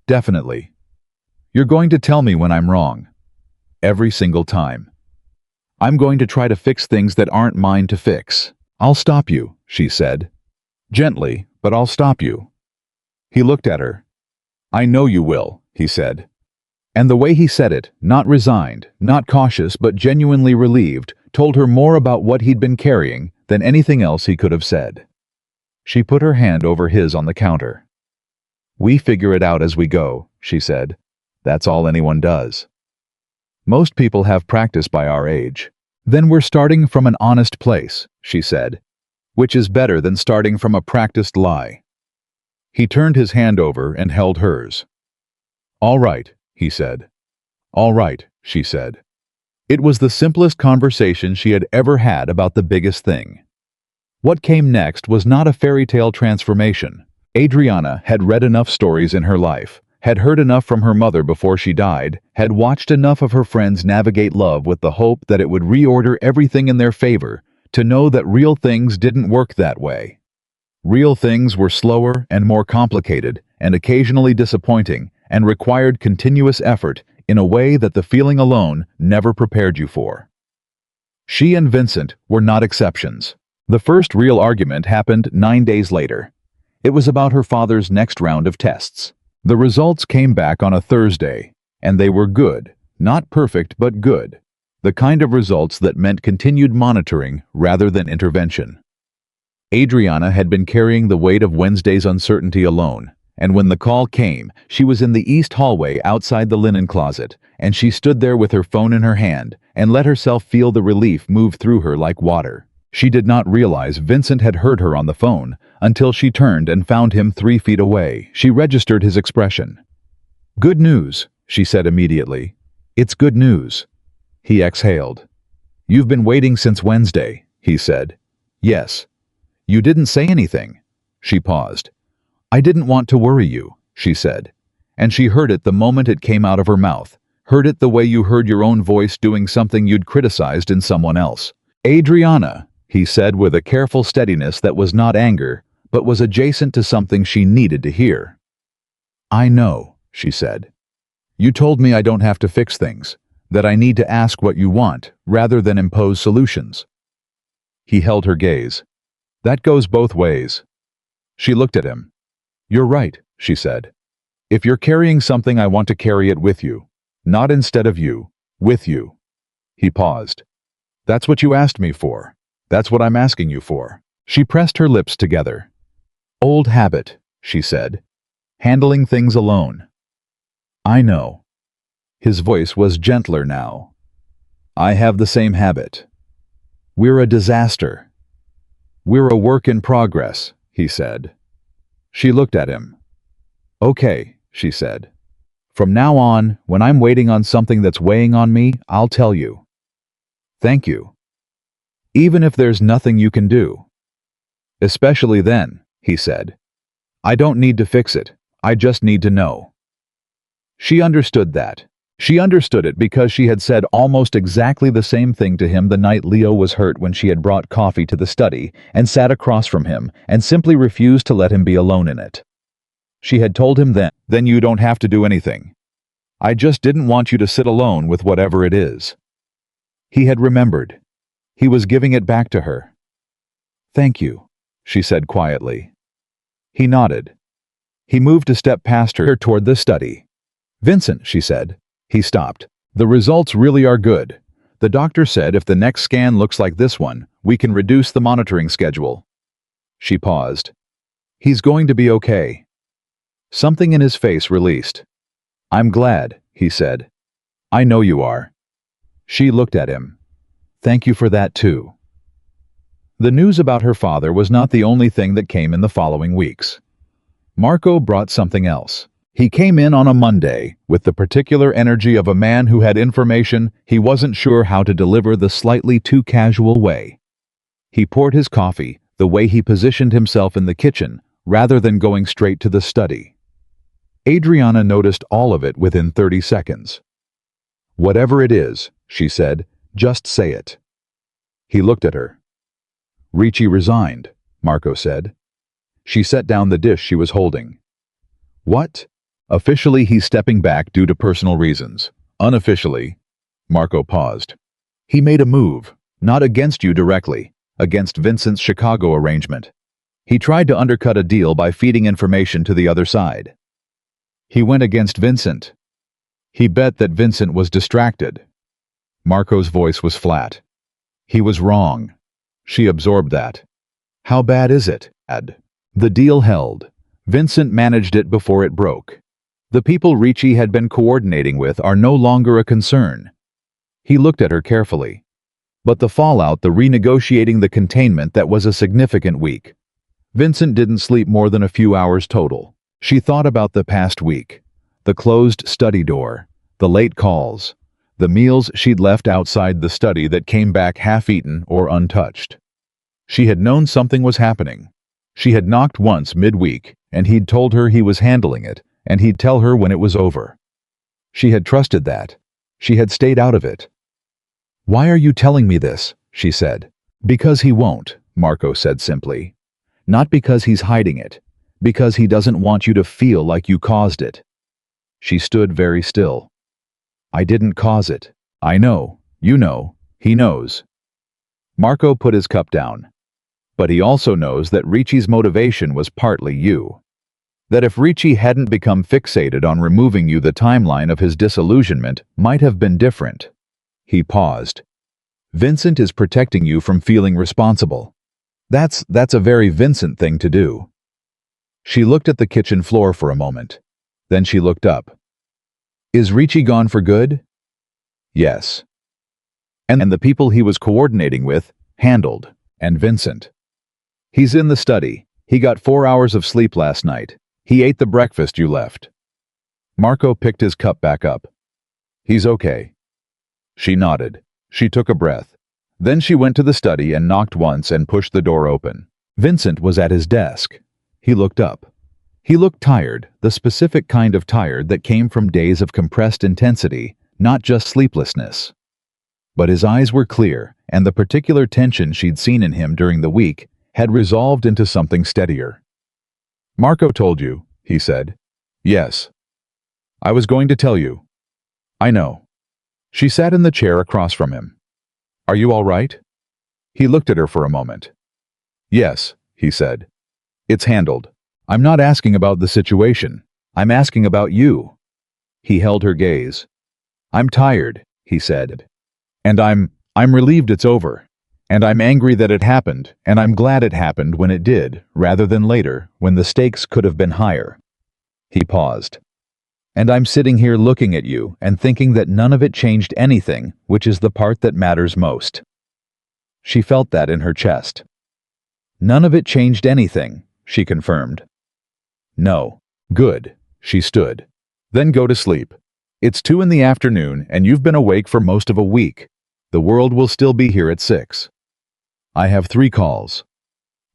Definitely. You're going to tell me when I'm wrong. Every single time. I'm going to try to fix things that aren't mine to fix. I'll stop you, she said. Gently, but I'll stop you. He looked at her. I know you will, he said. And the way he said it, not resigned, not cautious, but genuinely relieved, told her more about what he'd been carrying than anything else he could have said. She put her hand over his on the counter. We figure it out as we go, she said. That's all anyone does. Most people have practice by our age. Then we're starting from an honest place, she said, which is better than starting from a practiced lie. He turned his hand over and held hers. All right, he said. All right, she said. It was the simplest conversation she had ever had about the biggest thing. What came next was not a fairy tale transformation. Adriana had read enough stories in her life, had heard enough from her mother before she died, had watched enough of her friends navigate love with the hope that it would reorder everything in their favor, to know that real things didn't work that way. Real things were slower and more complicated, and occasionally disappointing, and required continuous effort in a way that the feeling alone never prepared you for. She and Vincent were not exceptions. The first real argument happened 9 days later. It was about her father's next round of tests. The results came back on a Thursday, and they were good, not perfect but good. The kind of results that meant continued monitoring rather than intervention. Adriana had been carrying the weight of Wednesday's uncertainty alone, and when the call came, she was in the east hallway outside the linen closet, and she stood there with her phone in her hand and let herself feel the relief move through her like water. She did not realize Vincent had heard her on the phone until she turned and found him 3 feet away. She registered his expression. Good news, she said immediately. It's good news. He exhaled. You've been waiting since Wednesday, he said. Yes. You didn't say anything. She paused. I didn't want to worry you, she said. And she heard it the moment it came out of her mouth, heard it the way you heard your own voice doing something you'd criticized in someone else. Adriana, he said with a careful steadiness that was not anger, but was adjacent to something she needed to hear. I know, she said. You told me I don't have to fix things, that I need to ask what you want rather than impose solutions. He held her gaze. That goes both ways. She looked at him. You're right, she said. If you're carrying something, I want to carry it with you. Not instead of you, with you. He paused. That's what you asked me for. That's what I'm asking you for. She pressed her lips together. Old habit, she said. Handling things alone. I know. His voice was gentler now. I have the same habit. We're a disaster. We're a work in progress, he said. She looked at him. Okay, she said. From now on, when I'm waiting on something that's weighing on me, I'll tell you. Thank you. Even if there's nothing you can do. Especially then, he said. I don't need to fix it. I just need to know. She understood that. She understood it because she had said almost exactly the same thing to him the night Leo was hurt when she had brought coffee to the study and sat across from him and simply refused to let him be alone in it. She had told him then you don't have to do anything. I just didn't want you to sit alone with whatever it is. He had remembered. He was giving it back to her. Thank you, she said quietly. He nodded. He moved a step past her toward the study. Vincent, she said. He stopped. The results really are good. The doctor said if the next scan looks like this one, we can reduce the monitoring schedule. She paused. He's going to be okay. Something in his face released. I'm glad, he said. I know you are. She looked at him. Thank you for that too. The news about her father was not the only thing that came in the following weeks. Marco brought something else. He came in on a Monday with the particular energy of a man who had information he wasn't sure how to deliver the slightly too casual way. He poured his coffee the way he positioned himself in the kitchen rather than going straight to the study. Adriana noticed all of it within 30 seconds. Whatever it is, she said, just say it. He looked at her. Ricci resigned, Marco said. She set down the dish she was holding. What? Officially, he's stepping back due to personal reasons. Unofficially, Marco paused. He made a move, not against you directly, against Vincent's Chicago arrangement. He tried to undercut a deal by feeding information to the other side. He went against Vincent. He bet that Vincent was distracted. Marco's voice was flat. He was wrong. She absorbed that. How bad is it, Ad? The deal held. Vincent managed it before it broke. The people Ricci had been coordinating with are no longer a concern. He looked at her carefully. But the fallout, the renegotiating the containment, that was a significant week. Vincent didn't sleep more than a few hours total. She thought about the past week. The closed study door. The late calls. The meals she'd left outside the study that came back half-eaten or untouched. She had known something was happening. She had knocked once midweek, and he'd told her he was handling it, and he'd tell her when it was over. She had trusted that. She had stayed out of it. Why are you telling me this? She said. Because he won't, Marco said simply. Not because he's hiding it. Because he doesn't want you to feel like you caused it. She stood very still. I didn't cause it. I know. You know. He knows. Marco put his cup down. But he also knows that Ricci's motivation was partly you. That if Ricci hadn't become fixated on removing you, the timeline of his disillusionment might have been different. He paused. Vincent is protecting you from feeling responsible. That's a very Vincent thing to do. She looked at the kitchen floor for a moment. Then she looked up. Is Ricci gone for good? Yes. And the people he was coordinating with, handled, and Vincent. He's in the study. He got 4 hours of sleep last night. He ate the breakfast you left. Marco picked his cup back up. He's okay. She nodded. She took a breath. Then she went to the study and knocked once and pushed the door open. Vincent was at his desk. He looked up. He looked tired, the specific kind of tired that came from days of compressed intensity, not just sleeplessness. But his eyes were clear, and the particular tension she'd seen in him during the week had resolved into something steadier. Marco told you, he said. Yes. I was going to tell you. I know. She sat in the chair across from him. Are you all right? He looked at her for a moment. Yes, he said. It's handled. I'm not asking about the situation. I'm asking about you. He held her gaze. I'm tired, he said. And I'm relieved it's over. And I'm angry that it happened, and I'm glad it happened when it did, rather than later, when the stakes could have been higher. He paused. And I'm sitting here looking at you and thinking that none of it changed anything, which is the part that matters most. She felt that in her chest. None of it changed anything, she confirmed. No. Good. She stood. Then go to sleep. It's 2 in the afternoon and you've been awake for most of a week. The world will still be here at 6. I have 3 calls.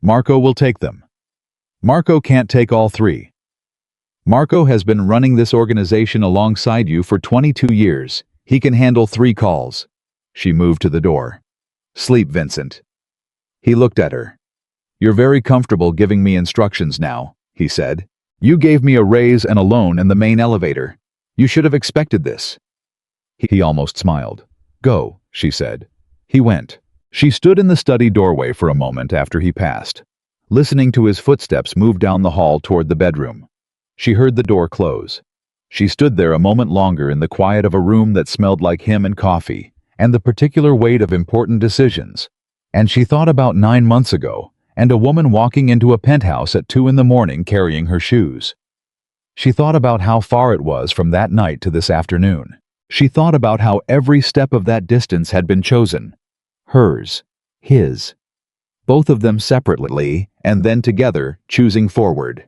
Marco will take them. Marco can't take all three. Marco has been running this organization alongside you for 22 years. He can handle 3 calls. She moved to the door. Sleep, Vincent. He looked at her. You're very comfortable giving me instructions now, he said. You gave me a raise and a loan in the main elevator. You should have expected this. He almost smiled. Go, she said. He went. She stood in the study doorway for a moment after he passed, listening to his footsteps move down the hall toward the bedroom. She heard the door close. She stood there a moment longer in the quiet of a room that smelled like him and coffee, and the particular weight of important decisions. And she thought about 9 months ago, and a woman walking into a penthouse at 2 in the morning carrying her shoes. She thought about how far it was from that night to this afternoon. She thought about how every step of that distance had been chosen. Hers, his. Both of them separately, and then together, choosing forward.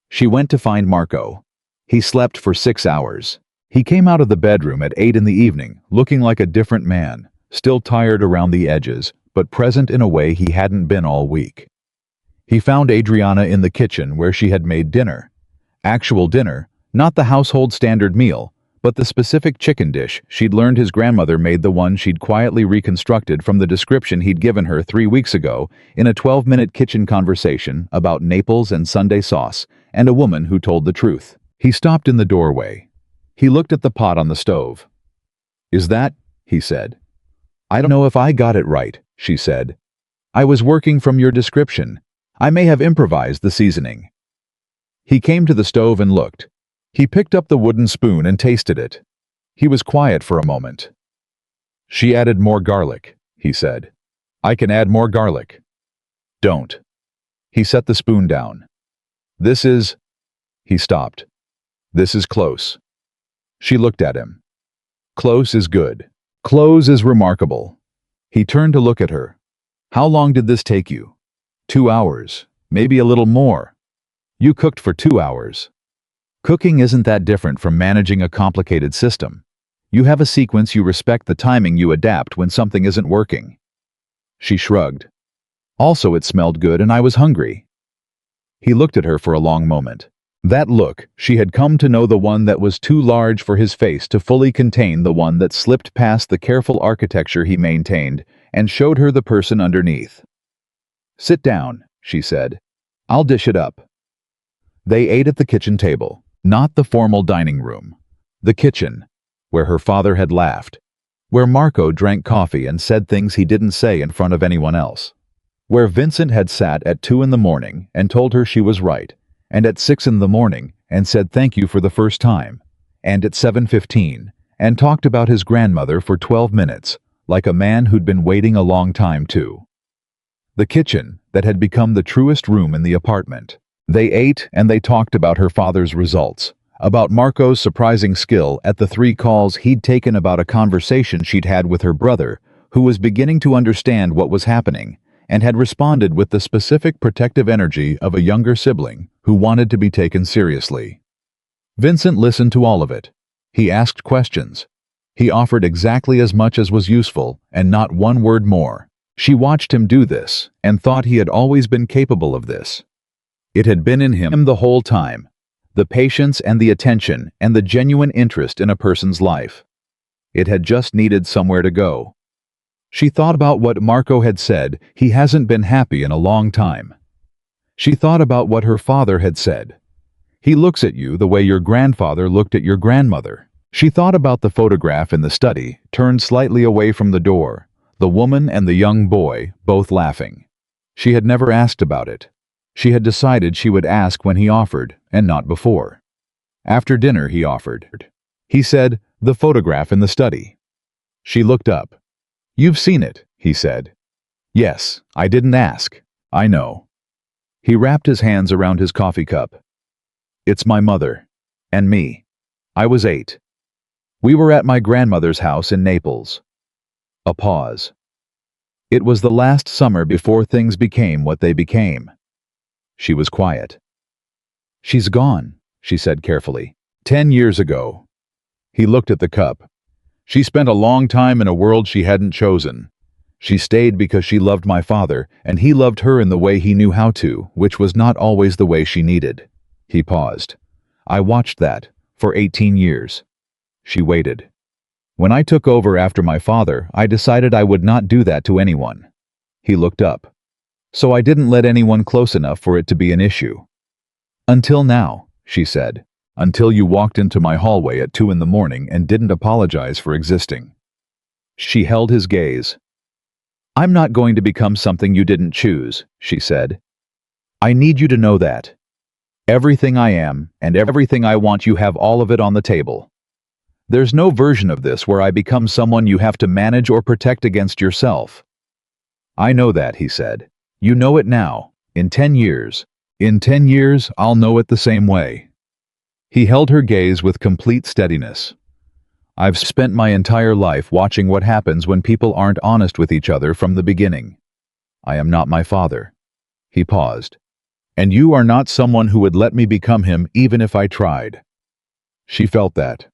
She went to find Marco. He slept for 6 hours. He came out of the bedroom at 8 in the evening, looking like a different man, still tired around the edges, but present in a way he hadn't been all week. He found Adriana in the kitchen where she had made dinner. Actual dinner, not the household standard meal, but the specific chicken dish she'd learned his grandmother made, the one she'd quietly reconstructed from the description he'd given her 3 weeks ago in a 12-minute kitchen conversation about Naples and Sunday sauce and a woman who told the truth. He stopped in the doorway. He looked at the pot on the stove. Is that? He said. I don't know if I got it right, she said. I was working from your description. I may have improvised the seasoning. He came to the stove and looked. He picked up the wooden spoon and tasted it. He was quiet for a moment. She added more garlic, he said. I can add more garlic. Don't. He set the spoon down. This is... He stopped. This is close. She looked at him. Close is good. Close is remarkable. He turned to look at her. How long did this take you? 2 hours, maybe a little more. You cooked for 2 hours. Cooking isn't that different from managing a complicated system. You have a sequence, you respect the timing, you adapt when something isn't working. She shrugged. Also, it smelled good and I was hungry. He looked at her for a long moment. That look, she had come to know, the one that was too large for his face to fully contain, the one that slipped past the careful architecture he maintained and showed her the person underneath. Sit down, she said. I'll dish it up. They ate at the kitchen table. Not the formal dining room. The kitchen, where her father had laughed. Where Marco drank coffee and said things he didn't say in front of anyone else. Where Vincent had sat at 2 in the morning and told her she was right, and at 6 in the morning and said thank you for the first time, and at 7:15 and talked about his grandmother for 12 minutes, like a man who'd been waiting a long time too. The kitchen that had become the truest room in the apartment. They ate and they talked about her father's results, about Marco's surprising skill at the 3 calls he'd taken, about a conversation she'd had with her brother, who was beginning to understand what was happening, and had responded with the specific protective energy of a younger sibling who wanted to be taken seriously. Vincent listened to all of it. He asked questions. He offered exactly as much as was useful, and not one word more. She watched him do this, and thought he had always been capable of this. It had been in him the whole time. The patience and the attention and the genuine interest in a person's life. It had just needed somewhere to go. She thought about what Marco had said, he hasn't been happy in a long time. She thought about what her father had said. He looks at you the way your grandfather looked at your grandmother. She thought about the photograph in the study, turned slightly away from the door, the woman and the young boy, both laughing. She had never asked about it. She had decided she would ask when he offered, and not before. After dinner he offered. He said, the photograph in the study. She looked up. You've seen it, he said. Yes, I didn't ask. I know. He wrapped his hands around his coffee cup. It's my mother. And me. I was 8. We were at my grandmother's house in Naples. A pause. It was the last summer before things became what they became. She was quiet. She's gone, she said carefully. 10 years ago. He looked at the cup. She spent a long time in a world she hadn't chosen. She stayed because she loved my father, and he loved her in the way he knew how to, which was not always the way she needed. He paused. I watched that, for 18 years. She waited. When I took over after my father, I decided I would not do that to anyone. He looked up. So I didn't let anyone close enough for it to be an issue. Until now, she said. Until you walked into my hallway at 2 in the morning and didn't apologize for existing. She held his gaze. I'm not going to become something you didn't choose, she said. I need you to know that. Everything I am, and everything I want, you have all of it on the table. There's no version of this where I become someone you have to manage or protect against yourself. I know that, he said. You know it now. In 10 years. In 10 years, I'll know it the same way. He held her gaze with complete steadiness. I've spent my entire life watching what happens when people aren't honest with each other from the beginning. I am not my father. He paused. And you are not someone who would let me become him even if I tried. She felt that.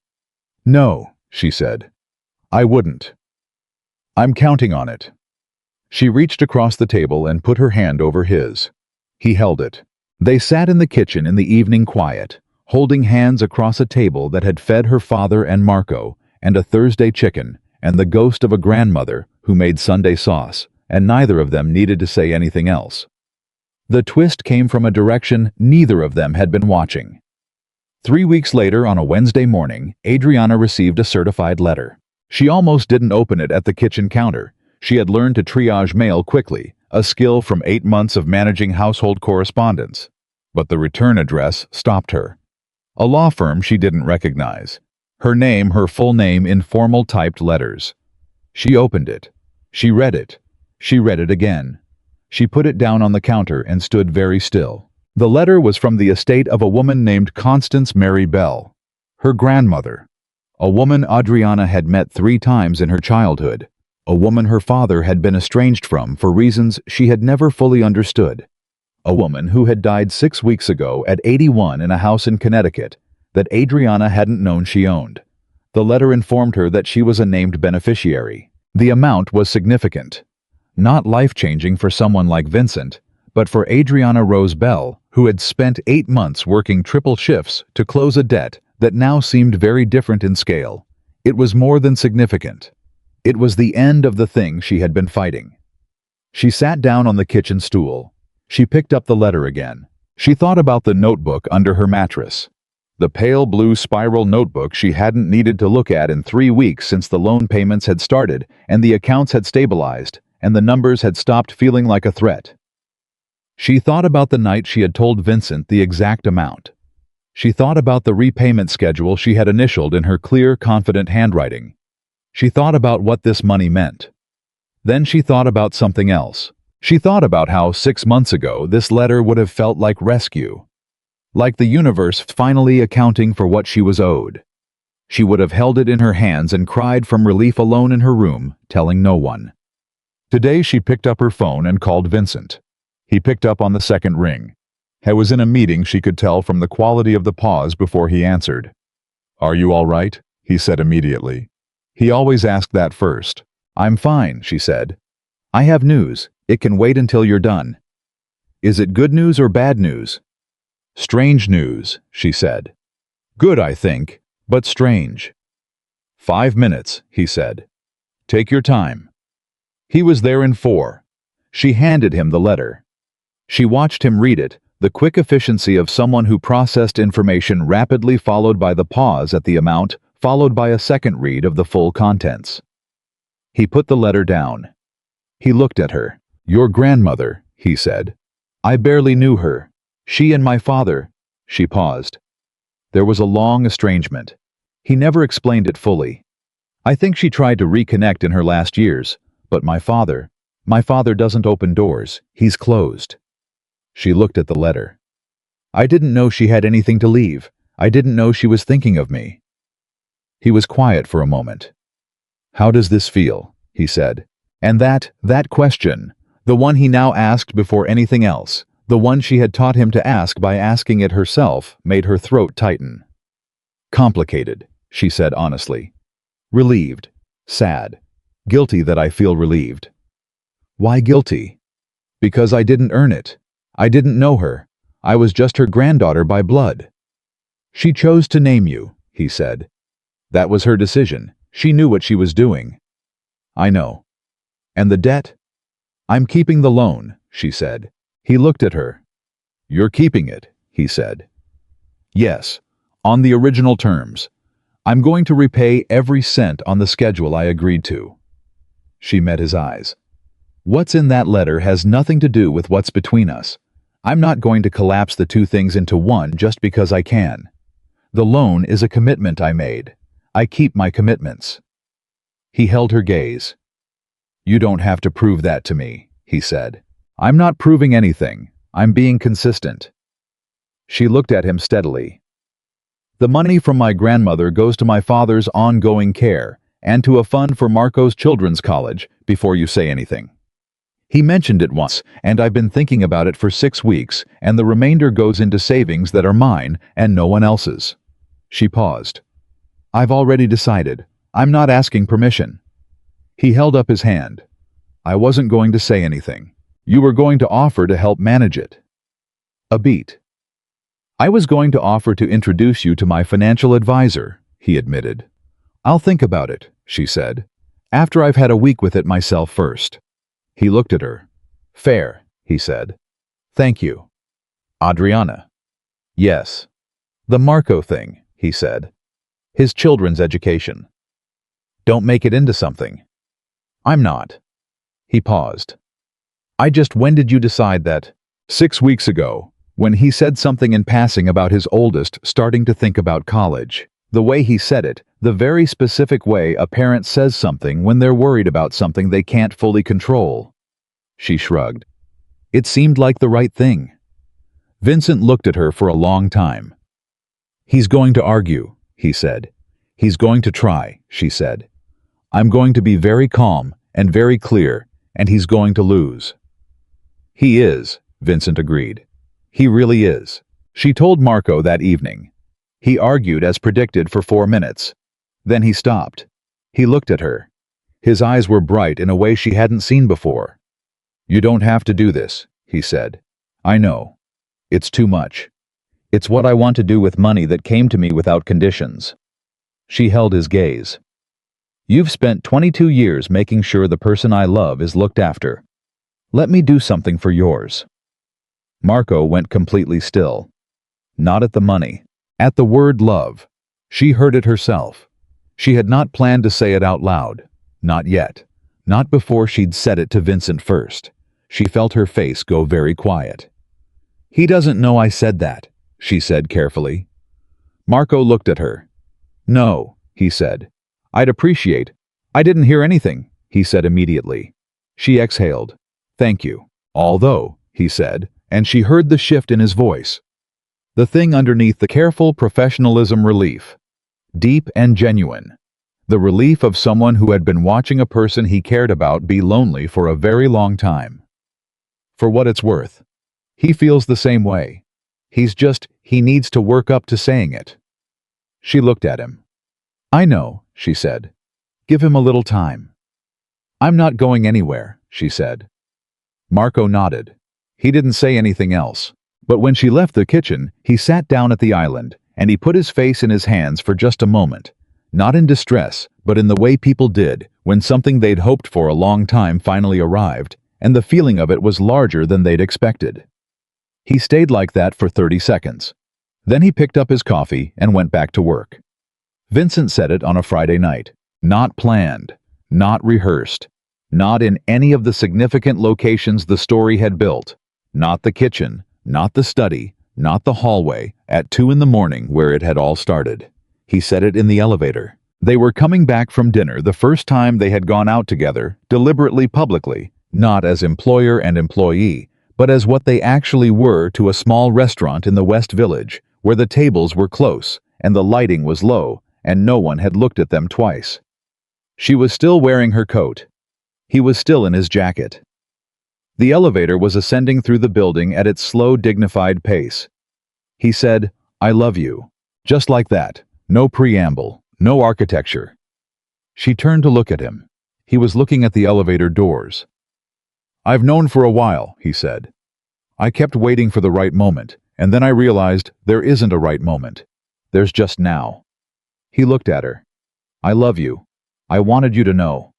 No, she said. I wouldn't. I'm counting on it. She reached across the table and put her hand over his. He held it. They sat in the kitchen in the evening quiet, holding hands across a table that had fed her father and Marco, and a Thursday chicken, and the ghost of a grandmother who made Sunday sauce, and neither of them needed to say anything else. The twist came from a direction neither of them had been watching. 3 weeks later, on a Wednesday morning, Adriana received a certified letter. She almost didn't open it at the kitchen counter. She had learned to triage mail quickly, a skill from 8 months of managing household correspondence. But the return address stopped her. A law firm she didn't recognize. Her name, her full name, in formal typed letters. She opened it. She read it. She read it again. She put it down on the counter and stood very still. The letter was from the estate of a woman named Constance Mary Bell, her grandmother. A woman Adriana had met 3 times in her childhood. A woman her father had been estranged from for reasons she had never fully understood. A woman who had died 6 weeks ago at 81 in a house in Connecticut that Adriana hadn't known she owned. The letter informed her that she was a named beneficiary. The amount was significant. Not life-changing for someone like Vincent, but for Adriana Rose Bell, who had spent 8 months working triple shifts to close a debt that now seemed very different in scale. It was more than significant. It was the end of the thing she had been fighting. She sat down on the kitchen stool. She picked up the letter again. She thought about the notebook under her mattress. The pale blue spiral notebook she hadn't needed to look at in 3 weeks since the loan payments had started and the accounts had stabilized and the numbers had stopped feeling like a threat. She thought about the night she had told Vincent the exact amount. She thought about the repayment schedule she had initialed in her clear, confident handwriting. She thought about what this money meant. Then she thought about something else. She thought about how 6 months ago this letter would have felt like rescue. Like the universe finally accounting for what she was owed. She would have held it in her hands and cried from relief alone in her room, telling no one. Today she picked up her phone and called Vincent. He picked up on the second ring. He was in a meeting, she could tell from the quality of the pause before he answered. "Are you all right?" he said immediately. He always asked that first. "I'm fine," she said. "I have news. It can wait until you're done." "Is it good news or bad news?" "Strange news," she said. "Good, I think, but strange." "5 minutes," he said. "Take your time." He was there in 4. She handed him the letter. She watched him read it, the quick efficiency of someone who processed information rapidly, followed by the pause at the amount, followed by a second read of the full contents. He put the letter down. He looked at her. "Your grandmother," he said. "I barely knew her. She and my father." She paused. There was a long estrangement. He never explained it fully. "I think she tried to reconnect in her last years, but my father doesn't open doors. He's closed." She looked at the letter. "I didn't know she had anything to leave. I didn't know she was thinking of me." He was quiet for a moment. "How does this feel?" he said. And that question, the one he now asked before anything else, the one she had taught him to ask by asking it herself, made her throat tighten. "Complicated," she said honestly. "Relieved. Sad. Guilty that I feel relieved. Why guilty? Because I didn't earn it. I didn't know her. I was just her granddaughter by blood. She chose to name you, he said. That was her decision. She knew what she was doing. I know. And the debt? I'm keeping the loan, she said. He looked at her. You're keeping it, he said. Yes, on the original terms. I'm going to repay every cent on the schedule I agreed to. She met his eyes. What's in that letter has nothing to do with what's between us. I'm not going to collapse the two things into one just because I can. The loan is a commitment I made. I keep my commitments. He held her gaze. You don't have to prove that to me, he said. I'm not proving anything. I'm being consistent. She looked at him steadily. The money from my grandmother goes to my father's ongoing care and to a fund for Marco's children's college before you say anything. He mentioned it once, and I've been thinking about it for 6 weeks, and the remainder goes into savings that are mine and no one else's. She paused. I've already decided. I'm not asking permission. He held up his hand. I wasn't going to say anything. You were going to offer to help manage it. A beat. I was going to offer to introduce you to my financial advisor, he admitted. I'll think about it, she said, after I've had a week with it myself first. He looked at her. Fair, he said. Thank you. Adriana. Yes. The Marco thing, he said. His children's education. Don't make it into something. I'm not. He paused. When did you decide that? 6 weeks ago, when he said something in passing about his oldest starting to think about college. The way he said it, the very specific way a parent says something when they're worried about something they can't fully control. She shrugged. It seemed like the right thing. Vincent looked at her for a long time. He's going to argue, he said. He's going to try, she said. I'm going to be very calm and very clear, and he's going to lose. He is, Vincent agreed. He really is. She told Marco that evening. He argued as predicted for 4 minutes. Then he stopped. He looked at her. His eyes were bright in a way she hadn't seen before. You don't have to do this, he said. I know. It's too much. It's what I want to do with money that came to me without conditions. She held his gaze. You've spent 22 years making sure the person I love is looked after. Let me do something for yours. Marco went completely still. Not at the money. At the word love. She heard it herself. She had not planned to say it out loud. Not yet. Not before she'd said it to Vincent first. She felt her face go very quiet. He doesn't know I said that, she said carefully. Marco looked at her. No, he said. I'd appreciate. I didn't hear anything, he said immediately. She exhaled. Thank you. Although, he said, and she heard the shift in his voice. The thing underneath the careful professionalism relief. Deep and genuine. The relief of someone who had been watching a person he cared about be lonely for a very long time. For what it's worth. He feels the same way. He needs to work up to saying it. She looked at him. I know, she said. Give him a little time. I'm not going anywhere, she said. Marco nodded. He didn't say anything else. But when she left the kitchen, he sat down at the island, and he put his face in his hands for just a moment. Not in distress, but in the way people did when something they'd hoped for a long time finally arrived, and the feeling of it was larger than they'd expected. He stayed like that for 30 seconds. Then he picked up his coffee and went back to work. Vincent said it on a Friday night. Not planned. Not rehearsed. Not in any of the significant locations the story had built. Not the kitchen. Not the study. Not the hallway. At 2 in the morning where it had all started. He said it in the elevator. They were coming back from dinner the first time they had gone out together, deliberately publicly, not as employer and employee, but as what they actually were to a small restaurant in the West Village, where the tables were close, and the lighting was low, and no one had looked at them twice. She was still wearing her coat. He was still in his jacket. The elevator was ascending through the building at its slow, dignified pace. He said, I love you. Just like that. No preamble. No architecture. She turned to look at him. He was looking at the elevator doors. "I've known for a while," he said. "I kept waiting for the right moment, and then I realized there isn't a right moment. There's just now." He looked at her. "I love you. I wanted you to know."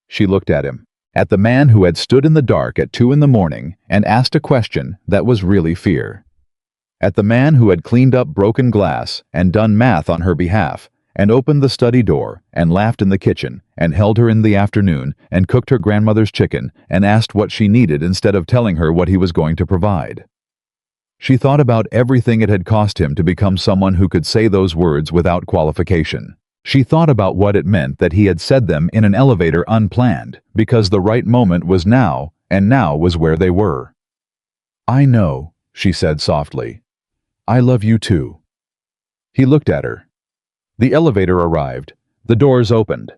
She looked at him, at the man who had stood in the dark at 2 in the morning and asked a question that was really fear. At the man who had cleaned up broken glass and done math on her behalf, and opened the study door and laughed in the kitchen and held her in the afternoon and cooked her grandmother's chicken and asked what she needed instead of telling her what he was going to provide. She thought about everything it had cost him to become someone who could say those words without qualification. She thought about what it meant that he had said them in an elevator unplanned, because the right moment was now, and now was where they were. "I know," she said softly. "I love you too." He looked at her. The elevator arrived. The doors opened.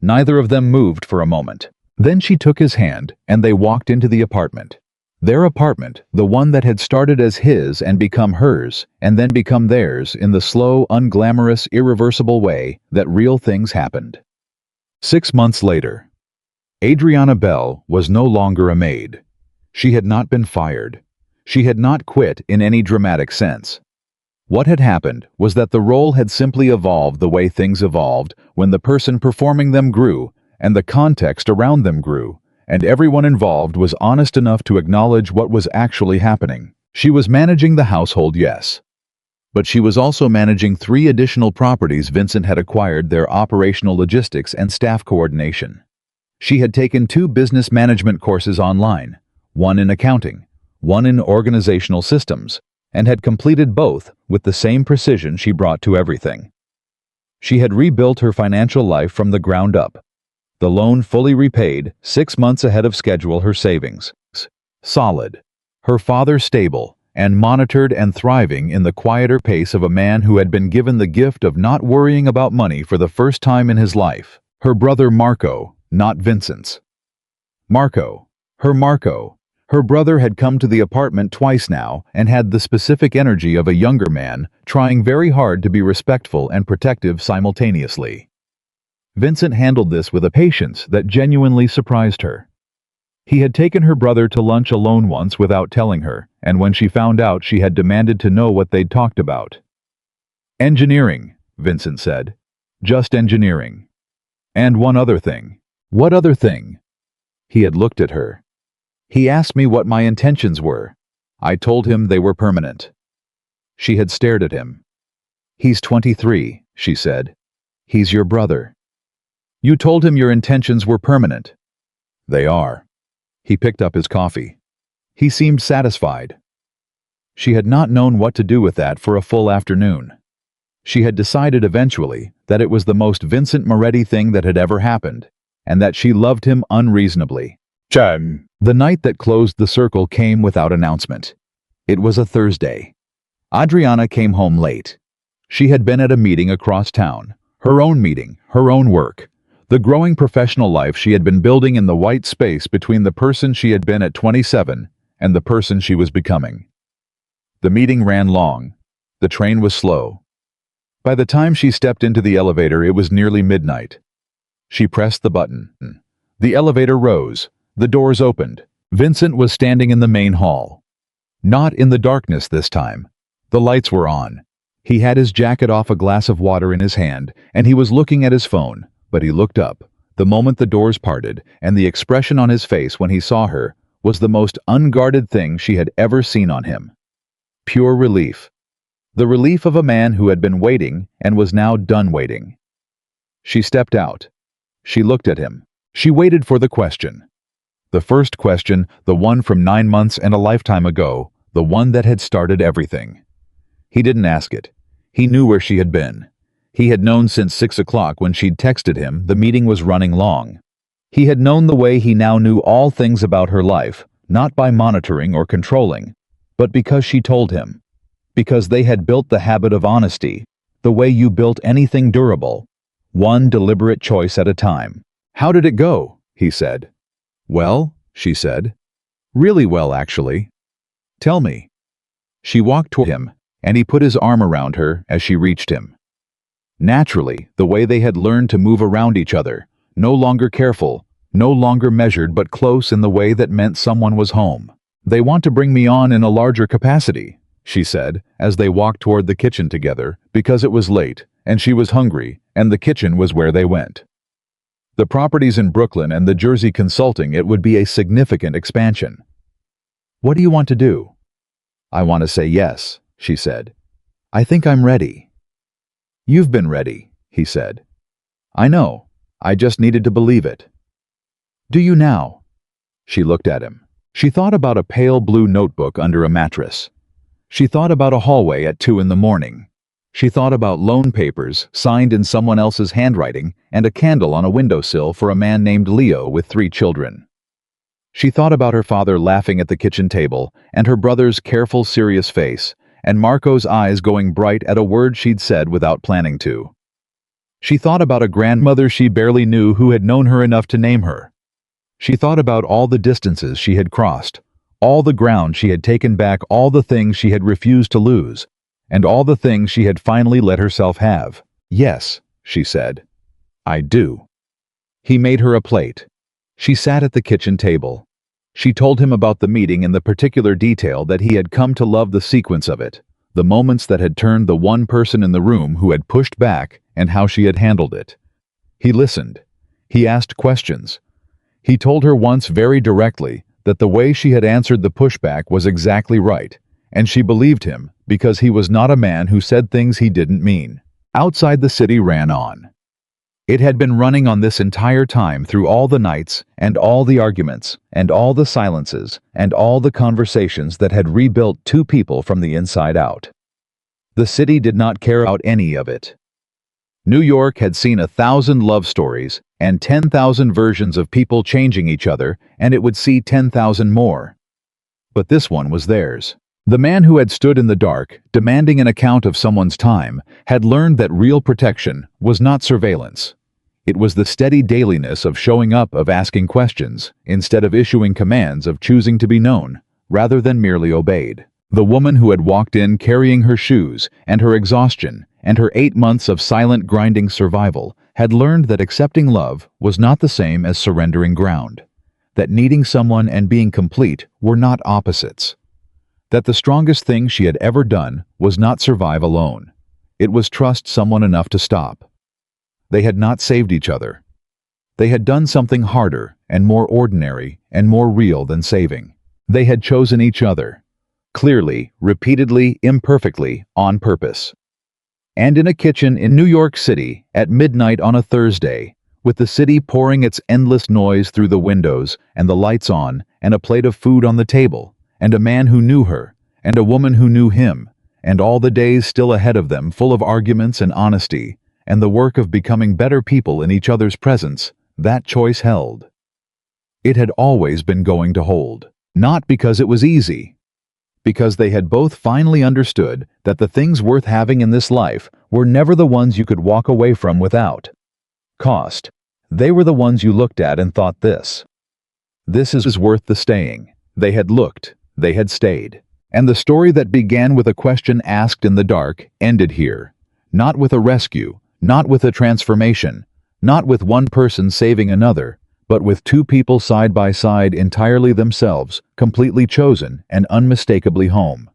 Neither of them moved for a moment. Then she took his hand, and they walked into the apartment. Their apartment, the one that had started as his and become hers, and then become theirs in the slow, unglamorous, irreversible way that real things happened. 6 months later. Adriana Bell was no longer a maid. She had not been fired. She had not quit in any dramatic sense. What had happened was that the role had simply evolved the way things evolved when the person performing them grew, and the context around them grew, and everyone involved was honest enough to acknowledge what was actually happening. She was managing the household, yes. But she was also managing 3 additional properties Vincent had acquired, their operational logistics and staff coordination. She had taken 2 business management courses online, one in accounting, one in organizational systems, and had completed both with the same precision she brought to everything. She had rebuilt her financial life from the ground up. The loan fully repaid, 6 months ahead of schedule, her savings solid, her father stable, and monitored and thriving in the quieter pace of a man who had been given the gift of not worrying about money for the first time in his life. Her brother Marco, not Vincent's. Marco. Her brother had come to the apartment twice now and had the specific energy of a younger man, trying very hard to be respectful and protective simultaneously. Vincent handled this with a patience that genuinely surprised her. He had taken her brother to lunch alone once without telling her, and when she found out, she had demanded to know what they'd talked about. "Engineering," Vincent said. "Just engineering. And one other thing." "What other thing?" He had looked at her. "He asked me what my intentions were. I told him they were permanent." She had stared at him. "He's 23, she said. "He's your brother." "You told him your intentions were permanent." "They are." He picked up his coffee. He seemed satisfied. She had not known what to do with that for a full afternoon. She had decided eventually that it was the most Vincent Moretti thing that had ever happened, and that she loved him unreasonably. The night that closed the circle came without announcement. It was a Thursday. Adriana came home late. She had been at a meeting across town, her own meeting, her own work, the growing professional life she had been building in the white space between the person she had been at 27 and the person she was becoming. The meeting ran long. The train was slow. By the time she stepped into the elevator, it was nearly midnight. She pressed the button. The elevator rose. The doors opened. Vincent was standing in the main hall. Not in the darkness this time. The lights were on. He had his jacket off, a glass of water in his hand, and he was looking at his phone, but he looked up the moment the doors parted, and the expression on his face when he saw her was the most unguarded thing she had ever seen on him. Pure relief. The relief of a man who had been waiting and was now done waiting. She stepped out. She looked at him. She waited for the question. The first question, the one from 9 months and a lifetime ago, the one that had started everything. He didn't ask it. He knew where she had been. He had known since 6 o'clock when she'd texted him the meeting was running long. He had known the way he now knew all things about her life, not by monitoring or controlling, but because she told him. Because they had built the habit of honesty, the way you built anything durable, one deliberate choice at a time. "How did it go?" he said. "Well," she said. "Really well, actually." "Tell me." She walked toward him, and he put his arm around her as she reached him. Naturally, the way they had learned to move around each other, no longer careful, no longer measured but close in the way that meant someone was home. "They want to bring me on in a larger capacity," she said, as they walked toward the kitchen together, because it was late, and she was hungry, and the kitchen was where they went. The properties in Brooklyn and the Jersey consulting, it would be a significant expansion. "What do you want to do?" "I want to say yes," she said. "I think I'm ready." "You've been ready," he said. "I know. I just needed to believe it." "Do you now?" She looked at him. She thought about a pale blue notebook under a mattress. She thought about a hallway at 2 in the morning. She thought about loan papers signed in someone else's handwriting and a candle on a windowsill for a man named Leo with 3 children. She thought about her father laughing at the kitchen table and her brother's careful, serious face and Marco's eyes going bright at a word she'd said without planning to. She thought about a grandmother she barely knew who had known her enough to name her. She thought about all the distances she had crossed, all the ground she had taken back, all the things she had refused to lose, and all the things she had finally let herself have. "Yes," she said. "I do." He made her a plate. She sat at the kitchen table. She told him about the meeting in the particular detail that he had come to love the sequence of it, the moments that had turned the one person in the room who had pushed back and how she had handled it. He listened. He asked questions. He told her once very directly that the way she had answered the pushback was exactly right, and she believed him because he was not a man who said things he didn't mean. Outside, the city ran on. It had been running on this entire time, through all the nights and all the arguments and all the silences and all the conversations that had rebuilt 2 people from the inside out. The city did not care about any of it. New York had seen 1,000 love stories and 10,000 versions of people changing each other, and it would see 10,000 more. But this one was theirs. The man who had stood in the dark, demanding an account of someone's time, had learned that real protection was not surveillance. It was the steady dailiness of showing up, of asking questions, instead of issuing commands, of choosing to be known, rather than merely obeyed. The woman who had walked in carrying her shoes and her exhaustion and her 8 months of silent grinding survival had learned that accepting love was not the same as surrendering ground, that needing someone and being complete were not opposites, that the strongest thing she had ever done was not survive alone. It was trust someone enough to stop. They had not saved each other. They had done something harder and more ordinary and more real than saving. They had chosen each other, clearly, repeatedly, imperfectly, on purpose. And in a kitchen in New York City at midnight on a Thursday, with the city pouring its endless noise through the windows and the lights on and a plate of food on the table, and a man who knew her and a woman who knew him, and all the days still ahead of them full of arguments and honesty, and the work of becoming better people in each other's presence, that choice held. It had always been going to hold, not because it was easy, because they had both finally understood that the things worth having in this life were never the ones you could walk away from without cost. They were the ones you looked at and thought, this is worth the staying. They had looked, they had stayed. And the story that began with a question asked in the dark ended here, not with a rescue, not with a transformation, not with one person saving another, but with 2 people side by side, entirely themselves, completely chosen and unmistakably home.